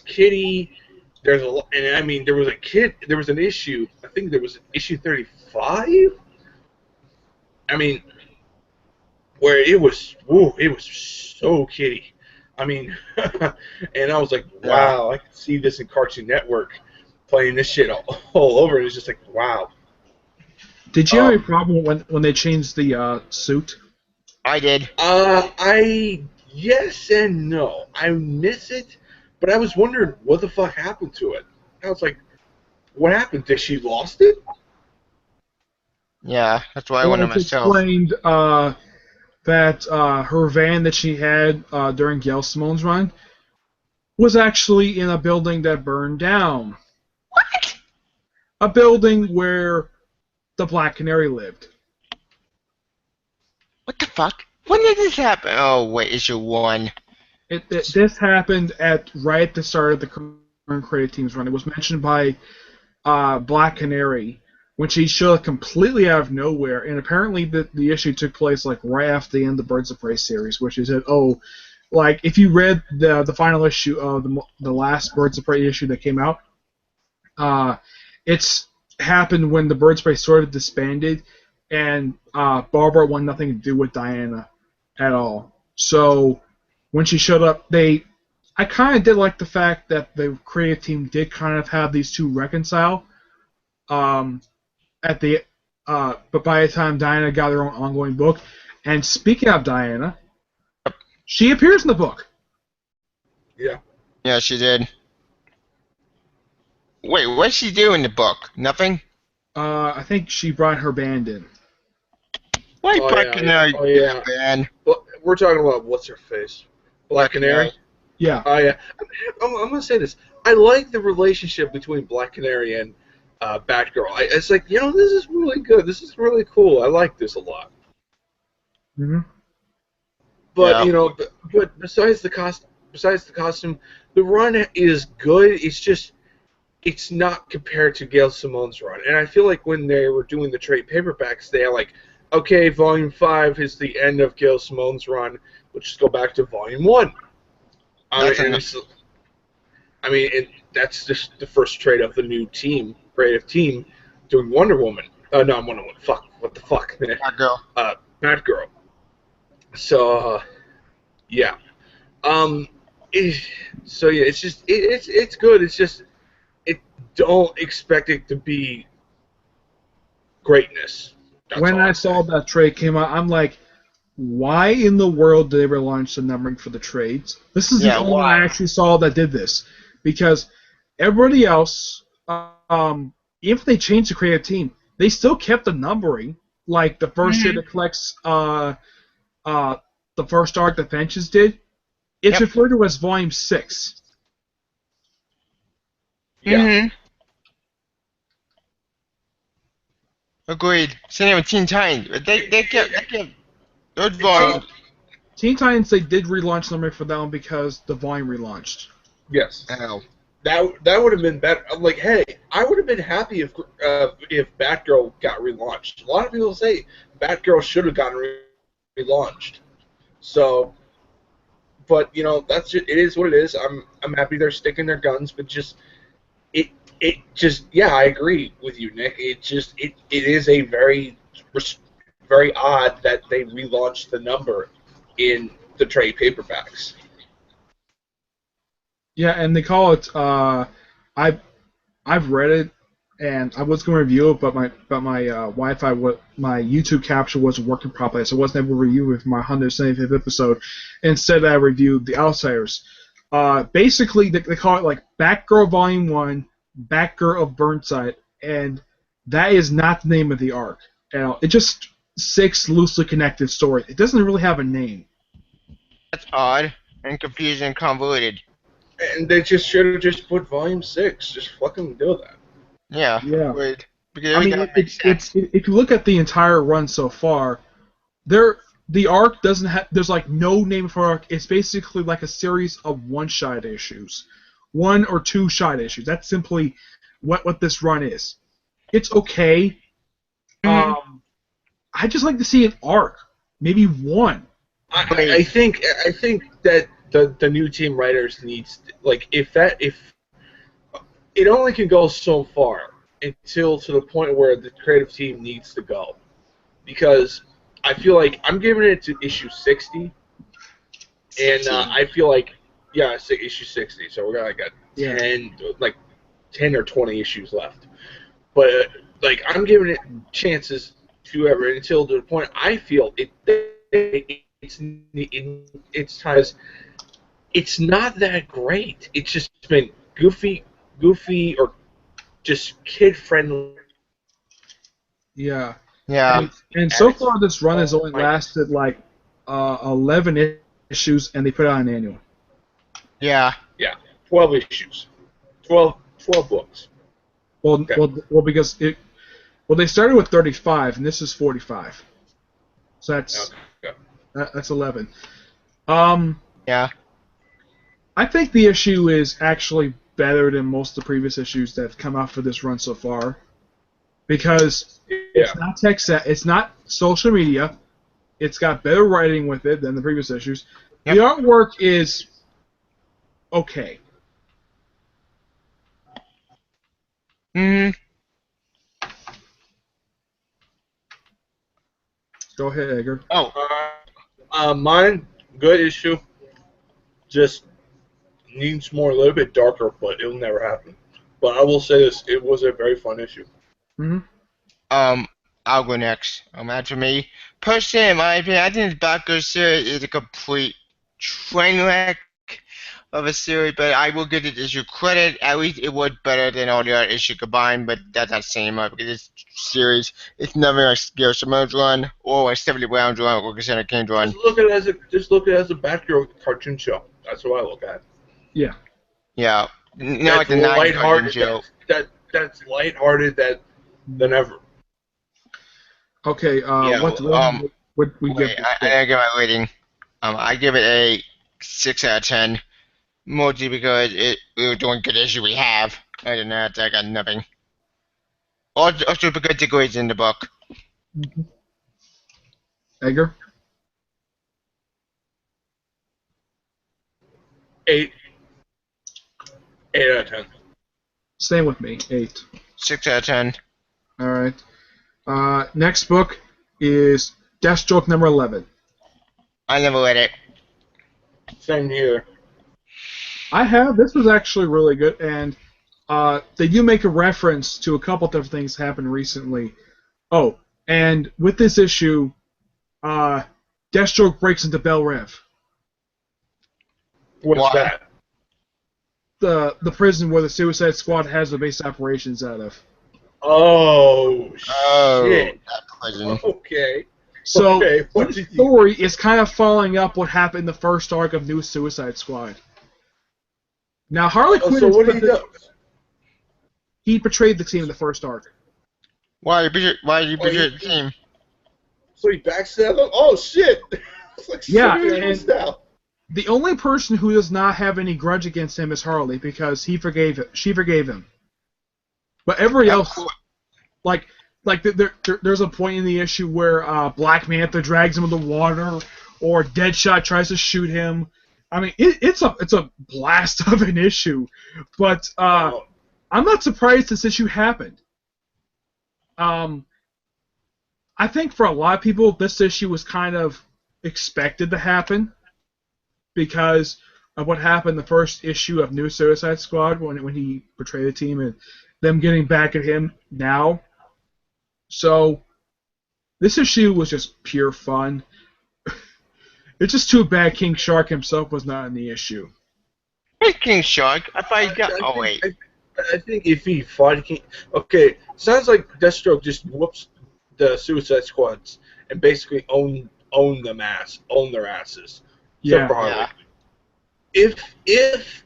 Speaker 3: kiddie. There's and I mean there was an issue. I think there was issue 35. I mean, where it was so kiddie. I mean, and I was like, wow, I could see this in Cartoon Network playing this shit all over. It was just like, wow.
Speaker 1: Did you have a problem when they changed the suit?
Speaker 2: I did.
Speaker 3: Yes and no. I miss it, but I was wondering what the fuck happened to it. I was like, what happened? Did she lost it?
Speaker 2: Yeah, that's why I wonder myself.
Speaker 1: Explained that her van that she had during Gail Simone's run was actually in a building that burned down.
Speaker 2: What?
Speaker 1: A building where the Black Canary lived.
Speaker 2: What the fuck? When did this happen? Oh, wait, issue 1.
Speaker 1: This happened right at the start of the current creative team's run. It was mentioned by Black Canary when she showed up completely out of nowhere, and apparently the issue took place like right after the end of the Birds of Prey series, where she said, "Oh, like if you read the final issue of the last Birds of Prey issue that came out, it's happened when the Birds of Prey sort of disbanded, and Barbara wanted nothing to do with Diana at all. So when she showed up, I kind of did like the fact that the creative team did kind of have these two reconcile. But by the time Diana got her own ongoing book, and speaking of Diana, she appears in the book.
Speaker 3: Yeah.
Speaker 2: Yeah, she did. Wait, what'd she do in the book? Nothing?
Speaker 1: I think she brought her band in.
Speaker 2: Why Black Canary band?
Speaker 3: Well, we're talking about what's her face? Black Canary?
Speaker 1: Yeah.
Speaker 3: Oh, yeah. I'm going to say this. I like the relationship between Black Canary and Batgirl. It's like, this is really good. This is really cool. I like this a lot.
Speaker 1: Mm-hmm.
Speaker 3: But, but besides the costume, the run is good. It's just, it's not compared to Gail Simone's run. And I feel like when they were doing the trade paperbacks, they're like, okay, Volume 5 is the end of Gail Simone's run. Let's just go back to Volume 1.
Speaker 2: That's
Speaker 3: And
Speaker 2: enough.
Speaker 3: it's, that's just the first trade of the new team, creative team, doing Wonder Woman. Not Wonder Woman. Fuck. What the fuck?
Speaker 2: That girl.
Speaker 3: Batgirl. So yeah. Um. it- so yeah, it's just it's good. It's just it don't expect it to be greatness. That's
Speaker 1: When
Speaker 3: all
Speaker 1: I
Speaker 3: I'm
Speaker 1: saw
Speaker 3: saying.
Speaker 1: that trade came out, I'm like, why in the world did they relaunch the numbering for the trades? This is the
Speaker 2: Yeah,
Speaker 1: only one I
Speaker 2: why?
Speaker 1: actually saw that did this. Because everybody else, if they changed the creative team, they still kept the numbering. Like the first year
Speaker 2: Mm-hmm.
Speaker 1: that collects uh, the first arc the Finches did, it's
Speaker 2: Yep.
Speaker 1: referred to as Volume 6.
Speaker 3: Yeah.
Speaker 2: Mm-hmm. Agreed. Same with Teen Titans. They kept those
Speaker 1: Uh,
Speaker 2: volumes.
Speaker 1: Teen Titans, they did relaunch numbering for that one because the volume relaunched.
Speaker 3: Yes.
Speaker 2: Oh.
Speaker 3: That would have been better. I'm like, hey, I would have been happy if Batgirl got relaunched. A lot of people say Batgirl should have gotten relaunched. So, but that's just, it is what it is. I'm happy they're sticking their guns, but just it it just yeah, I agree with you, Nick. It is a very odd that they relaunched the number in the trade paperbacks.
Speaker 1: Yeah, and they call it. I've I've read it, and I was going to review it, but my Wi-Fi, my YouTube capture wasn't working properly, so I wasn't able to review it for my 175th episode. Instead, I reviewed The Outsiders. Basically, they call it like Batgirl Volume One, Batgirl of Burnside, and that is not the name of the arc at all. It's just six loosely connected stories. It doesn't really have a name.
Speaker 2: That's odd and confusing and convoluted.
Speaker 3: And they just should have just put Volume 6. Just fucking do that.
Speaker 2: Yeah,
Speaker 1: Yeah.
Speaker 2: agreed. Because
Speaker 1: I
Speaker 2: every
Speaker 1: mean,
Speaker 2: time it makes sense.
Speaker 1: if you look at the entire run so far, the arc doesn't have. There's like no name for arc. It's basically like a series of one-shot issues, one or two shot issues. That's simply what this run is. It's okay.
Speaker 2: Mm-hmm.
Speaker 1: I just like to see an arc, maybe one.
Speaker 3: I
Speaker 2: Agreed.
Speaker 3: think that the new team writers needs, like, if it only can go so far until to the point where the creative team needs to go, because I feel like I'm giving it to issue 60, and
Speaker 2: 60.
Speaker 3: I feel like issue 60. So we're gonna got
Speaker 1: Yeah.
Speaker 3: 10 or 20 issues left. But like, I'm giving it chances to ever until to the point I feel it's time. It's not that great. It's just been goofy, or just kid friendly.
Speaker 1: Yeah.
Speaker 2: Yeah.
Speaker 1: And
Speaker 3: At
Speaker 1: so
Speaker 3: its
Speaker 1: far, this run has only
Speaker 3: finest.
Speaker 1: lasted like 11 issues, and they put out an annual.
Speaker 2: Yeah.
Speaker 3: Yeah, 12 issues, 12 books.
Speaker 1: Well,
Speaker 3: Okay.
Speaker 1: well, because they started with 35, and this is 45. So
Speaker 3: Okay.
Speaker 1: that's 11. Um,
Speaker 2: Yeah.
Speaker 1: I think the issue is actually better than most of the previous issues that have come out for this run so far, because
Speaker 3: Yeah.
Speaker 1: it's not it's not social media. It's got better writing with it than the previous issues. The
Speaker 2: Yep.
Speaker 1: artwork is okay.
Speaker 2: Mm-hmm.
Speaker 1: Go ahead, Edgar.
Speaker 2: Oh.
Speaker 3: Mine, good issue. Just needs more, a little bit darker, but it'll never happen. But I will say this: it was a very fun issue.
Speaker 1: Hmm.
Speaker 2: I'll go next. After me. Personally, in my opinion, I think the Batgirl series is a complete train wreck of a series, but I will give it issue credit. At least it was better than all the other issues combined, but that's not saying much because this series it's never like Gary Simone's run or a 70 Brown's run or Cassandra Cain's run.
Speaker 3: Just look at it as a Batgirl cartoon show. That's what I look at.
Speaker 1: Yeah.
Speaker 2: Yeah. Not like
Speaker 3: That's
Speaker 2: the 90s cartoon
Speaker 3: lighthearted.
Speaker 2: show.
Speaker 3: That's lighthearted than ever.
Speaker 1: Okay.
Speaker 2: Yeah,
Speaker 1: What would we give
Speaker 2: wait,
Speaker 1: this
Speaker 2: I
Speaker 1: book?
Speaker 2: gotta give my rating. I give it a 6 out of 10. Mostly because we were doing good issue we have. Other than that, I got nothing. Also because the grades in the book.
Speaker 1: Mhm. Edgar.
Speaker 4: 8. 8 out of 10.
Speaker 1: Same with me, 8.
Speaker 2: 6 out of 10.
Speaker 1: All right. Next book is Deathstroke number 11.
Speaker 2: I never read it.
Speaker 4: Same here.
Speaker 1: I have. This was actually really good, and they do make a reference to a couple different things happened recently. Oh, and with this issue, Deathstroke breaks into Bel Rev,
Speaker 4: What's
Speaker 2: Why?
Speaker 4: that?
Speaker 1: the prison where the Suicide Squad has the base operations out of.
Speaker 4: Oh,
Speaker 2: Oh,
Speaker 4: shit.
Speaker 2: that prison.
Speaker 4: Okay.
Speaker 1: So
Speaker 4: Okay, what
Speaker 1: this
Speaker 4: did you-
Speaker 1: story is kind of following up what happened in the first arc of New Suicide Squad. Now Harley
Speaker 4: Oh,
Speaker 1: Quinn
Speaker 4: so
Speaker 1: is
Speaker 4: what did he do?
Speaker 1: he betrayed the team in the first arc.
Speaker 2: Why did you betray the team?
Speaker 4: So he backstabbed him? Oh, shit. It's like
Speaker 1: Yeah,
Speaker 4: serious
Speaker 1: and-
Speaker 4: now.
Speaker 1: The only person who does not have any grudge against him is Harley because she forgave him. But everybody else, there's a point in the issue where Black Manta drags him in the water, or Deadshot tries to shoot him. I mean, it's a blast of an issue, but
Speaker 4: Oh,
Speaker 1: I'm not surprised this issue happened. I think for a lot of people, this issue was kind of expected to happen because of what happened in the first issue of New Suicide Squad when he betrayed the team and them getting back at him now. So this issue was just pure fun. It's just too bad King Shark himself was not in the issue.
Speaker 2: Hey, King Shark. I thought you got. Oh wait.
Speaker 4: I think if he fought King... Okay, sounds like Deathstroke just whoops the Suicide Squads and basically own their asses.
Speaker 1: Yeah.
Speaker 4: Except for Harley.
Speaker 2: Yeah.
Speaker 4: If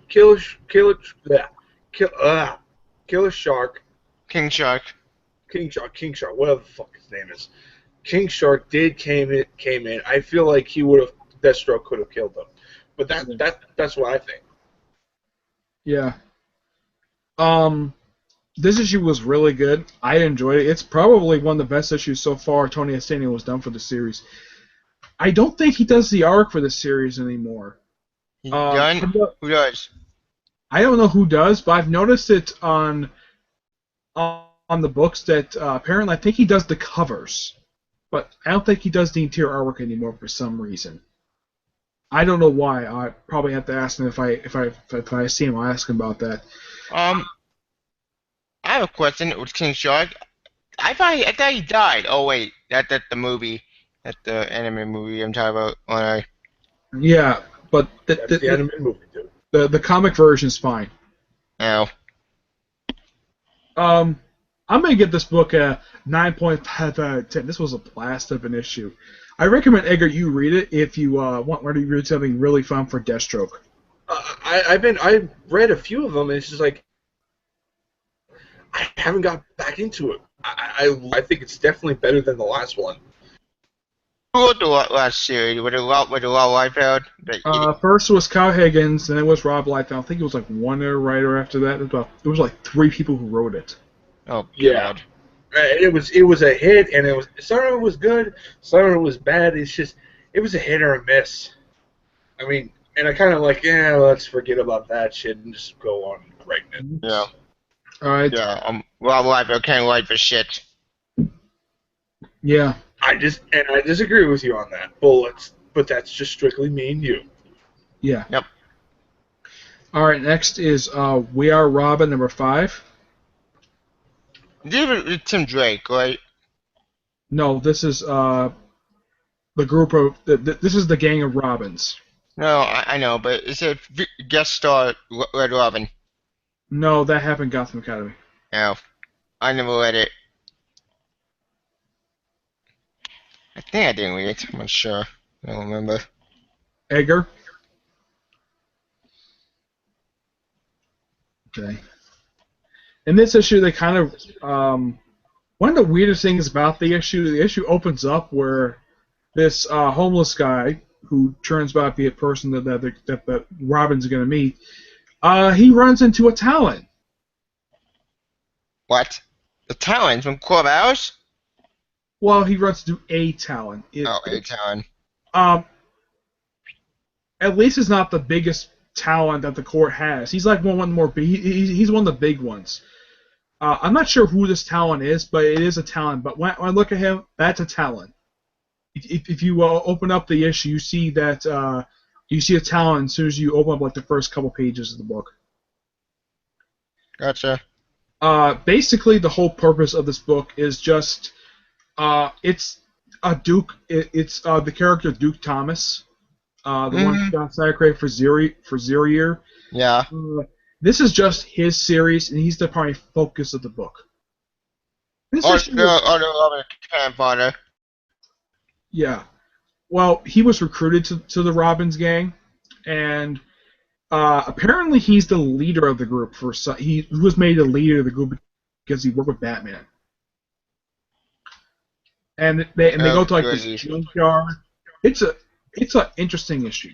Speaker 4: Killer Shark,
Speaker 2: King Shark.
Speaker 4: King Shark, whatever the fuck his name is, King Shark came in, I feel like Deathstroke could have killed him. But that's what I think.
Speaker 1: Yeah. This issue was really good. I enjoyed it. It's probably one of the best issues so far Tony Estanian was done for the series. I don't think he does the arc for the series anymore.
Speaker 2: He's done. Who does?
Speaker 1: I don't know who does, but I've noticed it on the books that apparently I think he does the covers, but I don't think he does the interior artwork anymore for some reason. I don't know why. I probably have to ask him if I see him. I'll ask him about that.
Speaker 2: I have a question with King Shark. I thought he died. Oh wait, that's the movie. That's the anime movie I'm talking about. Alright.
Speaker 1: Yeah, but
Speaker 4: That's the anime movie, dude.
Speaker 1: the comic version's fine.
Speaker 2: Oh.
Speaker 1: I'm gonna give this book a 9.5 out of 10. This was a blast of an issue. I recommend Edgar you read it if you want to read something really fun for Deathstroke.
Speaker 4: I read a few of them, and it's just like I haven't got back into it. I think it's definitely better than the last one.
Speaker 2: Who wrote the last series? Was it Rob Liefeld?
Speaker 1: First was Kyle Higgins, and then it was Rob Liefeld. I think it was like one other writer after that. It was like 3 people who wrote it.
Speaker 2: Oh
Speaker 4: Yeah.
Speaker 2: God.
Speaker 4: It was a hit, and some of it was good, some of it was bad. It's just it was a hit or a miss. I mean, and I kind of like, let's forget about that shit and just go on writing it.
Speaker 2: Yeah.
Speaker 1: All right.
Speaker 2: Yeah. Rob Liefeld can't write for shit.
Speaker 1: Yeah.
Speaker 4: I disagree with you on that, but that's just strictly me and you.
Speaker 1: Yeah.
Speaker 2: Yep.
Speaker 1: All right. Next is We Are Robin number 5.
Speaker 2: David Tim Drake, right?
Speaker 1: No, this is the group of this is the gang of Robins.
Speaker 2: No, I know, but it's a guest star Red Robin.
Speaker 1: No, that happened in Gotham Academy.
Speaker 2: No, I never read it. I think I didn't read it. I'm not sure. I don't remember.
Speaker 1: Edgar. Okay. In this issue, they kind of one of the weirdest things about the issue opens up where this homeless guy who turns out to be a person that Robin's going to meet, he runs into a Talon.
Speaker 2: What? The Talon from Clubhouse?
Speaker 1: Well, he runs into a Talon.
Speaker 2: A Talon.
Speaker 1: At least it's not the biggest talent that the court has. He's like one more. He's one of the big ones. I'm not sure who this talent is, but it is a talent. But when I look at him, that's a talent. If you open up the issue, you see that you see a talent as soon as you open up like the first couple pages of the book.
Speaker 2: Gotcha.
Speaker 1: Basically, the whole purpose of this book is just it's a Duke. It's the character Duke Thomas, the one who got Cycrate for Zerier.
Speaker 2: Yeah.
Speaker 1: This is just his series, and he's the primary focus of the book.
Speaker 2: Campfire.
Speaker 1: Yeah. Well, he was recruited to the Robbins gang, and apparently he's the leader of the group. He was made the leader of the group because he worked with Batman. And they go to like this junkyard. It's an interesting issue.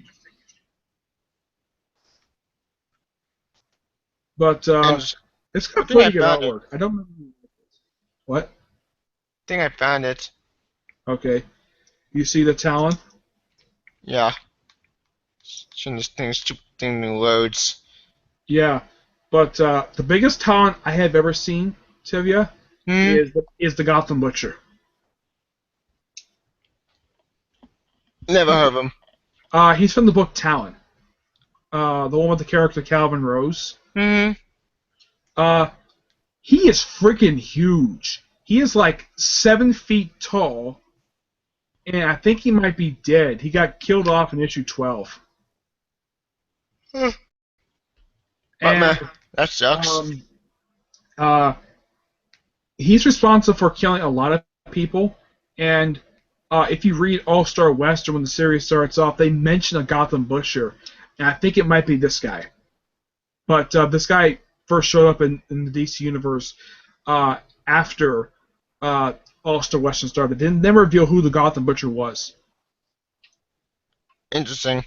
Speaker 1: But it's got pretty good artwork. I don't remember what.
Speaker 2: I think I found it.
Speaker 1: Okay. You see the talent?
Speaker 2: Yeah. This thing loads.
Speaker 1: Yeah. But the biggest talent I have ever seen, Tevya, is the Gotham Butcher.
Speaker 2: Never heard of him.
Speaker 1: He's from the book Talon. The one with the character Calvin Rose.
Speaker 2: Hmm.
Speaker 1: He is freaking huge. He is like 7 feet tall, and I think he might be dead. He got killed off in issue 12.
Speaker 2: And,
Speaker 1: man,
Speaker 2: that sucks.
Speaker 1: He's responsible for killing a lot of people, and if you read All-Star Western when the series starts off, they mention a Gotham Butcher, and I think it might be this guy. But this guy first showed up in the DC universe after All-Star Western started. They never reveal who the Gotham Butcher was.
Speaker 2: Interesting.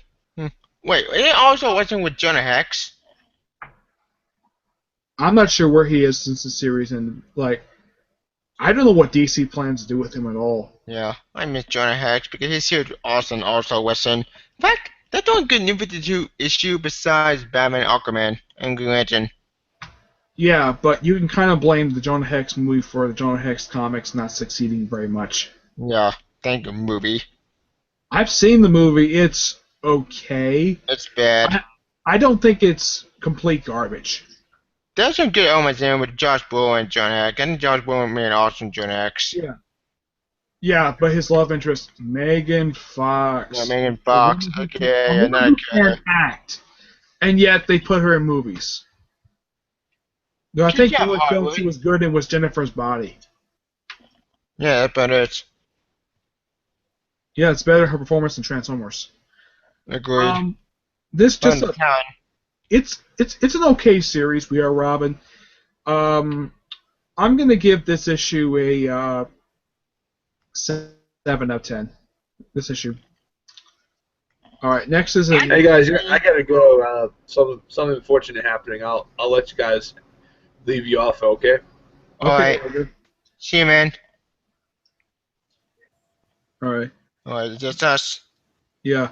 Speaker 2: Wait, isn't All-Star Western with Jonah Hex?
Speaker 1: I'm not sure where he is since the series, and like, I don't know what DC plans to do with him at all.
Speaker 2: Yeah, I miss Jonah Hex because his series was awesome. All-Star Western. In fact, that's the only good New 52 issue besides Batman, Aquaman, and Green Lantern.
Speaker 1: Yeah, but you can kind of blame the Jonah Hex movie for the Jonah Hex comics not succeeding very much.
Speaker 2: Yeah, thank you, movie.
Speaker 1: I've seen the movie. It's okay.
Speaker 2: It's bad.
Speaker 1: I don't think it's complete garbage.
Speaker 2: There's some good elements in it with Josh Brolin and Jonah Hex. I think Josh Brolin made an awesome Jonah Hex.
Speaker 1: Yeah. Yeah, but his love interest, Megan Fox.
Speaker 2: Yeah, Megan Fox. Okay,
Speaker 1: who can act, and yet they put her in movies. No, I think the only film she was good in was Jennifer's Body.
Speaker 2: Yeah, that's about it.
Speaker 1: Yeah, it's better than her performance in Transformers.
Speaker 2: Agreed.
Speaker 1: This just it's an okay series. We Are Robin. I'm gonna give this issue a 7 out of 10. This issue. All right, next is
Speaker 4: Hey guys, I gotta go. Something unfortunate happening. I'll let you guys leave you off. Okay.
Speaker 2: Alright. See you, man.
Speaker 1: Alright.
Speaker 2: Alright, just us.
Speaker 1: Yeah.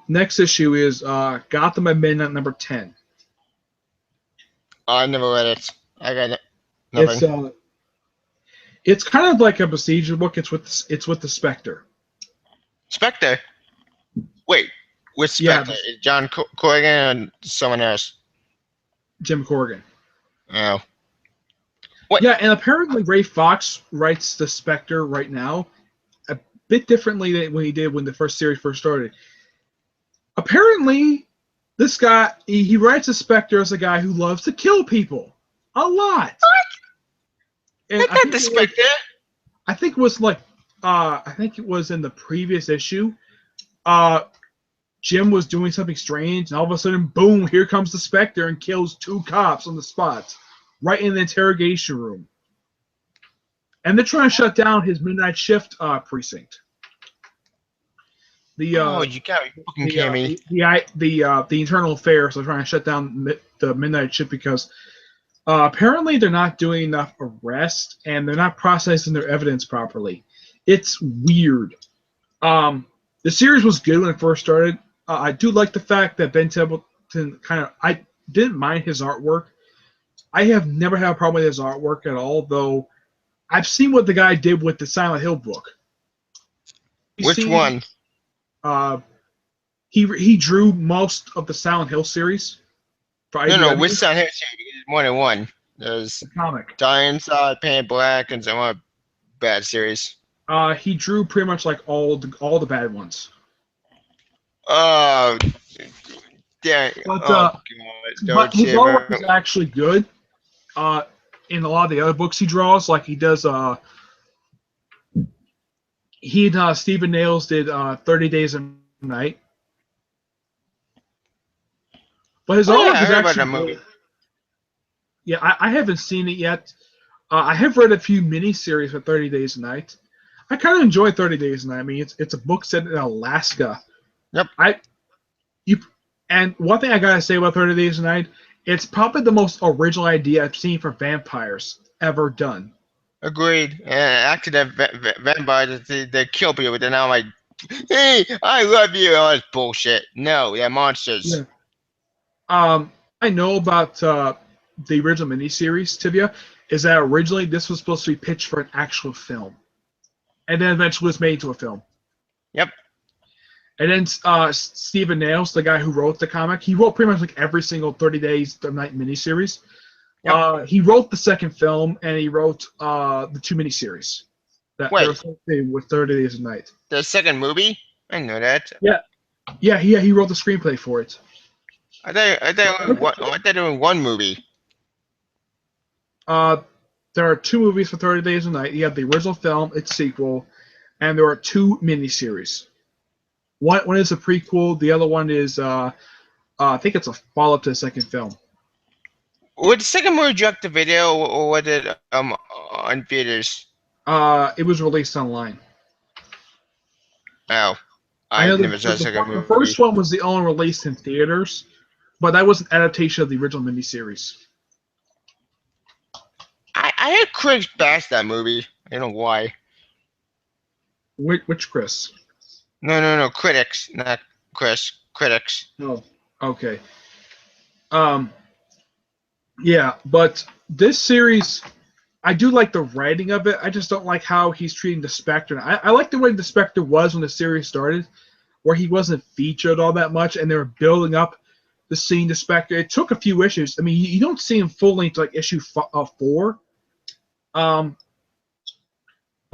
Speaker 1: Next issue is Gotham at Midnight number 10.
Speaker 2: Oh, I never read it. I got it. Nothing.
Speaker 1: It's kind of like a procedure book. It's with the Spectre.
Speaker 2: Spectre? Wait, with Spectre?
Speaker 1: Yeah,
Speaker 2: John Corrigan and someone else?
Speaker 1: Jim Corrigan.
Speaker 2: Oh.
Speaker 1: What? Yeah, and apparently Ray Fox writes the Spectre right now a bit differently than what he did when the first series first started. Apparently, this guy, he writes the Spectre as a guy who loves to kill people. A lot.
Speaker 2: What?
Speaker 1: And
Speaker 2: I got the Spectre.
Speaker 1: I think it was like, I think it was in the previous issue. Jim was doing something strange, and all of a sudden, boom, here comes the Spectre and kills 2 cops on the spot, right in the interrogation room. And they're trying to shut down his midnight shift precinct.
Speaker 2: You gotta be fucking kidding me.
Speaker 1: The internal affairs are trying to shut down the midnight shift because apparently they're not doing enough arrests and they're not processing their evidence properly. It's weird. The series was good when it first started. I do like the fact that Ben Templeton I didn't mind his artwork. I have never had a problem with his artwork at all, though I've seen what the guy did with the Silent Hill book.
Speaker 2: Which one?
Speaker 1: Uh, he drew most of the Silent Hill series for
Speaker 2: No,
Speaker 1: IDW.
Speaker 2: which Silent Hill series? There's more than one. There's
Speaker 1: The comic.
Speaker 2: Die Inside, Paint Black, and some other bad series.
Speaker 1: He drew pretty much like all the bad ones.
Speaker 2: Oh, damn.
Speaker 1: But
Speaker 2: Oh, God.
Speaker 1: but his artwork is actually good. In a lot of the other books he draws, like he does. He and Stephen Nails did 30 Days a Night. But his artwork is actually good. Yeah, I haven't seen it yet. I have read a few miniseries for 30 Days a Night. I kind of enjoy 30 Days a Night. I mean, it's a book set in Alaska.
Speaker 2: Yep.
Speaker 1: And one thing I gotta say about 30 Days a Night, it's probably the most original idea I've seen for vampires ever done.
Speaker 2: Agreed. Actually, that vampires, they kill people, but they're not like, hey, I love you. Oh, that's bullshit. No, they're monsters.
Speaker 1: Yeah. I know about the original miniseries, Tevya, is that originally this was supposed to be pitched for an actual film. And then eventually was made into a film.
Speaker 2: Yep.
Speaker 1: And then Stephen Nails, the guy who wrote the comic, he wrote pretty much like every single 30 Days a Night miniseries. Yep. He wrote the second film, and he wrote the two miniseries.
Speaker 2: Wait.
Speaker 1: With 30 Days a Night.
Speaker 2: The second movie? I know that.
Speaker 1: Yeah, he wrote the screenplay for it.
Speaker 2: I thought they were one movie.
Speaker 1: There are two movies for 30 Days a Night. You have the original film, its sequel, and there are two miniseries. One is a prequel. The other one is, I think it's a follow-up to the second film.
Speaker 2: Was the second movie direct to video, or was it on theaters?
Speaker 1: It was released online.
Speaker 2: Oh, I never saw the second movie.
Speaker 1: The first one was the only released in theaters, but that was an adaptation of the original miniseries.
Speaker 2: I had critics bash that movie. I don't know why.
Speaker 1: Which Chris?
Speaker 2: No, critics, not Chris. Critics.
Speaker 1: Oh, okay. Yeah, but this series, I do like the writing of it. I just don't like how he's treating the Spectre. I like the way the Spectre was when the series started, where he wasn't featured all that much, and they were building up the scene to Spectre. It took a few issues. I mean, you don't see him fully until like issue 4. But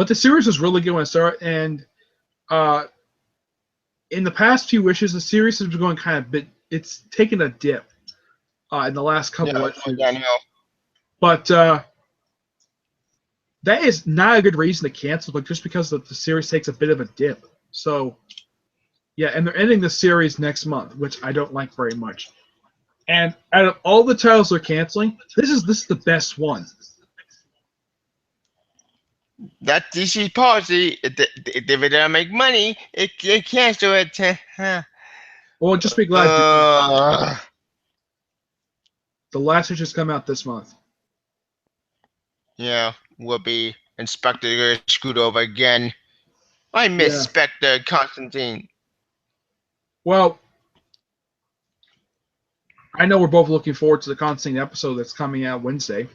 Speaker 1: the series was really good when it started, and in the past few issues, the series has been going kind of it's taken a dip in the last couple of issues.
Speaker 2: I know.
Speaker 1: But that is not a good reason to cancel, but just because the series takes a bit of a dip. So, yeah, and they're ending the series next month, which I don't like very much. And out of all the titles they're canceling, this is the best one.
Speaker 2: That DC policy, if they don't make money, it cancel it.
Speaker 1: Well, just be glad the last issue's come out this month.
Speaker 2: Yeah, will be Inspector screwed over again. I miss Spectre Constantine.
Speaker 1: Well, I know we're both looking forward to the Constantine episode that's coming out Wednesday.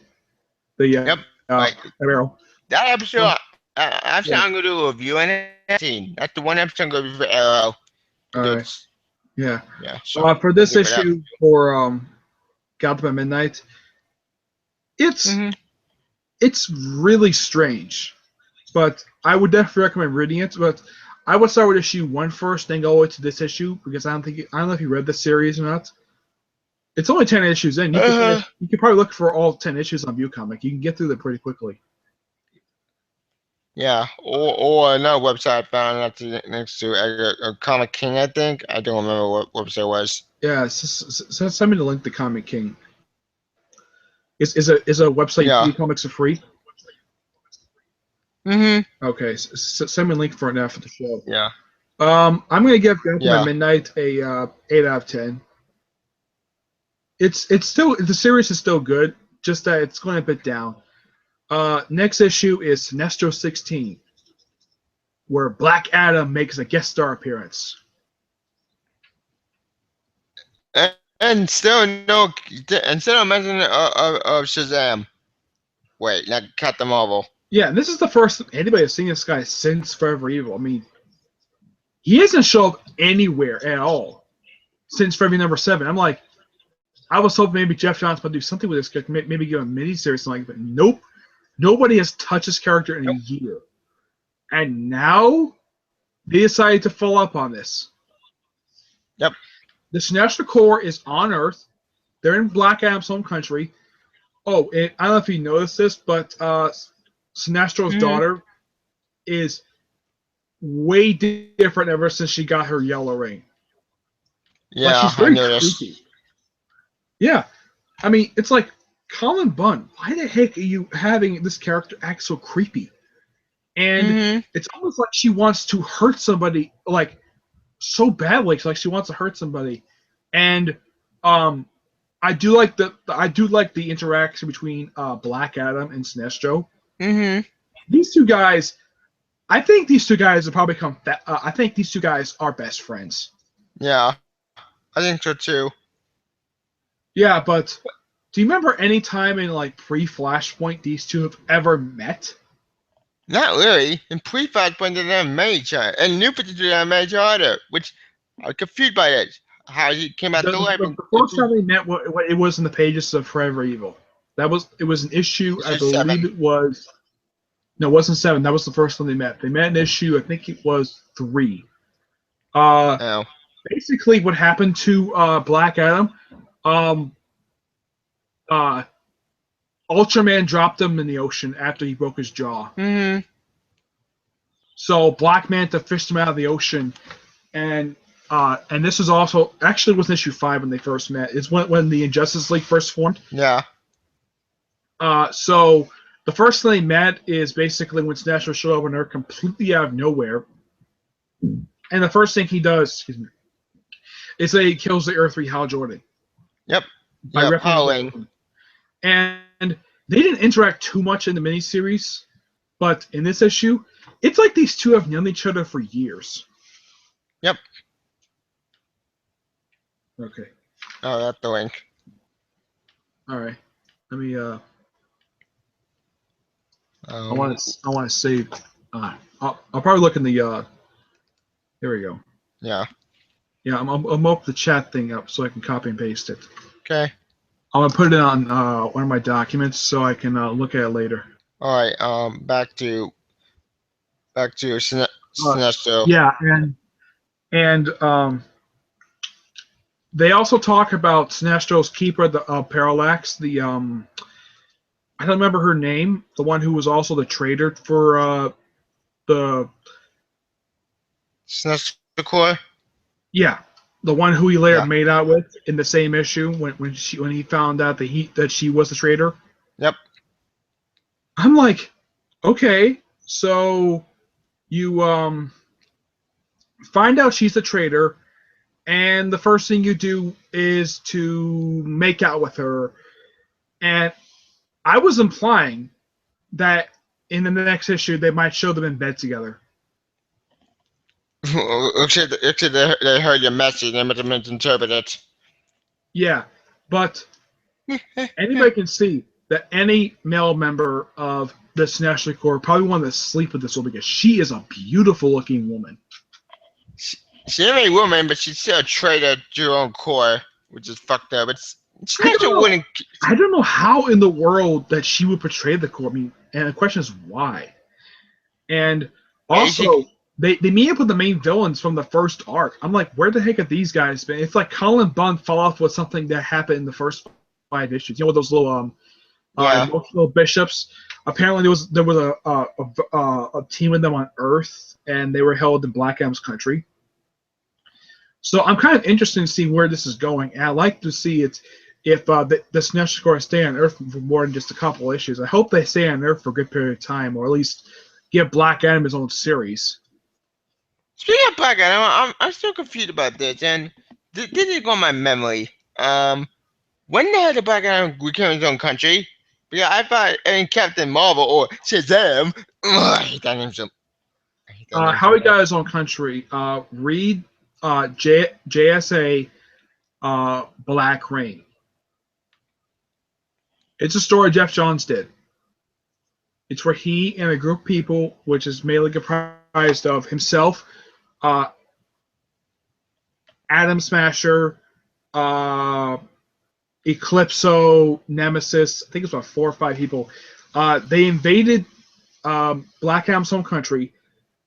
Speaker 1: Arrow.
Speaker 2: That episode, I'm going to do a review on it. That's the one episode I'm going to be for Arrow.
Speaker 1: All right. Yeah.
Speaker 2: So
Speaker 1: for this issue for Gotham at Midnight, it's really strange, but I would definitely recommend reading it. But I would start with issue 1 first, then go to this issue because I don't know if you read the series or not. It's only 10 issues in. You can probably look for all 10 issues on ViewComic. You can get through them pretty quickly.
Speaker 2: Yeah, or another website I found next to Comic King, I think. I don't remember what website it was.
Speaker 1: Yeah, send me the link to Comic King. Is a website ViewComics are free?
Speaker 2: Mm-hmm.
Speaker 1: Okay, send me a link for it now for the show.
Speaker 2: Yeah.
Speaker 1: I'm gonna give Gotham at Midnight a 8 out of 10. It's still, the series is still good, just that it's going a bit down. Next issue is Sinestro 16, where Black Adam makes a guest star appearance.
Speaker 2: And still no, and still no mention of Shazam. Wait, not Captain Marvel.
Speaker 1: Yeah, this is the first anybody has seen this guy since Forever Evil. I mean, he hasn't shown up anywhere at all since Forever number 7. I'm like, I was hoping maybe Jeff Johns might do something with this character, maybe give him a miniseries or something, but nope. Nobody has touched this character in a year. And now they decided to follow up on this.
Speaker 2: Yep.
Speaker 1: The Sinestro Corps is on Earth. They're in Black Adam's home country. Oh, and I don't know if you noticed this, but Sinestro's daughter is way different ever since she got her yellow ring.
Speaker 2: Yeah,
Speaker 1: like, she's very
Speaker 2: I noticed.
Speaker 1: creepy. Yeah. I mean, it's like, Colin Bunn, why the heck are you having this character act so creepy? And it's almost like she wants to hurt somebody, like, so badly. It's like she wants to hurt somebody. And I do like the interaction between Black Adam and Sinestro. These two guys, I think these two guys have probably become. I think these two guys are best friends.
Speaker 2: Yeah, I think so too.
Speaker 1: Yeah, but do you remember any time in like pre-Flashpoint these two have ever met?
Speaker 2: Not really. In pre-Flashpoint, they didn't met each other, and New 52 didn't met each other, which I'm confused by it. How he came out
Speaker 1: The
Speaker 2: to life.
Speaker 1: first time they met, it was in the pages of Forever Evil. It was an issue. I believe
Speaker 2: 7.
Speaker 1: it was. No, it wasn't 7. That was the first one they met. They met in issue. I think it was 3.
Speaker 2: Oh.
Speaker 1: Basically, what happened to Black Adam? Ultraman dropped him in the ocean after he broke his jaw. So Black Manta fished him out of the ocean, and this was also actually was issue 5 when they first met. It's when the Injustice League first formed.
Speaker 2: Yeah.
Speaker 1: So the first thing they met is basically when Sinestro showed up on Earth completely out of nowhere, and the first thing he does, is that he kills the Earth 3 Hal Jordan.
Speaker 2: Yep.
Speaker 1: By
Speaker 2: Yeah, Howling.
Speaker 1: And they didn't interact too much in the miniseries, but in this issue, it's like these two have known each other for years.
Speaker 2: Yep.
Speaker 1: Okay.
Speaker 2: Oh, that's the link.
Speaker 1: All right. Let me. I want to save. I'll probably look in the. Here we go.
Speaker 2: Yeah.
Speaker 1: Yeah, I'm up the chat thing up so I can copy and paste it.
Speaker 2: Okay.
Speaker 1: I'm gonna put it on one of my documents so I can look at it later.
Speaker 2: All right. Back to Sinestro.
Speaker 1: Yeah, and they also talk about Sinestro's keeper, the Parallax, the I don't remember her name, the one who was also the traitor for the
Speaker 2: Sinestro Corps.
Speaker 1: Yeah, the one who he later made out with in the same issue when he found out that she was the traitor.
Speaker 2: Yep.
Speaker 1: I'm like, okay, so you find out she's the traitor, and the first thing you do is to make out with her, and I was implying that in the next issue they might show them in bed together.
Speaker 2: Except they heard your message and they misinterpret it.
Speaker 1: Yeah, but anybody can see that any male member of the Sinestro Corps probably wanted to sleep with this woman because she is a beautiful looking woman.
Speaker 2: She's a woman, but she's still a traitor to her own core, which is fucked up. I
Speaker 1: don't know how in the world that she would portray the Corps. I mean, and the question is why. And also, they meet up with the main villains from the first arc. I'm like, where the heck have these guys been? It's like Colin Bunn fell off with something that happened in the first 5 issues. You know, those little emotional bishops. Apparently, there was a team of them on Earth, and they were held in Black Adam's country. So I'm kind of interested to see where this is going, and I'd like to see if the Sinestro Corps stay on Earth for more than just a couple issues. I hope they stay on Earth for a good period of time, or at least give Black Adam his own series.
Speaker 2: Speaking of Black Adam, I'm still confused about this, and this is on my memory. When the hell did Black Adam return his own country? Because I thought in Captain Marvel or Shazam, I hate that name so.
Speaker 1: How he got his own country? Read JSA Black Rain. It's a story Jeff Johns did. It's where he and a group of people, which is mainly comprised of himself, uh, Atom Smasher, uh, Eclipso, Nemesis. I think it's about 4 or 5 people. They invaded Black Adam's home country,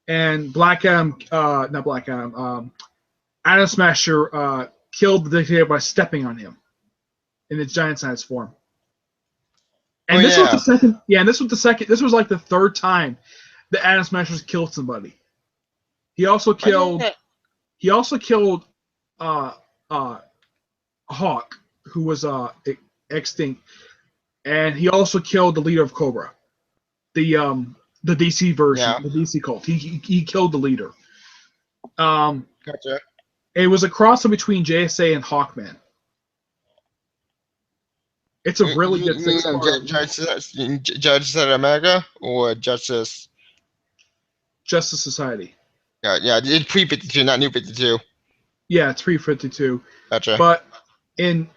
Speaker 1: and Black Adam, not Black Adam, Atom Smasher killed the dictator by stepping on him in its giant-sized form. And this was the second. Yeah, and this was the second. This was like the third time that Atom Smasher's killed somebody. He also killed. He also killed Hawk, who was extinct, and he also killed the leader of Cobra, the DC version, the DC cult. He killed the leader.
Speaker 2: Gotcha.
Speaker 1: It was a cross between JSA and Hawkman. It's a really good six-part.
Speaker 2: Justice America or Justice
Speaker 1: Society.
Speaker 2: Yeah, it's pre-52, not new 52.
Speaker 1: Yeah, it's pre-52.
Speaker 2: Gotcha.
Speaker 1: But in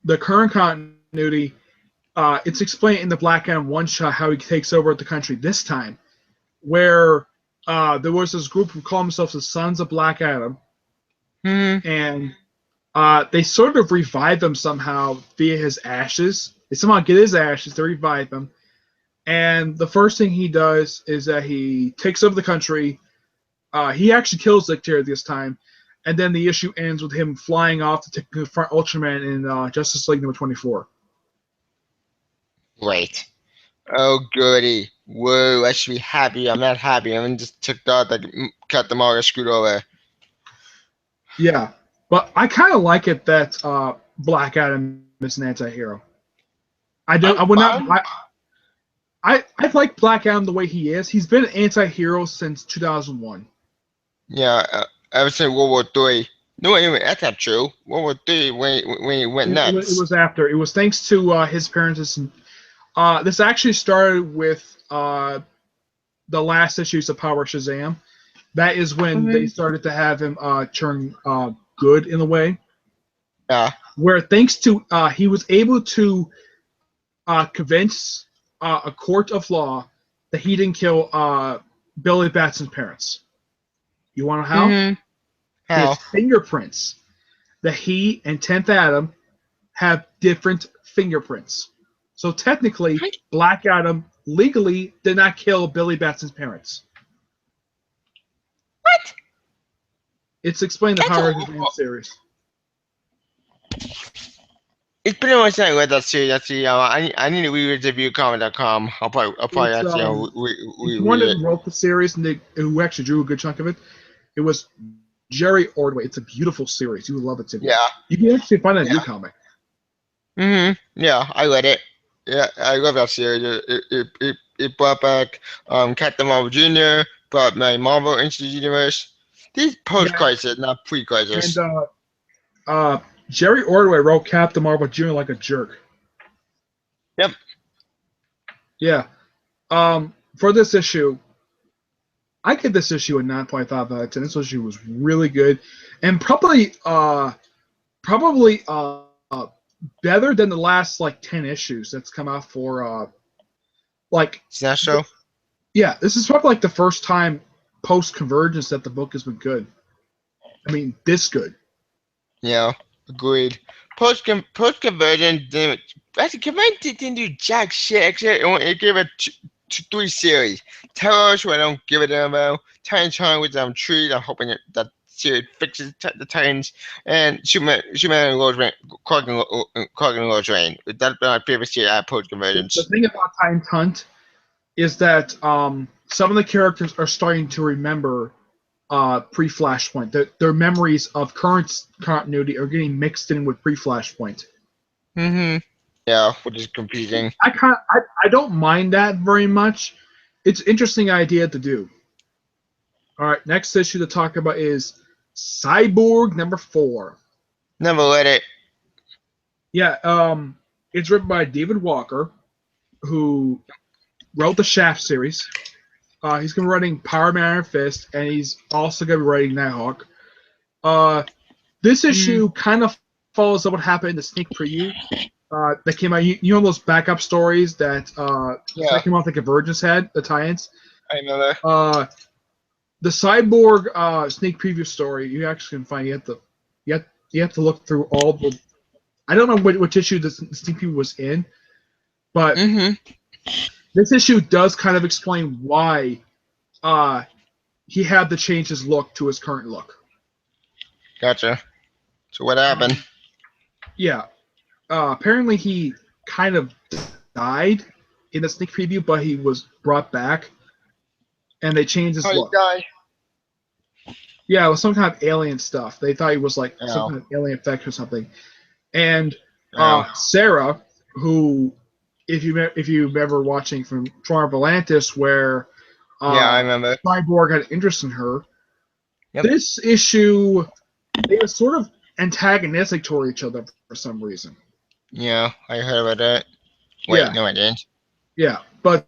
Speaker 1: the current continuity, it's explained in the Black Adam one-shot how he takes over the country this time, where there was this group who called themselves the Sons of Black Adam, and they sort of revive him somehow via his ashes. They somehow get his ashes to revive him, and the first thing he does is that he takes over the country. He actually kills the dictator this time, and then the issue ends with him flying off to confront Ultraman in Justice League number 24.
Speaker 2: Great. Oh, goody. Whoa, I should be happy. I'm not happy. I'm just ticked off that cut them all or screwed over.
Speaker 1: Yeah, but I kind of like it that Black Adam is an anti-hero. I like Black Adam the way he is. He's been an anti-hero since 2001.
Speaker 2: Yeah, ever since World War III. No, anyway, that's not true. World War III, when he went nuts.
Speaker 1: It was after. It was thanks to his parents. This actually started with the last issues of Power Shazam. That is when they started to have him turn good in a way.
Speaker 2: Yeah.
Speaker 1: Where thanks to he was able to convince a court of law that he didn't kill Billy Batson's parents. You want to know how?
Speaker 2: How?
Speaker 1: His fingerprints. That he and 10th Adam have different fingerprints. So technically, Black Adam legally did not kill Billy Batson's parents.
Speaker 2: What?
Speaker 1: It's explained the Power of the series.
Speaker 2: It's pretty much like with that series. Actually, I need to read reviewcomic.com. I'll probably
Speaker 1: the one that wrote the series and who actually drew a good chunk of it. It was Jerry Ordway. It's a beautiful series. You would love it, Tevya.
Speaker 2: Yeah.
Speaker 1: You can actually find it in a new comic.
Speaker 2: Yeah, I read it. Yeah, I love that series. It brought back Captain Marvel Jr., brought Marvel into the universe. These post-crisis, not pre-crisis.
Speaker 1: And Jerry Ordway wrote Captain Marvel Jr. like a jerk.
Speaker 2: Yep.
Speaker 1: Yeah. For this issue, I give this issue a 9.5 out of 10. This issue was really good, and probably better than the last 10 issues that's come out for
Speaker 2: Snash Show.
Speaker 1: Yeah, this is probably the first time post Convergence that the book has been good. I mean, this good.
Speaker 2: Yeah, agreed. Post Convergence didn't do jack shit. Actually, it gave it 3 series. Terrors, where I don't give a damn about. Titan, which I'm treated. I'm hoping that series fixes the Titans. And Superman and Lois Lane, Clark and Lois Lane. That's my favorite series at Post Convergence.
Speaker 1: The thing about Titans Hunt is that some of the characters are starting to remember pre-Flashpoint. Their memories of current continuity are getting mixed in with pre-Flashpoint.
Speaker 2: Yeah, which is confusing.
Speaker 1: I don't mind that very much. It's an interesting idea to do. All right, next issue to talk about is Cyborg number 4.
Speaker 2: Never read it.
Speaker 1: Yeah, it's written by David Walker, who wrote the Shaft series. He's going to be writing Power Man Iron Fist, and he's also going to be writing Nighthawk. This issue kind of follows up what happened in the sneak preview that came out. You know those backup stories that
Speaker 2: Yeah,
Speaker 1: came out the Convergence had, the tie-ins?
Speaker 2: I remember.
Speaker 1: The Cyborg sneak preview story, you actually can find. You have to look through all the. I don't know which issue the sneak preview was in, but
Speaker 2: Mm-hmm.
Speaker 1: this issue does kind of explain why he had to change his look to his current look.
Speaker 2: Gotcha. So what happened?
Speaker 1: Yeah. Apparently he kind of died in the sneak preview, but he was brought back, and they changed his
Speaker 2: How you
Speaker 1: look.
Speaker 2: die?
Speaker 1: Yeah, it was some kind of alien stuff. They thought he was like some
Speaker 2: Oh.
Speaker 1: kind of alien effect or something. And
Speaker 2: Oh.
Speaker 1: Sarah, who, if you ever watching from Tron of Atlantis, where
Speaker 2: Yeah, I remember.
Speaker 1: Cyborg had interest in her,
Speaker 2: Yep.
Speaker 1: this issue they were sort of antagonistic toward each other for some reason.
Speaker 2: Yeah, I heard about that. Wait,
Speaker 1: Yeah.
Speaker 2: no, I didn't.
Speaker 1: Yeah, but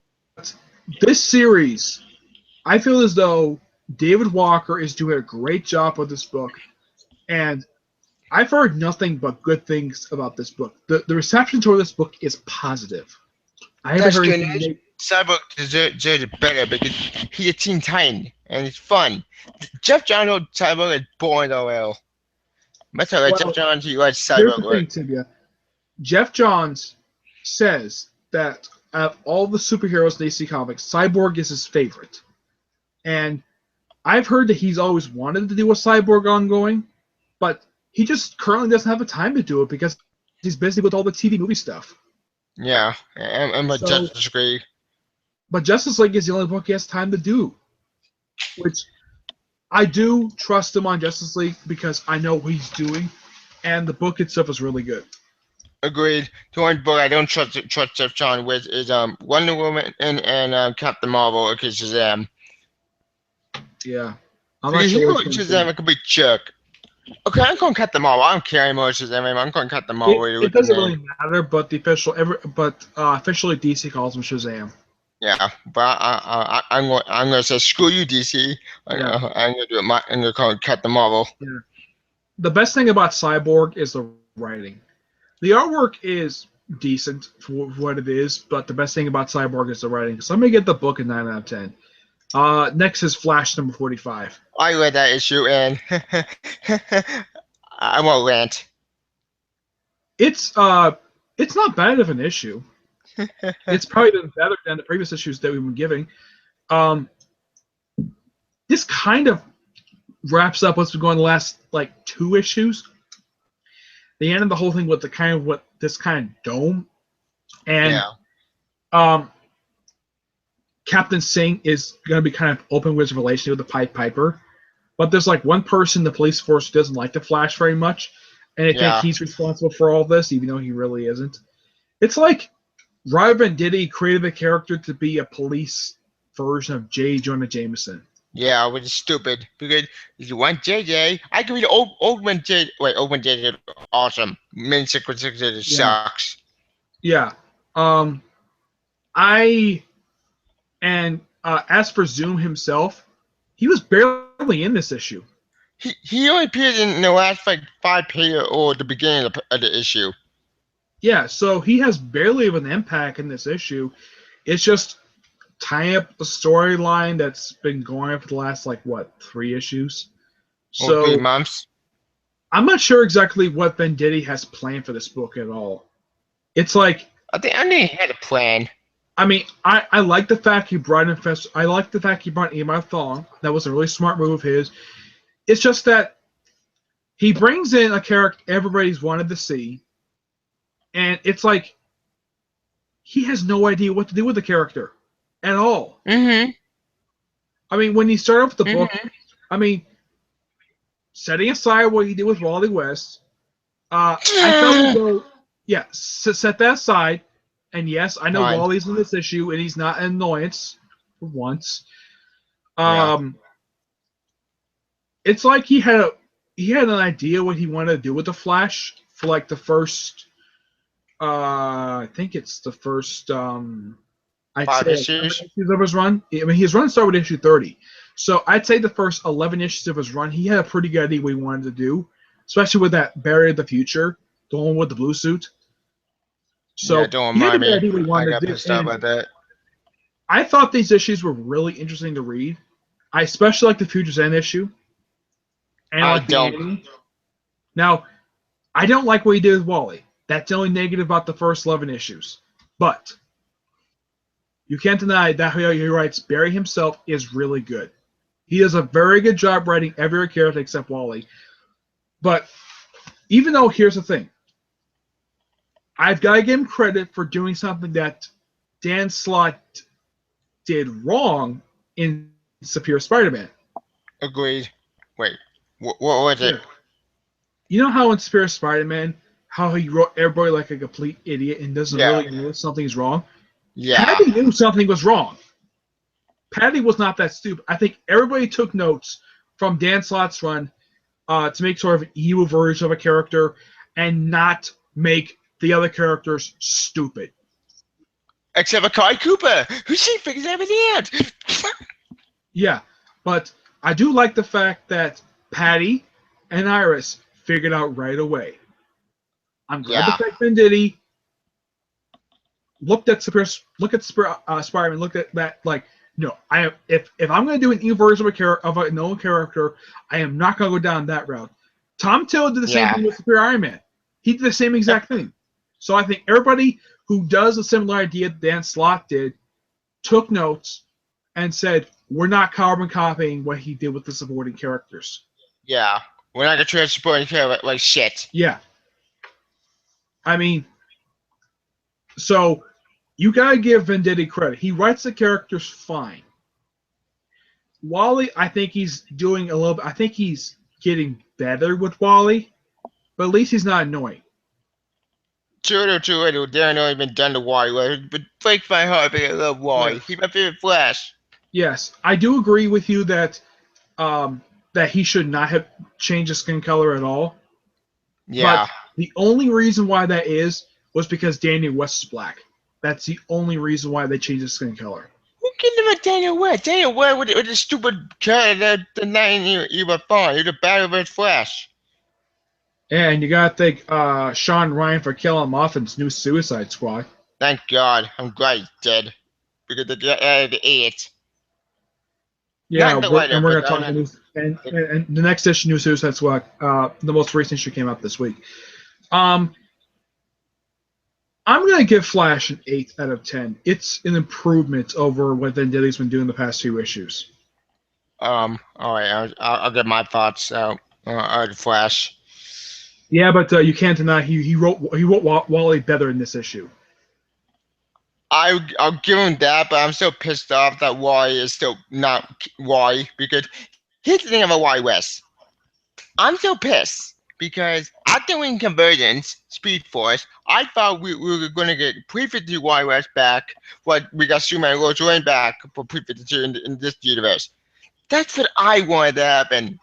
Speaker 1: this series, I feel as though David Walker is doing a great job with this book, and I've heard nothing but good things about this book. The reception toward this book is positive. I haven't
Speaker 2: That's
Speaker 1: heard
Speaker 2: good
Speaker 1: anything.
Speaker 2: news. Cyborg deserves it better because he's a Teen Titan and it's fun. Jeff Johns wrote Cyborg is boring though. Well, that's all right.
Speaker 1: Well,
Speaker 2: Jeff Johns, he writes
Speaker 1: Here's
Speaker 2: Cyborg.
Speaker 1: the thing, Tevya. Jeff Johns says that out of all the superheroes in DC Comics, Cyborg is his favorite. And I've heard that he's always wanted to do a Cyborg ongoing, but he just currently doesn't have the time to do it because he's busy with all the TV movie stuff.
Speaker 2: Yeah, and my
Speaker 1: So-
Speaker 2: Justice League.
Speaker 1: But Justice League is the only book he has time to do, which I do trust him on Justice League because I know what he's doing, and the book itself is really good.
Speaker 2: Agreed. The only book I don't trust Jeff Johns with is Wonder Woman and Captain Marvel or Shazam.
Speaker 1: Yeah. I'm not
Speaker 2: Because he
Speaker 1: sure
Speaker 2: wrote
Speaker 1: what's
Speaker 2: Shazam,
Speaker 1: gonna
Speaker 2: it could be Chuck. Okay, I'm going to cut them all. I don't care anymore, Shazam. I'm going to cut them all.
Speaker 1: do. It doesn't really matter, but officially DC calls him Shazam.
Speaker 2: Yeah, but I'm going to say screw you, DC.
Speaker 1: Yeah.
Speaker 2: I'm going to do it. I'm going to cut them all.
Speaker 1: The best thing about Cyborg is the writing. The artwork is decent for what it is, but the best thing about Cyborg is the writing. So I'm going to get the book a 9 out of 10. Next is Flash number 45.
Speaker 2: I read that issue and I won't rant.
Speaker 1: It's not bad of an issue. It's probably been better than the previous issues that we've been giving. This kind of wraps up what's been going on the last like 2 issues. They ended the whole thing with this kind of dome, and Captain Singh is going to be kind of open with his relationship with the Pied Piper, but there's like one person in the police force who doesn't like the Flash very much, and they think he's responsible for all this, even though he really isn't. It's like Robert Venditti created a character to be a police version of J. Jonah Jameson.
Speaker 2: Yeah, which is stupid because if you want JJ, I can read old man JJ. Wait, old man JJ, awesome. Min 616 sucks.
Speaker 1: Yeah. As for Zoom himself, he was barely in this issue.
Speaker 2: He only appeared in the last like 5 pages or the beginning of the issue.
Speaker 1: Yeah, so he has barely of an impact in this issue. It's just tying up a storyline that's been going on for the last 3 issues. So
Speaker 2: 3 months.
Speaker 1: I'm not sure exactly what Venditti has planned for this book at all. It's like
Speaker 2: I think he had a plan.
Speaker 1: I mean, I like the fact he brought in I like the fact he brought Emma Thong. That was a really smart move of his. It's just that he brings in a character everybody's wanted to see, and it's like he has no idea what to do with the character at all.
Speaker 2: Mm-hmm.
Speaker 1: I mean, when he started off the book, I mean, setting aside what he did with Wally West, I felt as though, set that aside. And yes, I know Wally's in this issue, and he's not an annoyance for once. It's like he had an idea what he wanted to do with the Flash for like the first. I think it's the first. I'd
Speaker 2: 5
Speaker 1: say
Speaker 2: issues
Speaker 1: of his run. I mean, his run started with issue 30, so I'd say the first 11 issues of his run, he had a pretty good idea what he wanted to do, especially with that Buried in the Future. the one with the blue suit.
Speaker 2: Yeah,
Speaker 1: So
Speaker 2: don't
Speaker 1: he had a
Speaker 2: remind
Speaker 1: good
Speaker 2: me.
Speaker 1: idea what he
Speaker 2: I
Speaker 1: wanted
Speaker 2: got
Speaker 1: to do,
Speaker 2: pissed off
Speaker 1: and
Speaker 2: about that.
Speaker 1: I thought these issues were really interesting to read. I especially like the Future's End issue, and
Speaker 2: I
Speaker 1: like the
Speaker 2: don't.
Speaker 1: Annie. Now, I don't like what he did with Wally. That's the only negative about the first 11 issues. But you can't deny that how he writes Barry himself is really good. He does a very good job writing every character except Wally. But even though, here's the thing, I've got to give him credit for doing something that Dan Slott did wrong in Superior Spider-Man.
Speaker 2: Agreed. Wait, what was it?
Speaker 1: Yeah. You know how in Superior Spider-Man, how he wrote everybody like a complete idiot and doesn't
Speaker 2: Yeah.
Speaker 1: really know something's wrong?
Speaker 2: Yeah.
Speaker 1: Patty knew something was wrong. Patty was not that stupid. I think everybody took notes from Dan Slott's run to make sort of an evil version of a character and not make the other characters stupid.
Speaker 2: Except for Kai Cooper, who she figures everything out.
Speaker 1: Yeah, but I do like the fact that Patty and Iris figured out right away. I'm glad the
Speaker 2: Yeah.
Speaker 1: fact Venditti looked at Spider-Man, looked at that like, no, I am if I'm going to do an evil version of a known character, I am not going to go down that route. Tom Till did the same
Speaker 2: Yeah.
Speaker 1: thing with Superior Iron Man. He did the same exact thing. So I think everybody who does a similar idea that Dan Slott did took notes and said, we're not carbon copying what he did with the supporting characters.
Speaker 2: Yeah. We're not gonna try to support him like shit.
Speaker 1: Yeah. I mean, so you gotta give Venditti credit. He writes the characters fine. Wally, I think he's doing a little bit. I think he's getting better with Wally, but at least he's not annoying.
Speaker 2: True, Darren only been done to Wally, but breaks my heart because I love Wally.
Speaker 1: Yes.
Speaker 2: He's my favorite Flash.
Speaker 1: Yes, I do agree with you that that he should not have changed his skin color at all.
Speaker 2: Yeah.
Speaker 1: But the only reason why that was because Daniel West is black. That's the only reason why they changed his skin color.
Speaker 2: Who can about Daniel West? Daniel West with the stupid character the nine you were fine. You're the battle of Flash.
Speaker 1: And you gotta thank Sean Ryan for killing him off in his new Suicide Squad.
Speaker 2: Thank God. I'm glad he's dead. Because the idiot.
Speaker 1: Yeah,
Speaker 2: Not the
Speaker 1: we're
Speaker 2: writer,
Speaker 1: gonna
Speaker 2: but
Speaker 1: talk about and the next issue, New Suicide Squad, the most recent issue came out this week. I'm gonna give Flash an 8 out of 10. It's an improvement over what Venditti's been doing the past few issues.
Speaker 2: All right. I'll get my thoughts out. The Flash.
Speaker 1: Yeah, but you can't deny he wrote Wally better in this issue.
Speaker 2: I'll give him that, but I'm still pissed off that Wally is still not Wally because here's the thing about Wally West. I'm still pissed because after winning Convergence, Speed Force, I thought we were going to get Pre-52 Wally West back, but we got Superman and Lois Lane back for Pre-52 in this universe. That's what I wanted to happen.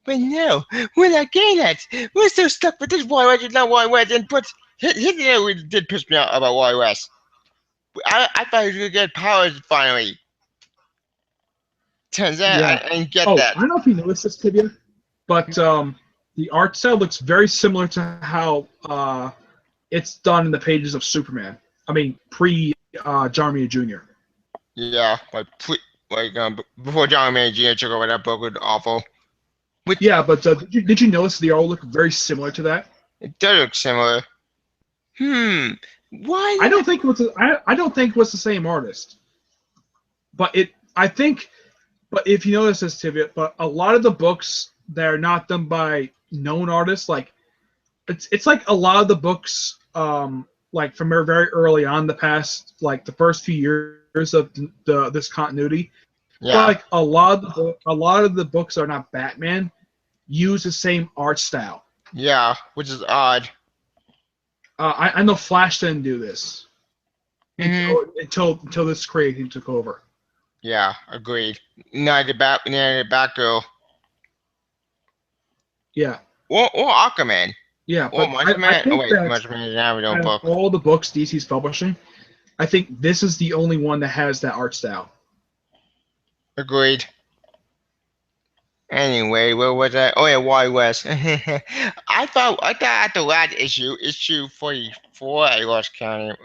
Speaker 2: But no, we're not getting that. We're still stuck with this Wally West, not Wally West, and here's the thing that really did piss me out about Wally West. I thought he was gonna get powers finally. Turns out
Speaker 1: Yeah.
Speaker 2: I didn't get
Speaker 1: I
Speaker 2: that.
Speaker 1: don't know if you noticed this, Tevya, but the art style looks very similar to how it's done in the pages of Superman. I mean, pre John Romita Jr.
Speaker 2: Yeah, before John Romita Jr. took over that book was awful.
Speaker 1: Yeah, but did you notice they all look very similar to that?
Speaker 2: It does look similar. Why?
Speaker 1: I don't think it was the same artist, but but if you notice this, Tivia, but a lot of the books that are not done by known artists, like it's like a lot of the books, like from very early on, the first few years of this continuity,
Speaker 2: Yeah.
Speaker 1: like a lot of the books are not Batman, use the same art style.
Speaker 2: Yeah, which is odd.
Speaker 1: I know Flash didn't do this
Speaker 2: Mm-hmm.
Speaker 1: until this creative took over.
Speaker 2: Yeah, agreed. Neither Batgirl.
Speaker 1: Yeah.
Speaker 2: Or Aquaman.
Speaker 1: Yeah,
Speaker 2: Or
Speaker 1: but
Speaker 2: Martian
Speaker 1: I
Speaker 2: Man. Oh
Speaker 1: think
Speaker 2: wait,
Speaker 1: that
Speaker 2: Martian Man is now we
Speaker 1: out
Speaker 2: don't
Speaker 1: of
Speaker 2: book.
Speaker 1: all the books DC's publishing, I think this is the only one that has that art style.
Speaker 2: Agreed. Anyway, where was I? Oh yeah, Why West. I thought at the last issue 44, I lost counting.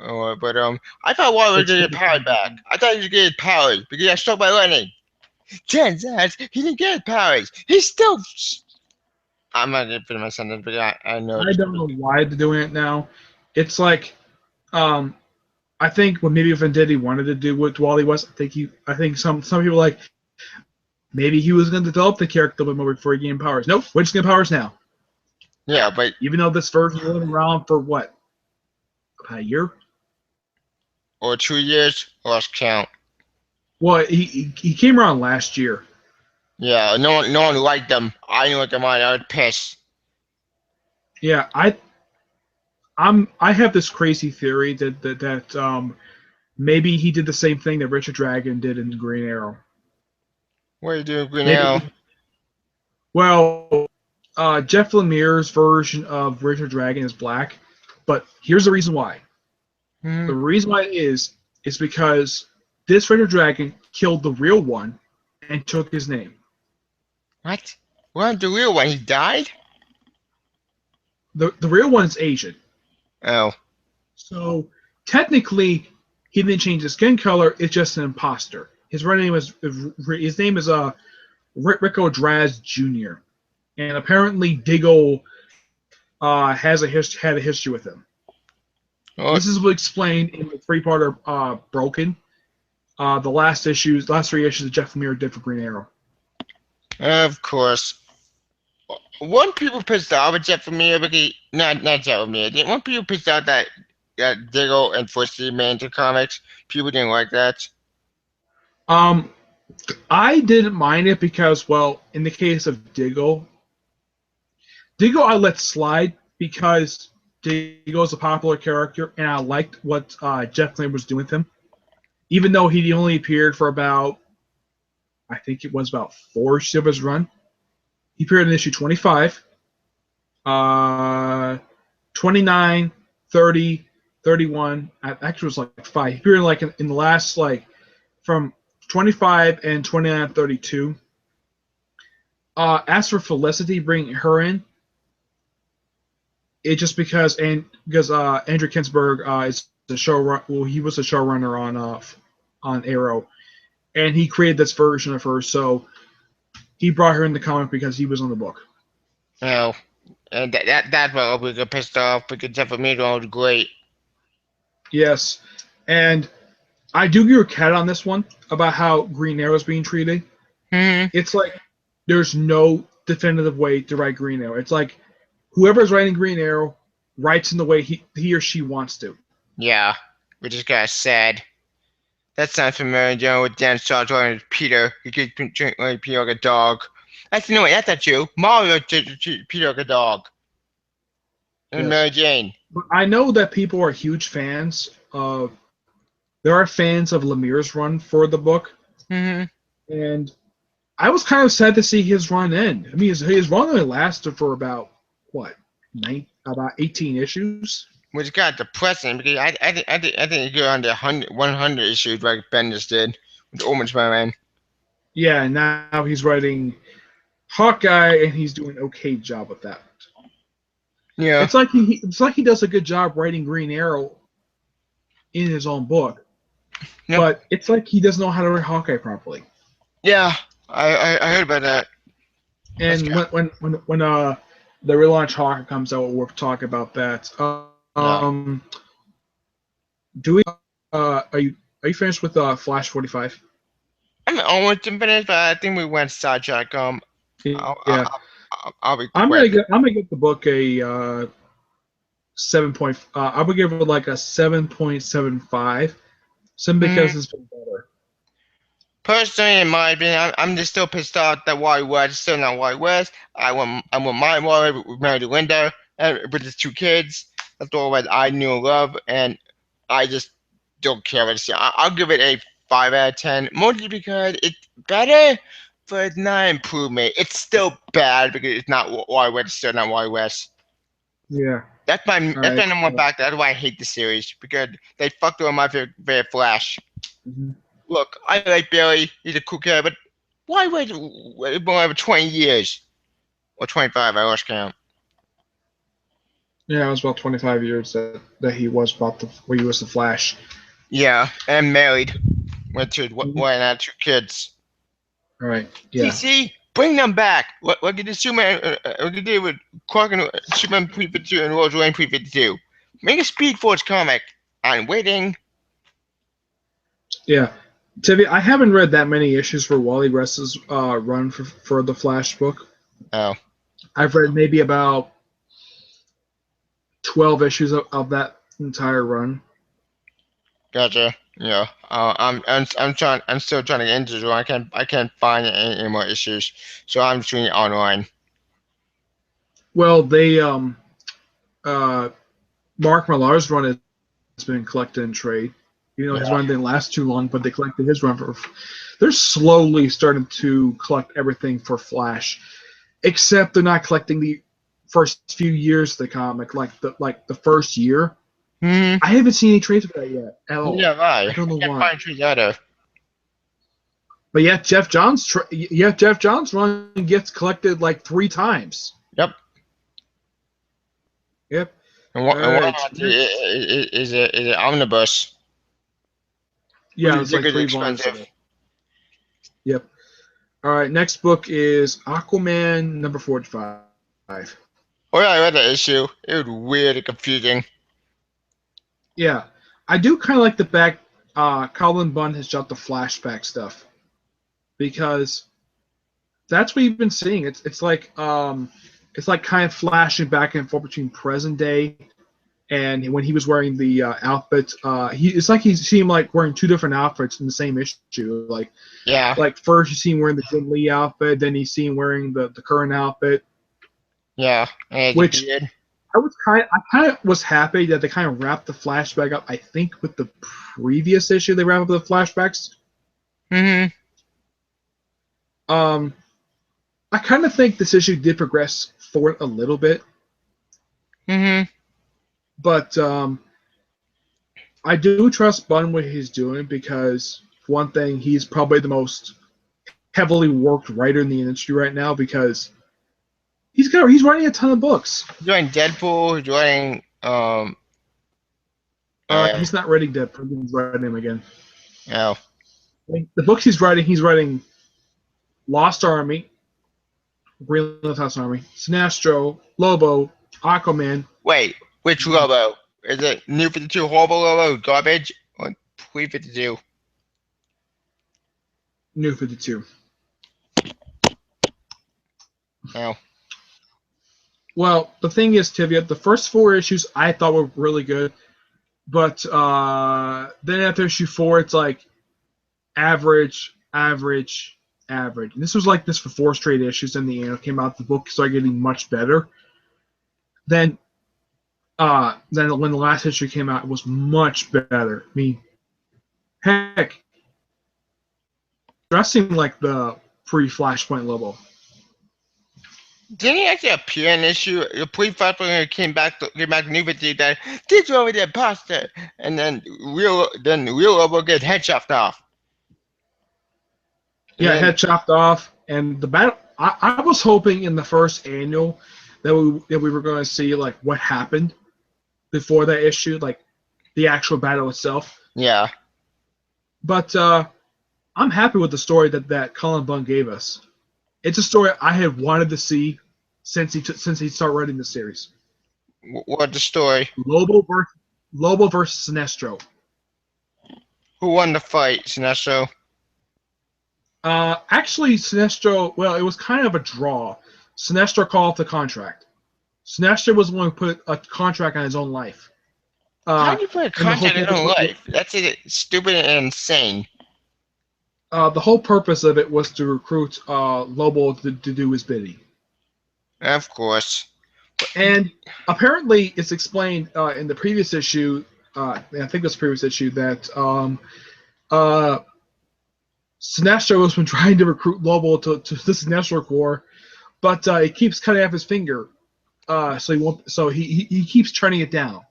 Speaker 2: But I thought Why was
Speaker 1: It's
Speaker 2: gonna get powered back. I thought he was gonna get powers because he got struck by lightning. Turns out he didn't get powers. He's still. I'm not gonna finish my sentence, but I know
Speaker 1: I
Speaker 2: it's.
Speaker 1: don't know why they're doing it now. It's like, um, I think what maybe Venditti wanted to do with Wally West. I think some people like maybe he was going to develop the character a little bit more before he gained powers. Nope, we're just getting powers now.
Speaker 2: Yeah, but
Speaker 1: Even though this version has been around for what, about a year?
Speaker 2: or 2 years, lost count.
Speaker 1: Well, he came around last year.
Speaker 2: Yeah, no one liked them. I knew what them on. I was pissed.
Speaker 1: Yeah, I have this crazy theory that maybe he did the same thing that Richard Dragon did in Green Arrow.
Speaker 2: What are you doing, Green Arrow?
Speaker 1: Maybe well, Jeff Lemire's version of Richard Dragon is black, but here's the reason why.
Speaker 2: Hmm.
Speaker 1: The reason why it is because this Richard Dragon killed the real one and took his name.
Speaker 2: What? What? The real one? He died?
Speaker 1: The real one is Asian.
Speaker 2: Oh.
Speaker 1: So technically, he didn't change his skin color. It's just an imposter. His real name is Rico Draz Jr. And apparently Diggle had a history with him.
Speaker 2: Oh,
Speaker 1: This is explained in the three-parter Broken. The last 3 issues that Jeff Lemire did for Green Arrow.
Speaker 2: of course. One people pissed off with Jeff Lemire, because not Jeff Lemire. One people pissed off that Diggle and Footsie made into comics. People didn't like that.
Speaker 1: I didn't mind it because, well, in the case of Diggle I let slide because Diggle's a popular character, and I liked what Jeff Lemire was doing with him. Even though he only appeared for about, I think it was about 4 issues of his run. He appeared in issue 25, 29, 30, 31. Actually, it was like 5. He appeared in the last, from 25 and 29 and 32. As for Felicity, bringing her in, it just because Andrew Kinsberg is the showrunner. Well, he was the showrunner on Arrow, and he created this version of her. So he brought her in the comic because he was on the book.
Speaker 2: Oh, and that's what we got pissed off because Jeff Lemire was great.
Speaker 1: Yes, and I do give you a cat on this one about how Green Arrow is being treated.
Speaker 2: Hmm.
Speaker 1: It's like there's no definitive way to write Green Arrow. It's like whoever's writing Green Arrow writes in the way he or she wants to.
Speaker 2: Yeah, we just got sad. That sounds familiar, Joe, with Dan Shaw drawing Peter. He could drink like Peter like a dog. That's no, wait, that's not you. Mario treat Peter like a dog. And
Speaker 1: Yes.
Speaker 2: Mary Jane.
Speaker 1: But I know that people are huge fans of. There are fans of Lemire's run for the book,
Speaker 2: Hmm.
Speaker 1: and I was kind of sad to see his run end. I mean, his run only lasted for about what, about 18 issues.
Speaker 2: Which got depressing because I think he go on to 100 issues like Bendis did with Ultimate Spider-Man.
Speaker 1: Yeah, and now he's writing Hawkeye, and he's doing an okay job with that.
Speaker 2: Yeah.
Speaker 1: It's like he does a good job writing Green Arrow in his own book,
Speaker 2: Yep.
Speaker 1: but it's like he doesn't know how to write Hawkeye properly.
Speaker 2: Yeah, I heard about that.
Speaker 1: And
Speaker 2: Let's
Speaker 1: when the relaunch Hawkeye comes out, we'll talk about that. Do we? Are you finished with Flash 45?
Speaker 2: I'm almost finished, but I think we went sidetrack. I'll be
Speaker 1: I'm
Speaker 2: quick.
Speaker 1: gonna get the book a 7. I would give it like a 7.75, simply because it's been better.
Speaker 2: Personally, in my opinion, I'm just still pissed off that Wally West is still not Wally West. I want my Wally married to Linda with his 2 kids. That's all that I knew and love, and I just don't care what it's. I'll give it a 5 out of 10, mostly because it's better, but it's not an improvement. It's still bad because it's not Wally West. It's still not Wally West.
Speaker 1: Yeah.
Speaker 2: That's my
Speaker 1: right.
Speaker 2: number one back. That's why I hate the series because they fucked over my favorite Flash.
Speaker 1: Mm-hmm.
Speaker 2: Look, I like Barry. He's a cool guy, but Why wait more over 20 years? Or 25, I lost count.
Speaker 1: Yeah, it was about 25 years that he was about the where he was the Flash.
Speaker 2: Yeah, and married. Went to one and had 2 kids.
Speaker 1: All right. Yeah.
Speaker 2: DC, bring them back. Look at the Superman. Look at with Clark and Superman Pre-52 and Lois Lane Pre-52. Make a Speed Force comic. I'm waiting.
Speaker 1: Yeah. Tevya, I haven't read that many issues for Wally West's run for the Flash book.
Speaker 2: Oh,
Speaker 1: I've read maybe about 12 issues of that entire run.
Speaker 2: gotcha. Yeah, I'm trying. I'm still trying to get into it. I can't find any more issues, so I'm just doing it online.
Speaker 1: Well, they Mark Millar's run has been collected in trade. You know, his
Speaker 2: Yeah.
Speaker 1: run didn't last too long, but they collected his run for. They're slowly starting to collect everything for Flash, except they're not collecting the first few years of the comic, like the first year.
Speaker 2: Hmm.
Speaker 1: I haven't seen any trades of that yet at all.
Speaker 2: Yeah, right.
Speaker 1: I don't know
Speaker 2: I can't
Speaker 1: why.
Speaker 2: find trees either.
Speaker 1: But yeah, Jeff Johns run gets collected like 3 times.
Speaker 2: Yep.
Speaker 1: Yep.
Speaker 2: And
Speaker 1: All
Speaker 2: one
Speaker 1: right.
Speaker 2: is an omnibus, which
Speaker 1: Yeah,
Speaker 2: is
Speaker 1: it's like
Speaker 2: really
Speaker 1: 3 volumes of
Speaker 2: expensive.
Speaker 1: it. Yep. All right. Next book is Aquaman number 45.
Speaker 2: Oh yeah, I read that issue. It was weird and confusing.
Speaker 1: Yeah, I do kind of like the back. Colin Bunn has shot the flashback stuff because that's what you've been seeing. It's like kind of flashing back and forth between present day and when he was wearing the outfit. It's like he's seen him like wearing 2 different outfits in the same issue.
Speaker 2: Yeah,
Speaker 1: Like first you see him wearing the Jim Lee outfit, then you see him wearing the current outfit,
Speaker 2: yeah. And it's
Speaker 1: which
Speaker 2: weird.
Speaker 1: I kind of was happy that they kind of wrapped the flashback up. I think with the previous issue they wrapped up the flashbacks.
Speaker 2: Mm-hmm.
Speaker 1: Um, I kind of think this issue did progress forward a little bit,
Speaker 2: Mm-hmm.
Speaker 1: but I do trust Bunn what he's doing because for one thing, he's probably the most heavily worked writer in the industry right now because he's writing a ton of books.
Speaker 2: He's doing Deadpool. He's doing
Speaker 1: He's not writing Deadpool. He's writing him again.
Speaker 2: oh
Speaker 1: The books he's writing Lost Army, Green Lantern Army, Sinestro, Lobo, Aquaman.
Speaker 2: wait, which Lobo? Is it New 52 Horrible Lobo garbage or Pre 52?
Speaker 1: New 52.
Speaker 2: Oh,
Speaker 1: Well, the thing is, Tivia, the first 4 issues I thought were really good, but then after issue 4, it's like average, average, average. And this was like this for 4 straight issues, and the came out, the book started getting much better. Then when the last issue came out, it was much better. I mean, heck, dressing like the pre-Flashpoint Lobo.
Speaker 2: didn't he actually appear in an issue? The Pre 5 came back to New 52 that this over there pasta, and then real Lobo gets head chopped off. And
Speaker 1: Yeah,
Speaker 2: then-
Speaker 1: head chopped off, and the battle. I was hoping in the first annual that we were going to see like what happened before that issue, like the actual battle itself.
Speaker 2: Yeah.
Speaker 1: But I'm happy with the story that Colin Bunn gave us. It's a story I had wanted to see since he started writing the series.
Speaker 2: What the story?
Speaker 1: Lobo versus Sinestro.
Speaker 2: Who won the fight, Sinestro?
Speaker 1: Actually, Sinestro. Well, it was kind of a draw. Sinestro called the contract. Sinestro was the one who put a contract on his own life.
Speaker 2: How do you put a
Speaker 1: and the
Speaker 2: contract in
Speaker 1: whole
Speaker 2: your own
Speaker 1: purpose-
Speaker 2: life? That's stupid and insane.
Speaker 1: The whole purpose of it was to recruit Lobo to do his bidding.
Speaker 2: Of course.
Speaker 1: And apparently, it's explained in the previous issue. I think it was the previous issue that Sinestro has been trying to recruit Lobo to the Sinestro Corps, but he keeps cutting off his finger. So he won't. So he keeps turning it down.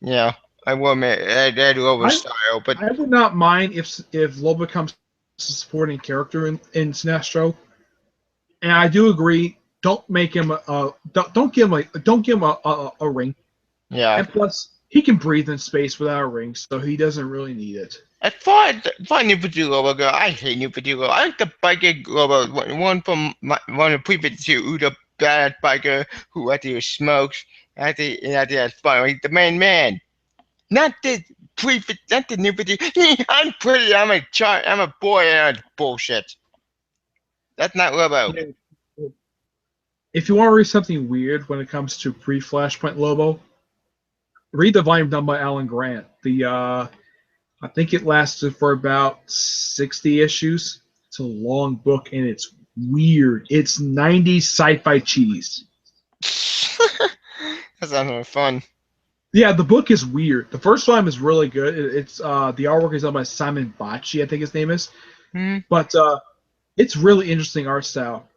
Speaker 2: Yeah, I will admit that Lobo style, but
Speaker 1: I would not mind if Lobo comes supporting character in Sinestro. And I do agree. Don't make him don't give him a ring.
Speaker 2: Yeah.
Speaker 1: And plus, he can breathe in space without a ring, so he doesn't really need it.
Speaker 2: I thought New Fifty Global girl. I hate New Fifty Global. I like the biker global one from one of the previous two, the bad biker who actually smokes. Actually has fun. Like the main man. Not the prefix, not the New Fifty. I'm pretty. I'm a child. I'm a boy. And bullshit. That's not Lobo.
Speaker 1: If you want to read something weird when it comes to pre-Flashpoint Lobo, read the volume done by Alan Grant. I think it lasted for about 60 issues. It's a long book and it's weird. It's 90s sci-fi cheese.
Speaker 2: That sounds more fun.
Speaker 1: Yeah, the book is weird. The first volume is really good. It's the artwork is done by Simon Bocci, I think his name is. But it's really interesting art style.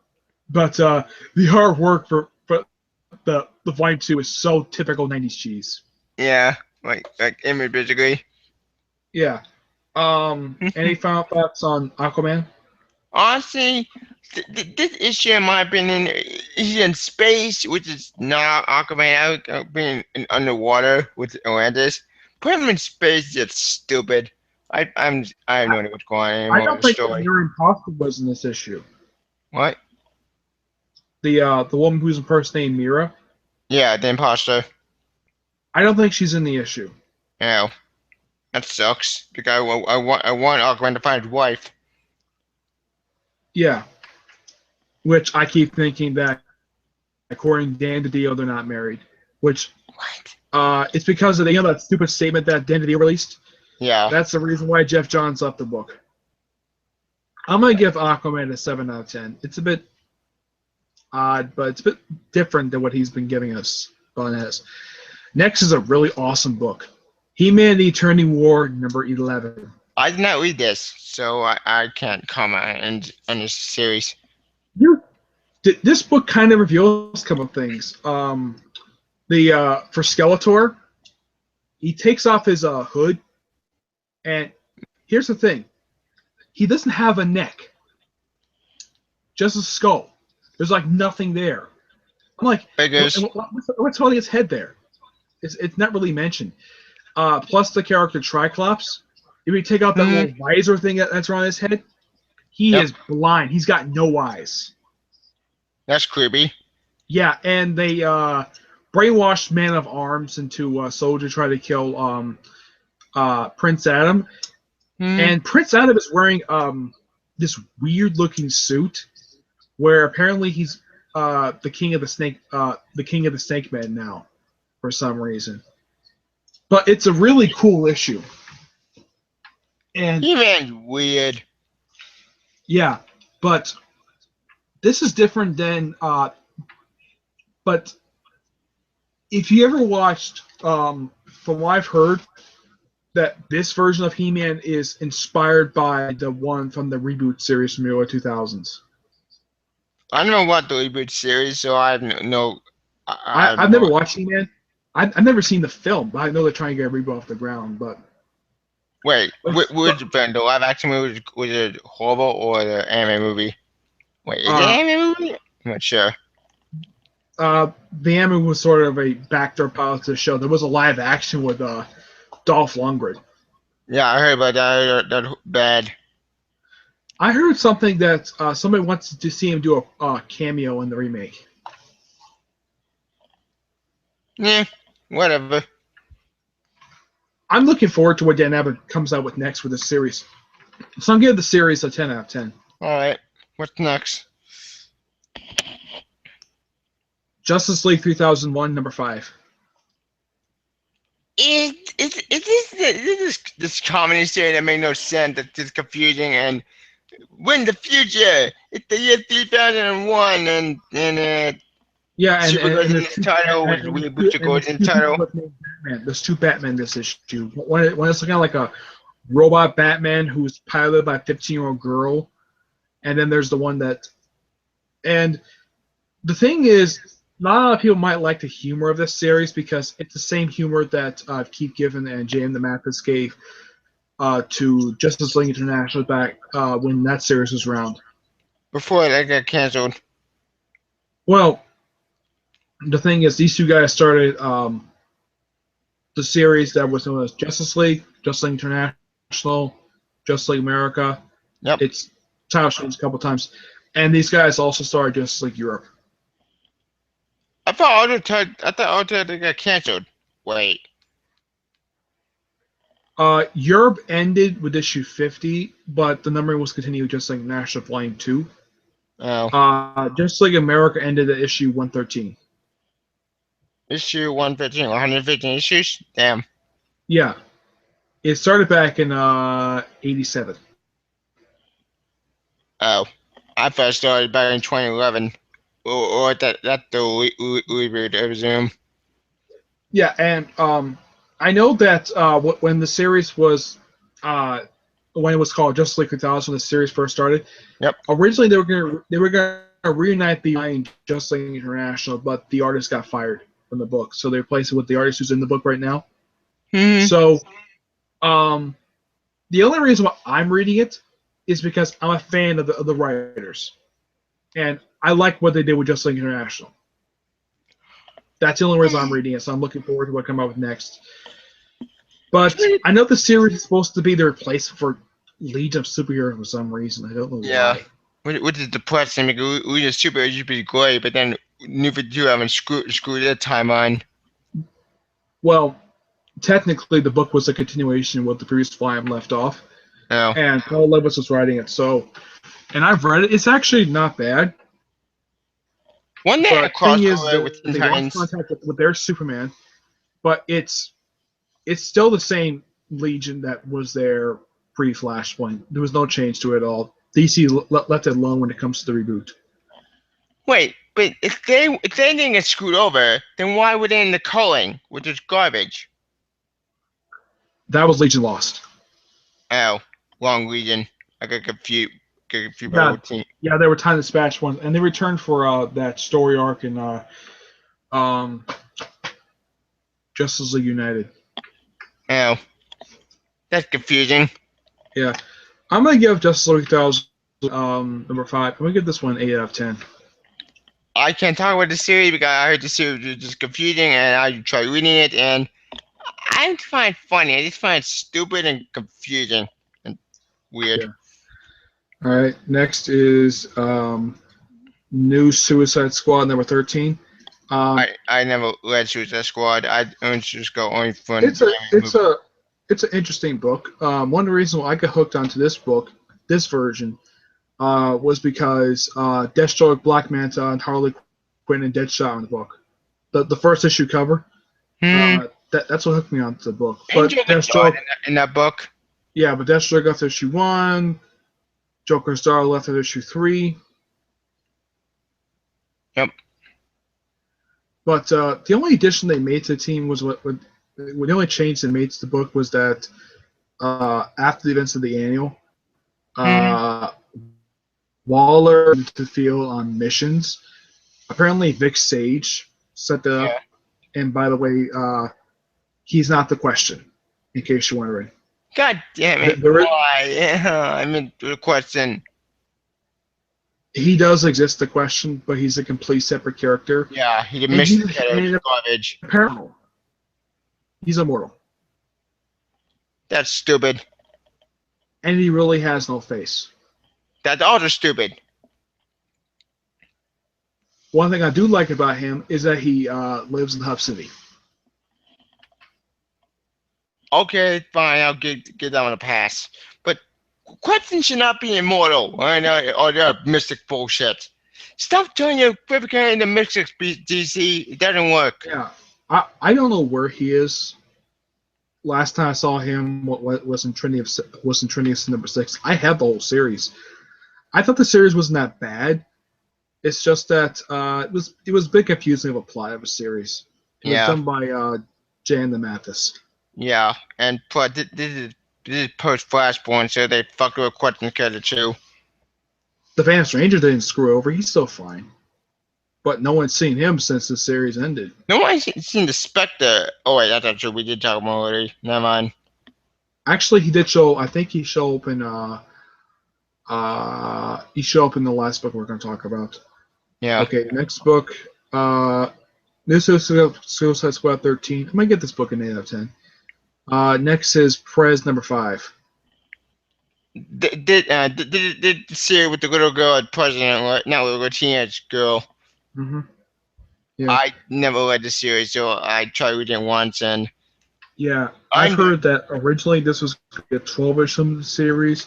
Speaker 1: But the artwork for the volume 2 is so typical 90s cheese.
Speaker 2: Yeah, like image basically.
Speaker 1: Yeah. Any final thoughts on Aquaman?
Speaker 2: Honestly, this issue, in my opinion, is in space, which is not Aquaman being underwater with Atlantis. Put him in space, it's stupid. I have no idea what's going on
Speaker 1: I
Speaker 2: anymore
Speaker 1: don't
Speaker 2: with the
Speaker 1: think
Speaker 2: story.
Speaker 1: Miriam Imposter was in this issue.
Speaker 2: What?
Speaker 1: The woman who's impersonating Mira.
Speaker 2: Yeah, the imposter.
Speaker 1: I don't think she's in the issue.
Speaker 2: Yeah, that sucks because I want Aquaman to find his wife.
Speaker 1: Yeah. Which I keep thinking that, according to Dan DiDio, they're not married. Which
Speaker 2: What?
Speaker 1: it's because of that stupid statement that Dan DiDio released.
Speaker 2: Yeah.
Speaker 1: That's the reason why Jeff Johns left the book. I'm gonna give Aquaman a 7 out of 10. It's a bit odd, but it's a bit different than what he's been giving us on this. Next is a really awesome book. He-Man the Eternity War, number 11.
Speaker 2: I did not read this, so I can't comment on this series.
Speaker 1: This book kind of reveals a couple of things. For Skeletor, he takes off his hood, and here's the thing: he doesn't have a neck, just a skull. There's like nothing there. I'm like, what's holding his head there? It's not really mentioned. Plus the character Triclops, if you take out that little visor thing that's around his head, he is blind. He's got no eyes.
Speaker 2: That's creepy.
Speaker 1: Yeah, and they brainwashed Man of Arms into a soldier trying to kill Prince Adam. And Prince Adam is wearing this weird-looking suit, where apparently he's the king of the snake men now, for some reason. But it's a really cool issue. And
Speaker 2: He-Man's weird.
Speaker 1: Yeah, but this is different than. But if you ever watched, from what I've heard, that this version of He-Man is inspired by the one from the reboot series from the early 2000s.
Speaker 2: I don't know what the reboot series, so I have no.
Speaker 1: I've never watched He-Man. I've never seen the film, but I know they're trying to get a reboot off the ground. But
Speaker 2: wait, which band? The live action movie was it horrible or the anime movie? Wait, is it anime movie? I'm not sure.
Speaker 1: The anime was sort of a backdoor pilot to the show. There was a live action with Dolph Lundgren.
Speaker 2: Yeah, I heard about that. That bad.
Speaker 1: I heard something that somebody wants to see him do a cameo in the remake.
Speaker 2: Yeah, whatever.
Speaker 1: I'm looking forward to what Dan Abbott comes out with next with this series. So I'm giving the series a 10 out of 10.
Speaker 2: All right, what's next?
Speaker 1: Justice League 3001, number 5.
Speaker 2: Is this comedy series that made no sense? That's just confusing. And when the future, it's the year 3001, and
Speaker 1: Yeah, and
Speaker 2: Supergirl's in the title, with Butcher Gordon's in the title.
Speaker 1: There's two Batman this issue. One is kind of like a robot Batman who's piloted by a 15-year-old girl, and then there's the one that. And the thing is, not a lot of people might like the humor of this series because it's the same humor that Keith Giffen and J.M. the Mathis gave to Justice League International back when that series was around.
Speaker 2: Before that got canceled.
Speaker 1: Well, the thing is, these two guys started the series that was known as Justice League International, Justice League America.
Speaker 2: Yep.
Speaker 1: It's title changed a couple times, and these guys also started Justice League Europe.
Speaker 2: I thought all they got canceled. Wait.
Speaker 1: Europe ended with issue 50, but the numbering was continued just like National Volume 2.
Speaker 2: Oh.
Speaker 1: Just like America ended at issue 113.
Speaker 2: Issue 115, 115 issues? Damn.
Speaker 1: Yeah. It started back in 87.
Speaker 2: Oh. I first started back in 2011. Or that the reboot, I presume.
Speaker 1: Yeah, and I know that when the series was when it was called Justice League 3000, when the series first started.
Speaker 2: Yep.
Speaker 1: Originally, they were gonna reunite the line Justice League International, but the artist got fired from the book, so they replaced it with the artist who's in the book right now.
Speaker 2: Mm-hmm.
Speaker 1: So, the only reason why I'm reading it is because I'm a fan of the writers, and I like what they did with Justice League International. That's the only reason I'm reading it, so I'm looking forward to what come out with next. But I know the series is supposed to be the replacement for Legion of Superheroes for some reason. I don't know why.
Speaker 2: Which is depressing because Legion of Superheroes used to be great, but then New 52 haven't screwed their timeline.
Speaker 1: Well, technically, the book was a continuation of what the previous volume left off.
Speaker 2: Oh.
Speaker 1: And Paul Lewis was writing it, so... And I've read it. It's actually not bad.
Speaker 2: One day I crossed over with
Speaker 1: they lost contact with their Superman, but it's still the same Legion that was there pre-Flashpoint. There was no change to it at all. DC left it alone when it comes to the reboot.
Speaker 2: Wait, but if they didn't get screwed over, then why were they in the culling, which is garbage?
Speaker 1: That was Legion Lost.
Speaker 2: Oh, wrong Legion. I got confused.
Speaker 1: Yeah, they were Time Dispatch ones, and they returned for that story arc in Justice League United.
Speaker 2: Oh, that's confusing.
Speaker 1: Yeah, I'm gonna give Justice League 3000 number 5. I'm gonna give this one an 8 out of 10.
Speaker 2: I can't talk about the series because I heard the series was just confusing, and I tried reading it, and I didn't find it funny. I just find it stupid and confusing and weird.
Speaker 1: Yeah. All right, next is New Suicide Squad number 13.
Speaker 2: I never read Suicide Squad. I just go only fun.
Speaker 1: It's an interesting book. One of the reasons why I got hooked onto this book, this version, was because Deathstroke, Black Manta, and Harley Quinn and Deadshot in the book. The first issue cover. That's what hooked me onto the book. But Deathstroke
Speaker 2: in that book.
Speaker 1: Yeah, but Deathstroke got to issue 1. Joker's Star left at issue 3.
Speaker 2: Yep.
Speaker 1: But the only addition they made to the team was the only change they made to the book was that after the events of the annual, Waller went to field on missions. Apparently, Vic Sage set that up. And by the way, he's not the Question, in case you're wondering.
Speaker 2: God damn it! Why? I mean, the Question.
Speaker 1: He does exist, the Question, but he's a complete separate character.
Speaker 2: Yeah, he did miss the garbage.
Speaker 1: Apparently, he's immortal.
Speaker 2: That's stupid.
Speaker 1: And he really has no face.
Speaker 2: That's also stupid.
Speaker 1: One thing I do like about him is that he lives in Huff City.
Speaker 2: Okay, fine, I'll give that one a pass. But Question should not be immortal, or that mystic bullshit. Stop turning your favorite into mystic, DC. It doesn't work.
Speaker 1: Yeah, I don't know where he is. Last time I saw him was in Trinity of number 6. I have the whole series. I thought the series wasn't that bad. It's just that it was a bit confusing of a plot of a series. It was done by Jan the Mathis.
Speaker 2: Yeah, and plus this is post Flashpoint, so they fucked with Question character too.
Speaker 1: The Van Stranger didn't screw over. He's still fine. But no one's seen him since the series ended.
Speaker 2: No one's seen the Spectre. Oh wait, that's not true. We did talk about it already. Never mind.
Speaker 1: Actually, he did show. I think he showed up in the last book we're going to talk about.
Speaker 2: Yeah.
Speaker 1: Okay, next book. New Suicide Squad 13. I might get this book an 8 out of 10. Next is Prez number 5.
Speaker 2: Did the series with the little girl at president, not little teenage girl.
Speaker 1: Mm-hmm. Yeah.
Speaker 2: I never read the series, so I tried reading it once, and
Speaker 1: Yeah,
Speaker 2: I
Speaker 1: I've
Speaker 2: knew.
Speaker 1: heard that originally this was going to be a 12-issue series,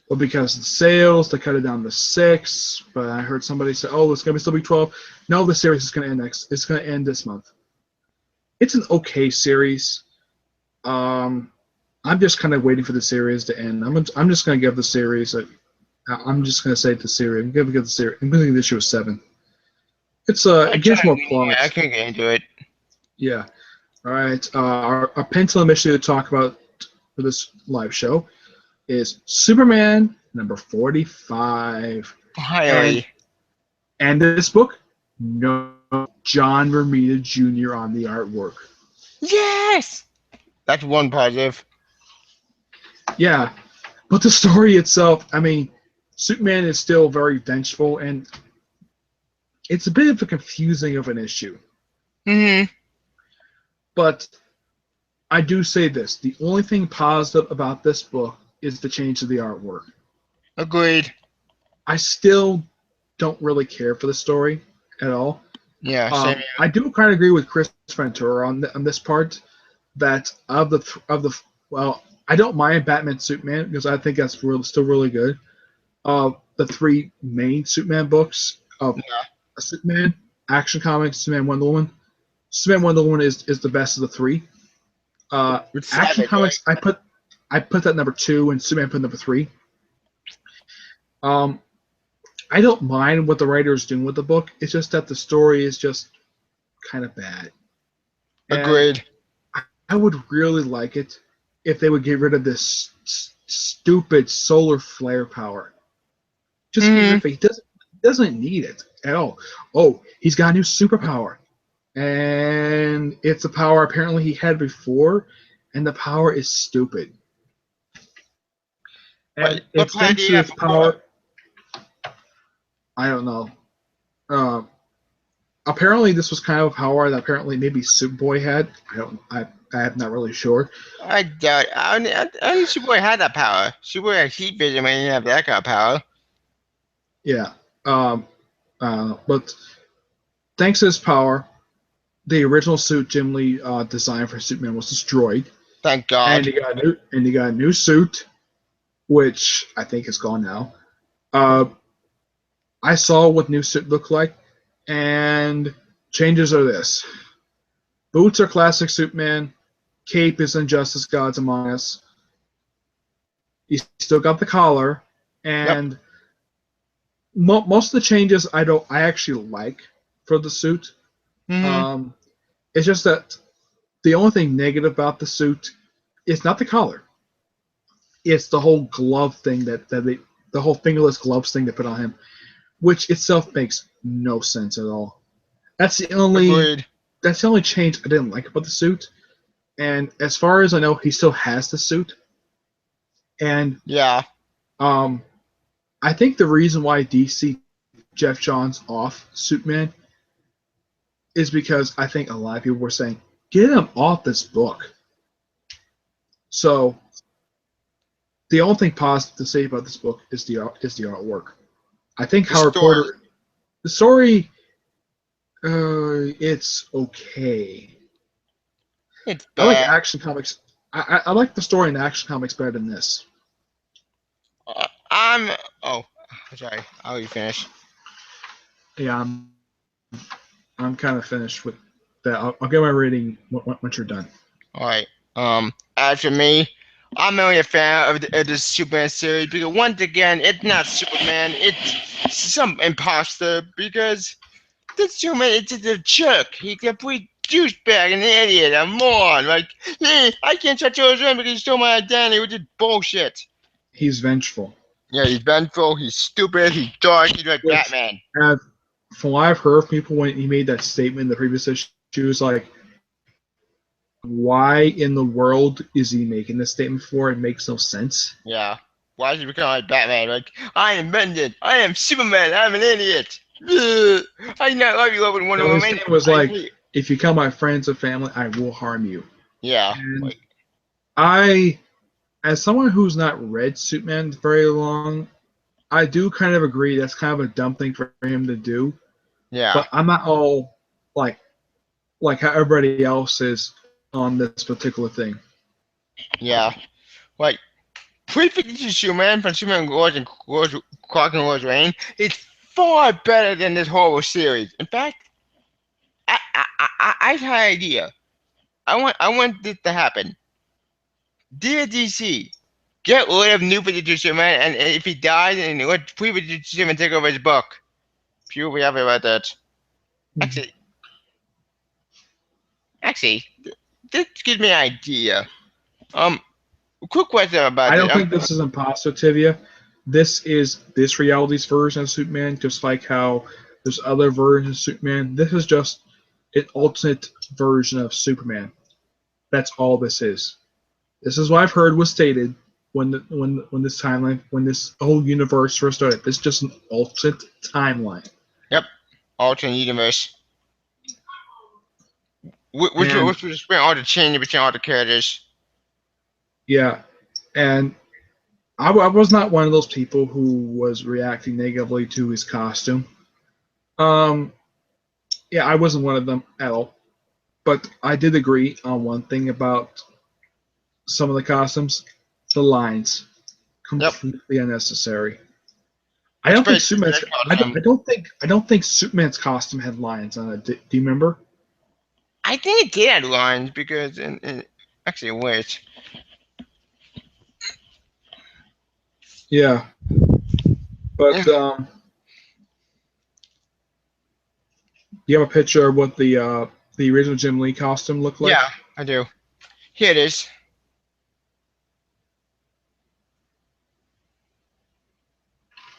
Speaker 1: but because of the sales, they cut it down to 6. But I heard somebody say, "Oh, it's going to still be 12." No, the series is going to end next. It's going to end this month. It's an okay series. I'm just kind of waiting for the series to end. I'm just going to give the series. I'm just going to say the series. I'm going to give the series. I'm going to give this issue a 7. It gives more plot.
Speaker 2: I couldn't get into it.
Speaker 1: Yeah. All right. Our pendulum issue to talk about for this live show is Superman number 45.
Speaker 2: Finally.
Speaker 1: And this book, no John Romita Jr. on the artwork.
Speaker 2: Yes! That's one positive.
Speaker 1: Yeah. But the story itself, I mean, Superman is still very vengeful, and it's a bit of a confusing of an issue.
Speaker 2: Mm-hmm.
Speaker 1: But I do say this. The only thing positive about this book is the change of the artwork.
Speaker 2: Agreed.
Speaker 1: I still don't really care for the story at all.
Speaker 2: Yeah, same here.
Speaker 1: I do kind of agree with Chris Ventura on this part that of the well, I don't mind Batman Superman because I think that's still really good. The 3 main Superman books of Superman, Action Comics, Superman, Wonder Woman. Superman, Wonder Woman is the best of the 3. Action Comics, I put that number 2, and Superman put number 3. I don't mind what the writer is doing with the book. It's just that the story is just kind of bad.
Speaker 2: Agreed.
Speaker 1: I would really like it if they would get rid of this stupid solar flare power. Just get rid of it. He doesn't need it at all. Oh, he's got a new superpower. And it's a power apparently he had before, and the power is stupid. And it's thanks to this power. I don't know. Apparently, this was kind of a power that apparently maybe Superboy had. I'm not really sure.
Speaker 2: I doubt. I think Superboy had that power. Superboy had heat vision, but he didn't have that kind of power.
Speaker 1: Yeah. But thanks to this power, the original suit Jim Lee designed for Superman was destroyed.
Speaker 2: Thank God.
Speaker 1: And he got a new suit, which I think is gone now. I saw what new suit looked like, and changes are this. Boots are classic Superman. Cape is Injustice Gods Among Us. You still got the collar, and most of the changes I actually like for the suit.
Speaker 2: Mm-hmm.
Speaker 1: It's just that the only thing negative about the suit is not the collar. It's the whole glove thing the whole fingerless gloves thing they put on him, which itself makes no sense at all. That's the only change I didn't like about the suit. And as far as I know, he still has the suit. And
Speaker 2: yeah,
Speaker 1: I think the reason why DC Jeff Johns off Superman is because I think a lot of people were saying, get him off this book. So the only thing positive to say about this book is the artwork. I think Howard Porter, the story, it's okay.
Speaker 2: It's
Speaker 1: bad. I like Action Comics. I like the story in Action Comics better than this.
Speaker 2: Sorry. I'll let you finish.
Speaker 1: Yeah, I'm kind of finished with that. I'll get my rating once you're done.
Speaker 2: All right. As for me, I'm only a fan of the Superman series because once again, it's not Superman. It's some imposter because this Superman is just a jerk. He's a complete douchebag, an idiot, a moron. Like, I can't touch your because he stole my identity, which is bullshit.
Speaker 1: He's vengeful.
Speaker 2: Yeah, he's vengeful. He's stupid. He's dark. He's like Batman.
Speaker 1: From what I've heard from people when he made that statement in the previous issue, he was like, why in the world is he making this statement for? It makes no sense.
Speaker 2: Yeah. Why did he become like Batman? Like, I am Brendan. I am Superman. I'm an idiot. Ugh. I do not love you, Open Wonder
Speaker 1: No, his
Speaker 2: Woman.
Speaker 1: statement was
Speaker 2: I
Speaker 1: like,
Speaker 2: hate.
Speaker 1: if you come my friends and family, I will harm you.
Speaker 2: Yeah.
Speaker 1: And
Speaker 2: Like,
Speaker 1: I, as someone who's not read Superman very long, I do kind of agree that's kind of a dumb thing for him to do.
Speaker 2: yeah.
Speaker 1: But I'm not all like how everybody else is on this particular thing.
Speaker 2: Yeah. Like, Pre-52 Superman from Superman Goes and Goes, Clark and Lois Lane is far better than this horrible series. In fact, I had an idea. I want this to happen. Dear DC, get rid of New 52 Superman, and if he dies, and let Pre-52 Superman take over his book. People will be happy about that. Actually, actually, this gives me an idea. Um, quick question about
Speaker 1: I
Speaker 2: this.
Speaker 1: don't think this is imposter, Tevya. This is this reality's version of Superman, just like how there's other versions of Superman. This is just an alternate version of Superman. That's all this is. This is what I've heard was stated when this timeline, when this whole universe first started. This is just an alternate timeline.
Speaker 2: Yep, alternate universe. Which
Speaker 1: And
Speaker 2: would explain all the change between all the characters.
Speaker 1: yeah, and I was not one of those people who was reacting negatively to his costume. Um, yeah, I wasn't one of them at all. But I did agree on one thing about some of the costumes: the lines,
Speaker 2: Yep,
Speaker 1: completely unnecessary. I don't think
Speaker 2: especially
Speaker 1: Superman's.
Speaker 2: that costume.
Speaker 1: I don't think Superman's costume had lines on it. Do you remember?
Speaker 2: I think it did have lines because actually wait.
Speaker 1: Yeah,
Speaker 2: Yeah,
Speaker 1: but you have a picture of what the original Jim Lee costume looked like?
Speaker 2: yeah, I do. Here it is.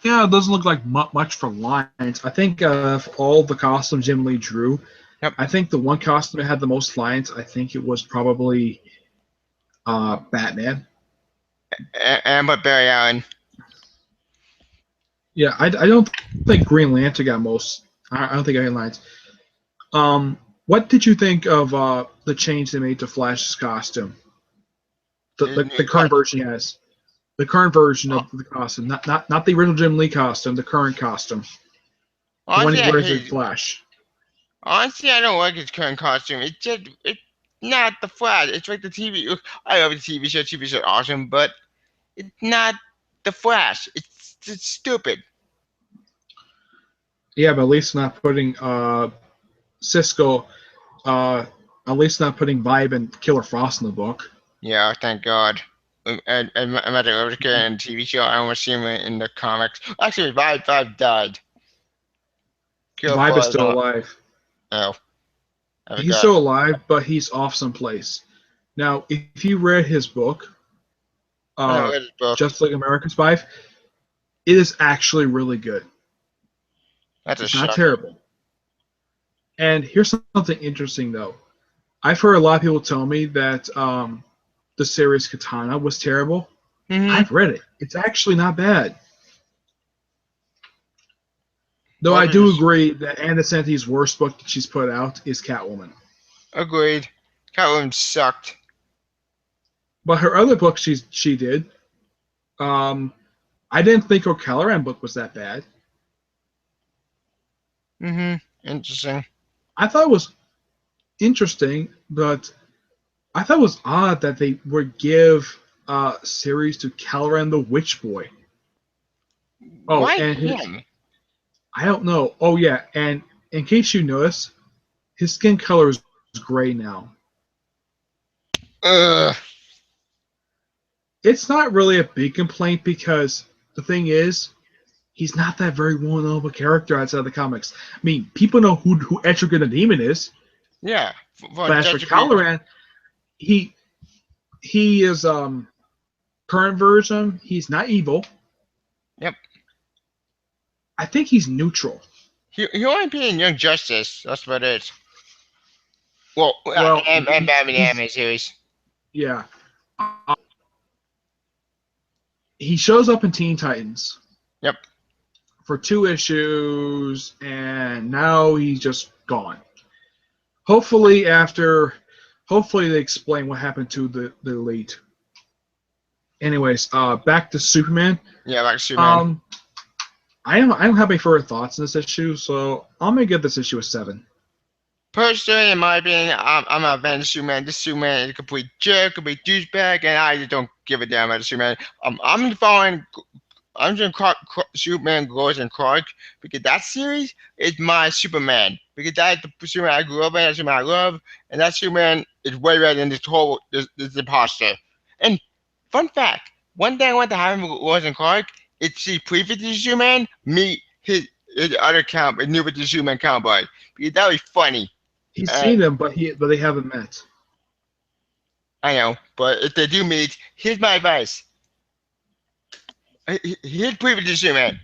Speaker 1: Yeah, it doesn't look like much for lines. I think of all the costumes Jim Lee drew,
Speaker 2: Yep,
Speaker 1: I think the one costume that had the most lines, I think it was probably Batman.
Speaker 2: and but Barry Allen.
Speaker 1: Yeah, I don't think Green Lantern got most. I don't think I had lines. What did you think of the change they made to Flash's costume? The current version he has. The current version of the costume, not the original Jim Lee costume, the current costume, the one
Speaker 2: Honestly,
Speaker 1: he
Speaker 2: I
Speaker 1: wears in
Speaker 2: hate.
Speaker 1: Flash.
Speaker 2: Honestly, I don't like his current costume. It's not the Flash. It's like the TV. Look, I love the TV show. TV show awesome, but it's not the Flash. It's stupid.
Speaker 1: Yeah, but at least not putting Cisco, at least not putting Vibe and Killer Frost in the book.
Speaker 2: Yeah, thank God. I'm at the Overkill and TV show. I almost see him in the comics. Actually, Five died. Kill
Speaker 1: Vibe is
Speaker 2: Flash.
Speaker 1: still alive.
Speaker 2: Oh, I
Speaker 1: He's
Speaker 2: forgot.
Speaker 1: still alive, but he's off someplace. Now, if you read his book,
Speaker 2: I know
Speaker 1: uh,
Speaker 2: his book.
Speaker 1: Just Like American Spy, it is actually really good.
Speaker 2: That's a
Speaker 1: It's not
Speaker 2: shock.
Speaker 1: terrible. And here's something interesting, though. I've heard a lot of people tell me that the series Katana was terrible.
Speaker 2: Mm-hmm.
Speaker 1: I've read it. It's actually not bad. Though
Speaker 2: Well,
Speaker 1: I do agree that Anna Senti's worst book that she's put out is Catwoman.
Speaker 2: agreed. Catwoman sucked.
Speaker 1: But her other books she did, um, I didn't think her Caloran book was that bad.
Speaker 2: Mm-hmm. Interesting.
Speaker 1: I thought it was interesting, but I thought it was odd that they would give series to Caloran the Witch Boy. Oh,
Speaker 2: Why
Speaker 1: and
Speaker 2: him?
Speaker 1: I don't know. Oh yeah, and in case you notice, his skin color is gray now.
Speaker 2: Ugh.
Speaker 1: It's not really a big complaint because the thing is, he's not that very well known of a character outside of the comics. I mean, people know who Etrigan the Demon is,
Speaker 2: Yeah.
Speaker 1: but as for Caloran, he is current version. He's not evil.
Speaker 2: Yep.
Speaker 1: I think he's neutral.
Speaker 2: He only be in Young Justice. That's about it. Well,
Speaker 1: Well,
Speaker 2: and Batman the
Speaker 1: he's
Speaker 2: anime series.
Speaker 1: yeah. He shows up in Teen Titans
Speaker 2: Yep.
Speaker 1: for 2 issues, and now he's just gone. Hopefully they explain what happened to the elite. Anyways, back to Superman.
Speaker 2: Yeah, like Superman.
Speaker 1: Um, I don't have any further thoughts on this issue, so I'm gonna give this issue a 7.
Speaker 2: Personally, in my opinion, I'm not a fan of Superman. This Superman is a complete jerk, complete douchebag, and I just don't give a damn about Superman. I'm following. I'm just Superman, Lois, and Clark because that series is my Superman. Because that's the Superman I grew up in, that's Superman I love, and that Superman is way better than this imposter. And fun fact, one thing I want to have with Lois and Clark is see previous to Superman meet his other count, new with the Superman cowboy. Because that would be funny.
Speaker 1: He's seen them, but they haven't met.
Speaker 2: I know, but if they do meet, here's my advice. Here's previous to Superman.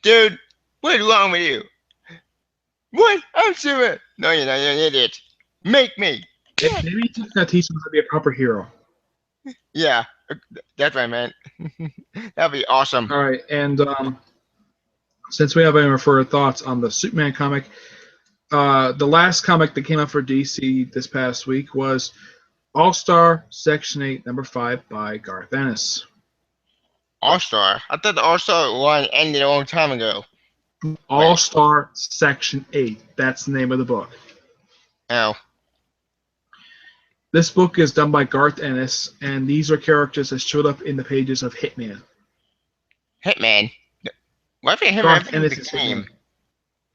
Speaker 2: Dude, what's wrong with you? What? I'm Superman. No, you're not. You're an idiot. Make me. Yeah.
Speaker 1: Maybe he's gonna teach him how to be a proper hero.
Speaker 2: Yeah, that's what I meant. That'd be awesome.
Speaker 1: All right, and since we have any further thoughts on the Superman comic, the last comic that came out for DC this past week was All-Star Section 8, number 5 by Garth Ennis.
Speaker 2: All-Star? I thought the All-Star one ended a long time ago.
Speaker 1: All-Star Section 8. That's the name of the book.
Speaker 2: Oh.
Speaker 1: This book is done by Garth Ennis, and these are characters that showed up in the pages of Hitman.
Speaker 2: Hitman? Why think Hitman?
Speaker 1: Garth
Speaker 2: I think
Speaker 1: Ennis
Speaker 2: the
Speaker 1: is
Speaker 2: game.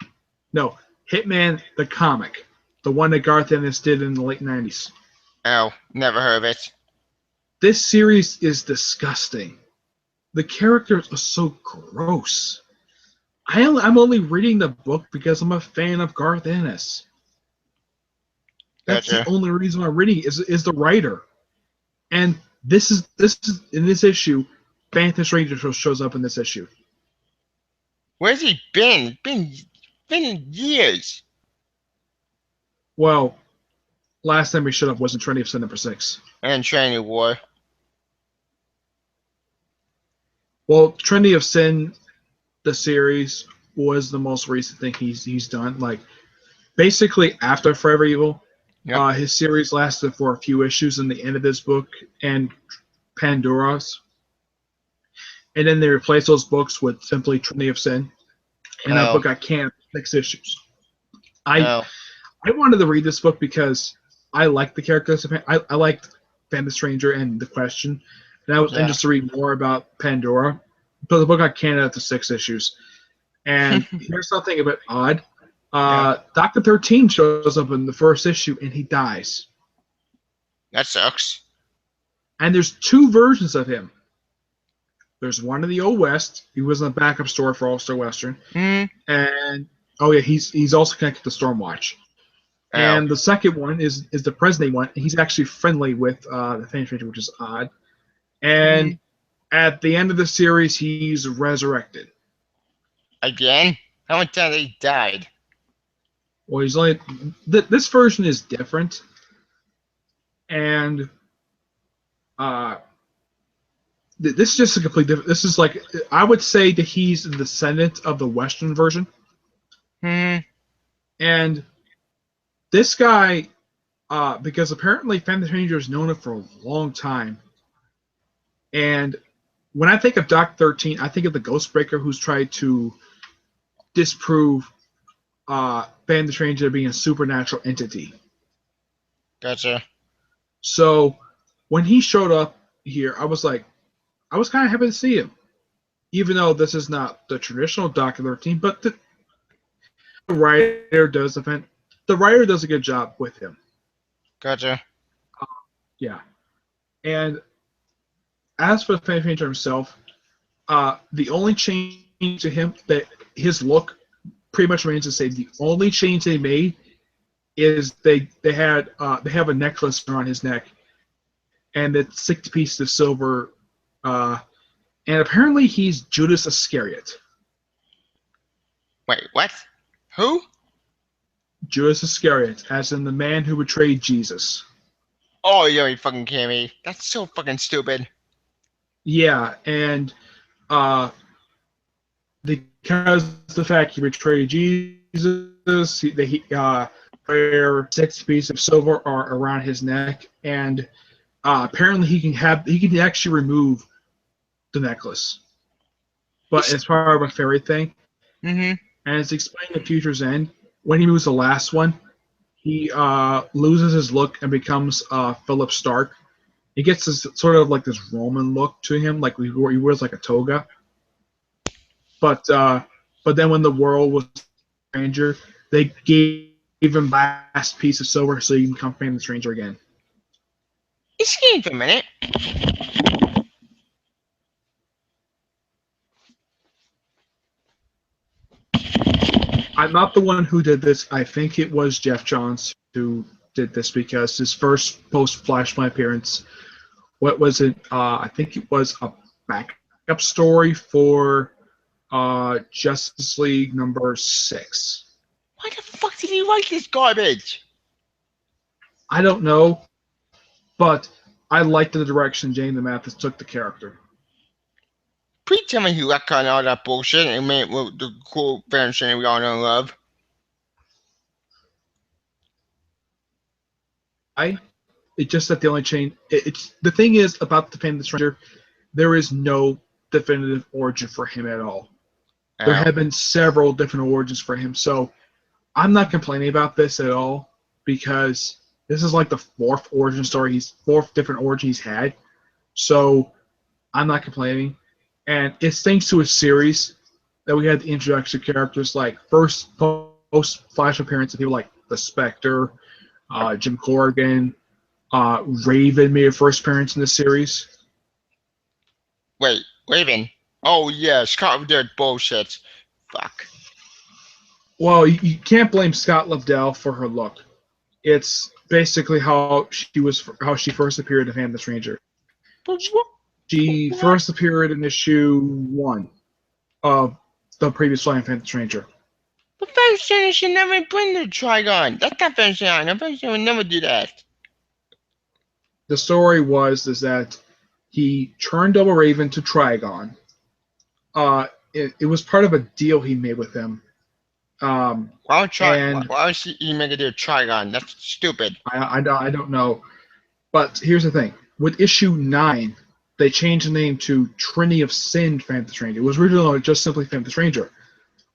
Speaker 1: Hitman. No, Hitman the comic. The one that Garth Ennis did in the late 90s.
Speaker 2: Oh, never heard of it.
Speaker 1: This series is disgusting. The characters are so gross. I'm only reading the book because I'm a fan of Garth Ennis. That's
Speaker 2: Gotcha.
Speaker 1: the only reason I'm reading it is the writer. And this is in this issue, Phantom Stranger shows up in this issue.
Speaker 2: Where's he been? Been years.
Speaker 1: Well, last time he showed up was in Trinity of Sin number 6.
Speaker 2: And Training War.
Speaker 1: Well, Trinity of Sin, the series, was the most recent thing he's done. Like, basically after Forever Evil,
Speaker 2: Yep.
Speaker 1: his series lasted for a few issues in the end of this book and Pandora's. And then they replaced those books with simply Trinity of Sin. And that book got canned for 6 issues. I wanted to read this book because I liked the characters. I liked Phantom Stranger and The Question. And I was interested to read more about Pandora. But the book got canned after 6 issues. And here's something a bit odd. Dr. 13 shows up in the first issue and he dies.
Speaker 2: That sucks.
Speaker 1: And there's 2 versions of him. There's one in the Old West. He was in a backup story for All-Star Western. And he's also connected to Stormwatch. And the second one is the present day one. He's actually friendly with the Phantom Stranger, which is odd. And at the end of the series, he's resurrected.
Speaker 2: Again? How many times he died?
Speaker 1: Well, he's only this version is different, and this is just a complete different. This is like I would say that he's the descendant of the Western version, and this guy, because apparently Phantom Stranger has known it for a long time, and when I think of Doc 13, I think of the Ghostbreaker who's tried to disprove Phantom Stranger being a supernatural entity.
Speaker 2: Gotcha.
Speaker 1: So when he showed up here, I was kind of happy to see him, even though this is not the traditional Doctor 13. But the writer does a good job with him.
Speaker 2: Gotcha.
Speaker 1: Yeah, and as for Phantom Stranger himself, the only change to him that his look pretty much remains the same. The only change they made is they have a necklace around his neck, and it's 6 pieces of silver, and apparently he's Judas Iscariot.
Speaker 2: Wait, what? Who?
Speaker 1: Judas Iscariot, as in the man who betrayed Jesus.
Speaker 2: Oh, you fucking kidding me? That's so fucking stupid.
Speaker 1: Yeah, and uh, because the fact he betrayed Jesus, wear 6 pieces of silver are around his neck, and apparently he can actually remove the necklace, but it's part of a fairy thing.
Speaker 2: Mm-hmm.
Speaker 1: And it's explained in Future's End. When he moves the last one, he loses his look and becomes Philip Stark. He gets this sort of like this Roman look to him, like he wears like a toga. But then when the world was a stranger, they gave him last piece of silver so he can become Phantom Stranger again.
Speaker 2: Excuse me a minute.
Speaker 1: I'm not the one who did this. I think it was Jeff Johns who did this because his first post Flashpoint appearance, what was it? I think it was a backup story for Justice League number 6.
Speaker 2: Why the fuck did he write this garbage?
Speaker 1: I don't know, but I liked the direction Jane the Mathis took the character.
Speaker 2: Please tell me he got cut all that bullshit and made the cool fantasy we all know and love.
Speaker 1: It's just that the only change. It's the thing is about the Phantom Stranger, there is no definitive origin for him at all. There have been several different origins for him, so I'm not complaining about this at all because this is like the fourth origin story. Fourth different origin he's had, so I'm not complaining. And it's thanks to a series that we had the introduction of characters like first post Flash appearance of people like the Spectre, Jim Corrigan, Raven made a first appearance in the series.
Speaker 2: Wait, Raven. Oh yeah, Scott did bullshit. Fuck.
Speaker 1: Well, you can't blame Scott Lobdell for her look. It's basically how she first appeared in Phantom Stranger.
Speaker 2: But what?
Speaker 1: She first appeared in issue 1 of the previous Phantom Stranger.
Speaker 2: But Fantasy should never bring the Trigon. That's not Fantasy. Fantasy would never do that.
Speaker 1: The story is that he turned Double Raven to Trigon. It was part of a deal he made with him.
Speaker 2: Why would he make it a Trigon? That's stupid.
Speaker 1: I don't know. But here's the thing. With issue 9, they changed the name to Trinity of Sin Phantom Stranger. It was originally just simply Phantom Stranger.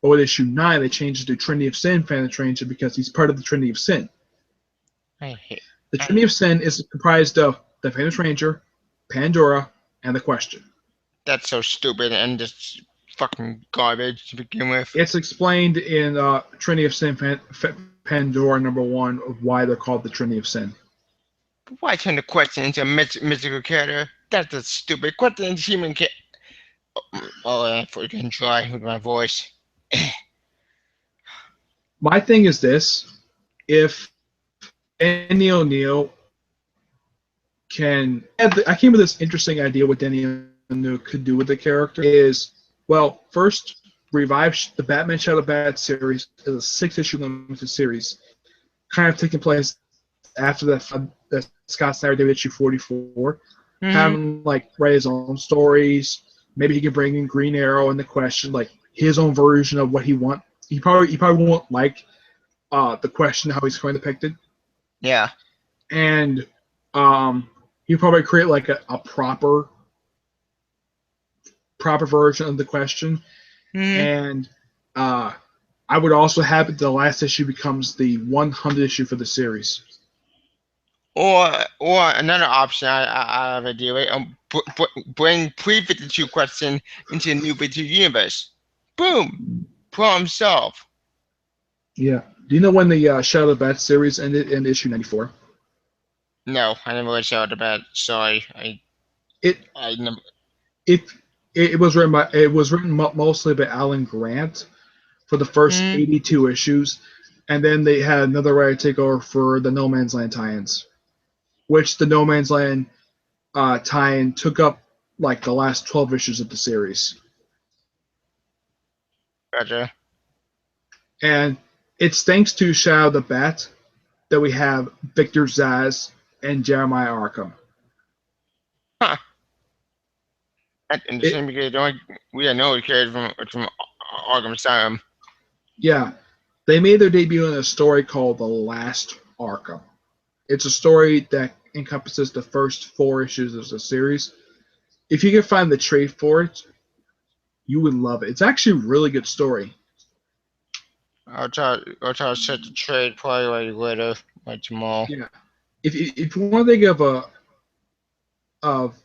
Speaker 1: But with issue 9, they changed it to Trinity of Sin Phantom Stranger because he's part of the Trinity of Sin. The Trinity of Sin is comprised of the Phantom Stranger, Pandora, and the Question.
Speaker 2: That's so stupid and just fucking garbage to begin with.
Speaker 1: It's explained in Trinity of Sin Pandora number 1 of why they're called the Trinity of Sin.
Speaker 2: Why turn the Question into a mythical character? That's a stupid Question into human character. Oh, I can try with my voice.
Speaker 1: My thing is this: if Danny O'Neill can, I came with this interesting idea what Danny O'Neill could do with the character is, well, first revive the Batman Shadow Bat series as a 6-issue limited series, kind of taking place after that Scott Snyder did issue 44. Have him like write his own stories. Maybe he can bring in Green Arrow and the Question, like his own version of what he wants. He probably won't like the Question how he's going to depict it.
Speaker 2: Yeah.
Speaker 1: And he'll probably create like a proper version of the Question. And I would also have the last issue becomes the 100th issue for the series.
Speaker 2: Or another option I have a deal with, bring pre-52 Question into the new 52 universe. Boom! Problem solved.
Speaker 1: Yeah. Do you know when the Shadow of the Bat series ended in issue 94?
Speaker 2: No, I never read Shadow of the Bat. Sorry,
Speaker 1: It was written mostly by Alan Grant for the first 82 issues, and then they had another writer take over for the No Man's Land tie-ins, which the No Man's Land tie-in took up like the last 12 issues of the series.
Speaker 2: Gotcha.
Speaker 1: And It's thanks to Shadow the Bat that we have Victor Zsasz and Jeremiah Arkham.
Speaker 2: Huh. That's
Speaker 1: It,
Speaker 2: interesting because we had no characters from Arkham Asylum.
Speaker 1: yeah, they made their debut in a story called The Last Arkham. It's a story that encompasses the first 4 issues of the series. If you can find the trade for it, you would love it. It's actually a really good story.
Speaker 2: I'll try to set the trade probably later, like tomorrow.
Speaker 1: Yeah. If you want to think of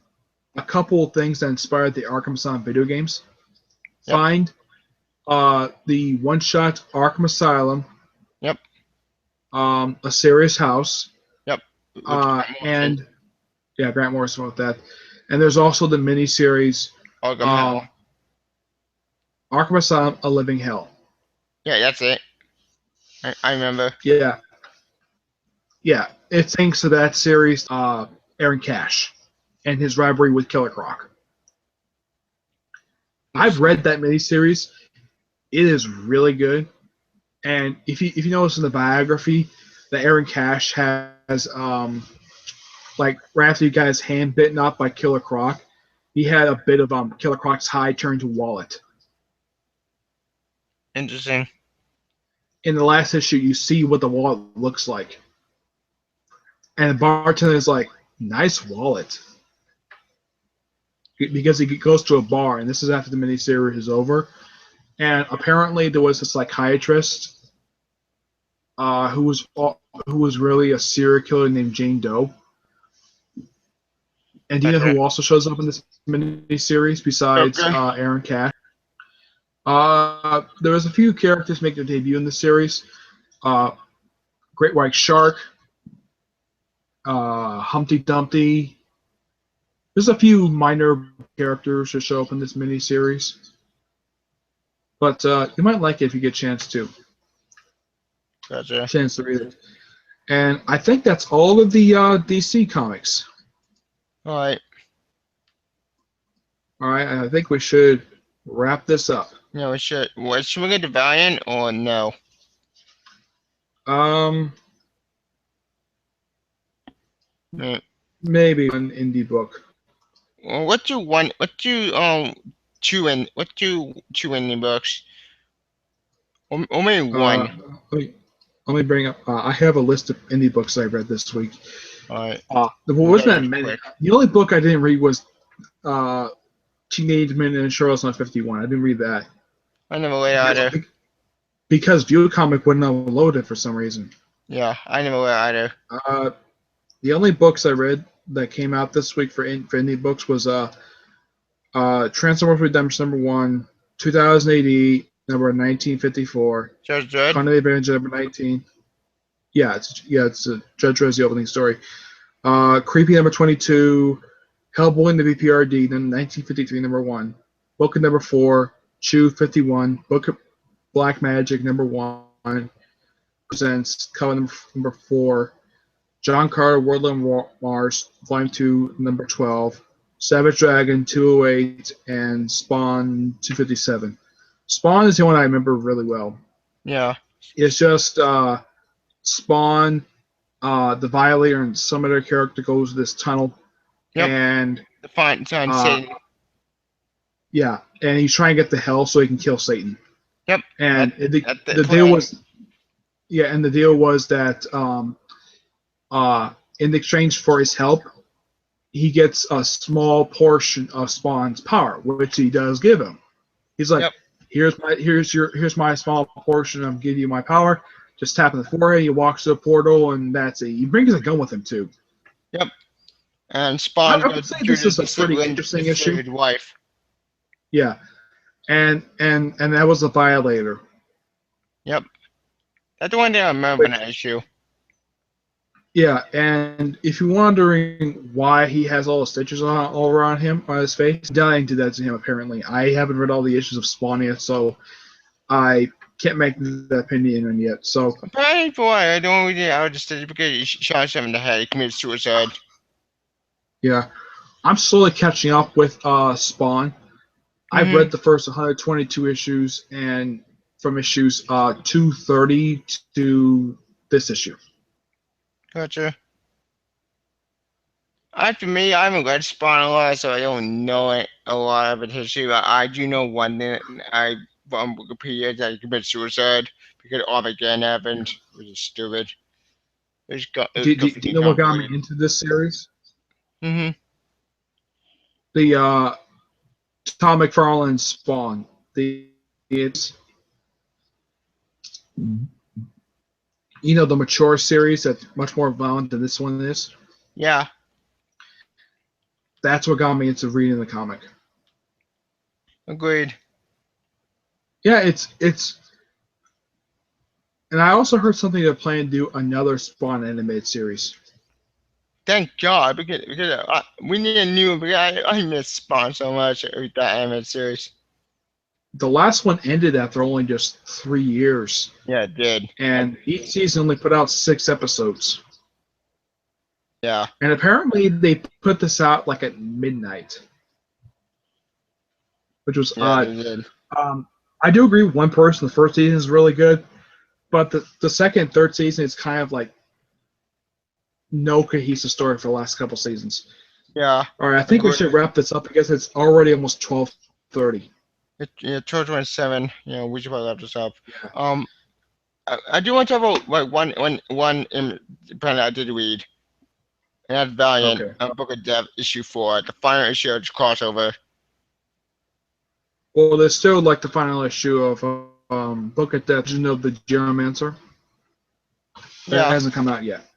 Speaker 1: a couple of things that inspired the Arkham Asylum video games,
Speaker 2: Yep.
Speaker 1: find the one-shot Arkham Asylum,
Speaker 2: Yep.
Speaker 1: A Serious House,
Speaker 2: Yep. With Grant Morrison.
Speaker 1: and yeah, Grant Morrison wrote that. And there's also the miniseries
Speaker 2: Arkham Hell.
Speaker 1: Arkham Asylum: A Living Hell.
Speaker 2: Yeah, that's it. I remember.
Speaker 1: Yeah, yeah. It's thanks to that series, Aaron Cash, and his rivalry with Killer Croc. I've read that miniseries. It is really good. And if you notice in the biography that Aaron Cash has like right after he got his hand bitten off by Killer Croc, he had a bit of Killer Croc's hide turned to wallet.
Speaker 2: Interesting.
Speaker 1: In the last issue, you see what the wallet looks like, and the bartender is like, "Nice wallet," because he goes to a bar, and this is after the miniseries is over. And apparently, there was a psychiatrist who was really a serial killer named Jane Doe. And do you know who also shows up in this miniseries besides Aaron Cash? There was a few characters make their debut in the series. Great White Shark, Humpty Dumpty. There's a few minor characters that show up in this miniseries. But you might like it if you get a chance to.
Speaker 2: Gotcha.
Speaker 1: Chance to read it. And I think that's all of the DC comics.
Speaker 2: All right.
Speaker 1: All right, I think we should wrap this up.
Speaker 2: No, we should. What, should we get the Valiant or no?
Speaker 1: Maybe an indie book.
Speaker 2: Well, what do two indie books? Or maybe one.
Speaker 1: Let me bring up. I have a list of indie books I read this week.
Speaker 2: All right.
Speaker 1: There wasn't that many. The only book I didn't read was Teenage Mutant Ninja Turtles 51. I didn't read that.
Speaker 2: I never read either.
Speaker 1: Because View Comic wouldn't upload it for some reason.
Speaker 2: Yeah, I never read either.
Speaker 1: The only books I read that came out this week for indie books was Transformers Redemption #1, 2080 number 1954.
Speaker 2: Judge Dredd.
Speaker 1: Coney Adventure number 19. Yeah, it's Judge Dredd's the opening story. Creepy number 22. Hellboy the BPRD, then 1953 number 1. Book of number 4. Chew 51. Book of Black Magic number 1. Presents cover number 4. John Carter, World Mars, Volume 2, number 12. Savage Dragon 208 and Spawn 257. Spawn is the one I remember really well.
Speaker 2: Yeah.
Speaker 1: It's just Spawn, the Violator, and some other character goes to this tunnel.
Speaker 2: Yep.
Speaker 1: And
Speaker 2: Satan.
Speaker 1: Yeah, and he's trying to get to hell so he can kill Satan.
Speaker 2: Yep.
Speaker 1: And the deal was, and the deal was that in exchange for his help, he gets a small portion of Spawn's power, which he does give him. He's like, here's my small portion of give you my power. Just tap in the forehead. He walks to a portal, and that's it. He brings a gun with him too.
Speaker 2: Yep. And Spawn
Speaker 1: I would say this is a pretty interesting issue.
Speaker 2: Wife.
Speaker 1: Yeah, and that was a Violator.
Speaker 2: Yep. That's the one that I remember in that issue.
Speaker 1: Yeah, and if you're wondering why he has all the stitches all around him on his face, dying to that to him apparently. I haven't read all the issues of Spawn yet, so I can't make that opinion on yet. So
Speaker 2: apparently, boy, I don't really out the stitches because he shot him in the head. He committed suicide.
Speaker 1: Yeah, I'm slowly catching up with Spawn. I've read the first 122 issues, and from issues 230 to this issue.
Speaker 2: Gotcha. For me, I haven't read Spawn a lot, so I don't know it a lot of its history. But I do know one thing. I from Wikipedia that he committed suicide because Armageddon happened, which is stupid. It was
Speaker 1: Do you know what got me
Speaker 2: complicated.
Speaker 1: into this series?
Speaker 2: Mm-hmm.
Speaker 1: The Tom McFarlane's Spawn. It's the mature series that's much more violent than this one is.
Speaker 2: Yeah,
Speaker 1: That's what got me into reading the comic.
Speaker 2: agreed.
Speaker 1: Yeah, it's and I also heard something they're planning to do another Spawn animated series.
Speaker 2: Thank God, because we need a new. Because I miss Spawn so much with that animated series.
Speaker 1: The last one ended after only just 3 years,
Speaker 2: Yeah, it did.
Speaker 1: and each season only put out 6 episodes.
Speaker 2: Yeah,
Speaker 1: And apparently they put this out like at midnight, which was
Speaker 2: yeah,
Speaker 1: odd.
Speaker 2: they did.
Speaker 1: I do agree with one person. The first season is really good, but the second and third season is kind of like no cohesive story for the last couple seasons.
Speaker 2: Yeah,
Speaker 1: All right, I think we
Speaker 2: agreed.
Speaker 1: should wrap this up because it's already almost 12:30.
Speaker 2: Yeah, 12:27. We should probably wrap this up.
Speaker 1: Yeah.
Speaker 2: I do want to talk about like one independent I did read, and that's Valiant,
Speaker 1: Okay.
Speaker 2: Book of Death issue 4, the final issue of this crossover.
Speaker 1: Well, there's still like the final issue of Book of Death, the Geomancer. That
Speaker 2: Yeah.
Speaker 1: hasn't come out yet.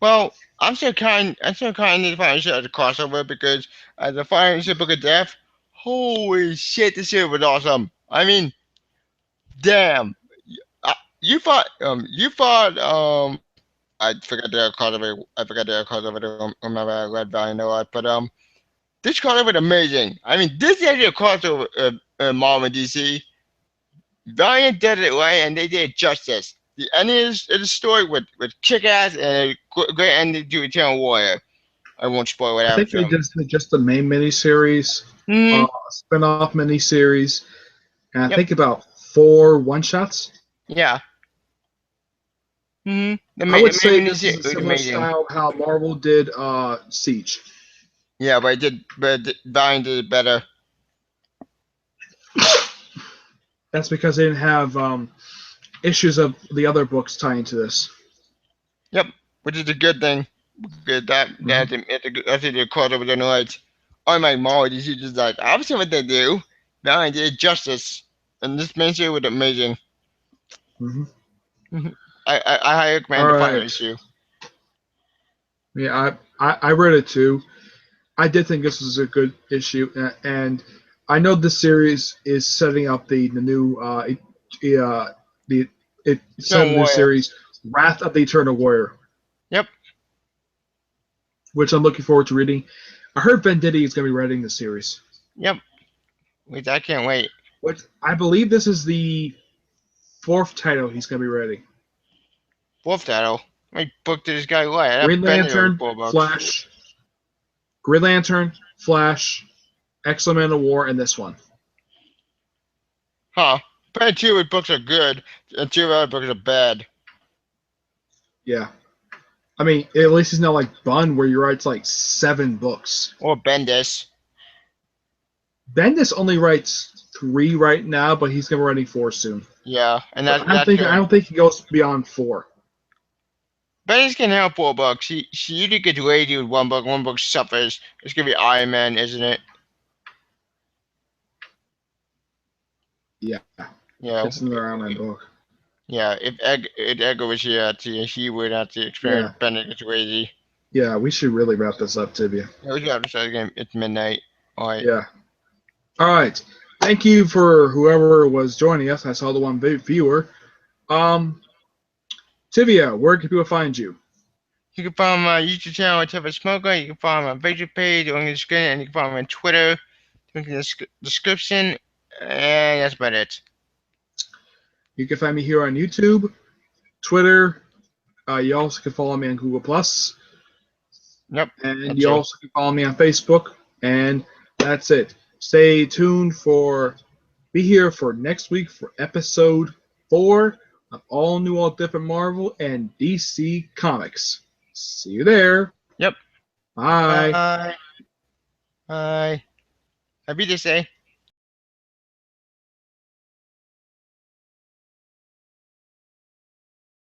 Speaker 2: Well, I'm still kind need the final issue of the crossover because the final issue of Book of Death, holy shit, this shit was awesome. I mean, damn. You thought I forgot the crossover. I forgot the crossover. I don't remember I read Valiant a lot, but this crossover was amazing. I mean, this is actually a crossover Marvel and DC. Valiant did it right, and they did it justice. The ending of the story with kick ass and a great ending to Eternal Warrior. I won't spoil what
Speaker 1: I think
Speaker 2: happens to
Speaker 1: they
Speaker 2: him.
Speaker 1: just did just the main miniseries,
Speaker 2: Hmm.
Speaker 1: spin-off miniseries, and I
Speaker 2: Yep.
Speaker 1: think about 4 one-shots.
Speaker 2: Yeah. Hmm.
Speaker 1: I would say
Speaker 2: Main
Speaker 1: this is a
Speaker 2: it was
Speaker 1: similar
Speaker 2: amazing.
Speaker 1: style how Marvel did Siege.
Speaker 2: Yeah, but Valiant did it better.
Speaker 1: That's because they didn't have issues of the other books tying to this.
Speaker 2: Yep, which is a good thing. Good that's the crossover done right. Unlike Marvel, DC just like I've seen what they do. Valiant did it justice, and this main series was amazing.
Speaker 1: Mm-hmm.
Speaker 2: I highly recommend
Speaker 1: All
Speaker 2: the final
Speaker 1: right.
Speaker 2: issue.
Speaker 1: Yeah, I read it too. I did think this was a good issue, and I know this series is setting up the new it set
Speaker 2: Eternal
Speaker 1: a new
Speaker 2: Warrior.
Speaker 1: series, Wrath of the Eternal Warrior,
Speaker 2: Yep.
Speaker 1: which I'm looking forward to reading. I heard Venditti is going to be writing the series,
Speaker 2: Yep. Which I can't wait.
Speaker 1: which I believe this is the 4th title he's going to be writing.
Speaker 2: Wolf title. How many book did this guy write?
Speaker 1: Green Lantern,
Speaker 2: 4 books.
Speaker 1: Flash, Green Lantern, Flash, X-Men of War, and this one.
Speaker 2: Huh. But 2 of his books are good, and 2 of other books are bad.
Speaker 1: Yeah. I mean, at least he's not like Bunn, where he writes like 7 books.
Speaker 2: Or Bendis.
Speaker 1: Bendis only writes 3 right now, but he's gonna be writing 4 soon.
Speaker 2: Yeah, and
Speaker 1: But
Speaker 2: that's
Speaker 1: I
Speaker 2: good.
Speaker 1: don't think he goes beyond 4.
Speaker 2: Bendis can have 4 books. She usually gets lazy with one book suffers. It's gonna be Iron Man, isn't it?
Speaker 1: Yeah,
Speaker 2: Yeah.
Speaker 1: it's another Iron Man book.
Speaker 2: Yeah, if Edgar was here, he would have to experience Bendis gets lazy.
Speaker 1: Yeah, we should really wrap this up, Tevya.
Speaker 2: Yeah, we have to start again. It's midnight. All right.
Speaker 1: Yeah. All right. Thank you for whoever was joining us. I saw the one viewer. Tevya, where can people find you?
Speaker 2: You can find my YouTube channel at Tevya Smoker. You can find my Facebook page on the screen, and you can find me on Twitter. Link in the description. And that's about it.
Speaker 1: You can find me here on YouTube, Twitter. You also can follow me on Google+.
Speaker 2: Yep.
Speaker 1: And you also can follow me on Facebook. And that's it. Stay tuned be here for next week for episode 4 of all new, all different Marvel and DC comics. See you there.
Speaker 2: Yep.
Speaker 1: Bye.
Speaker 2: Bye. Bye. Happy to say.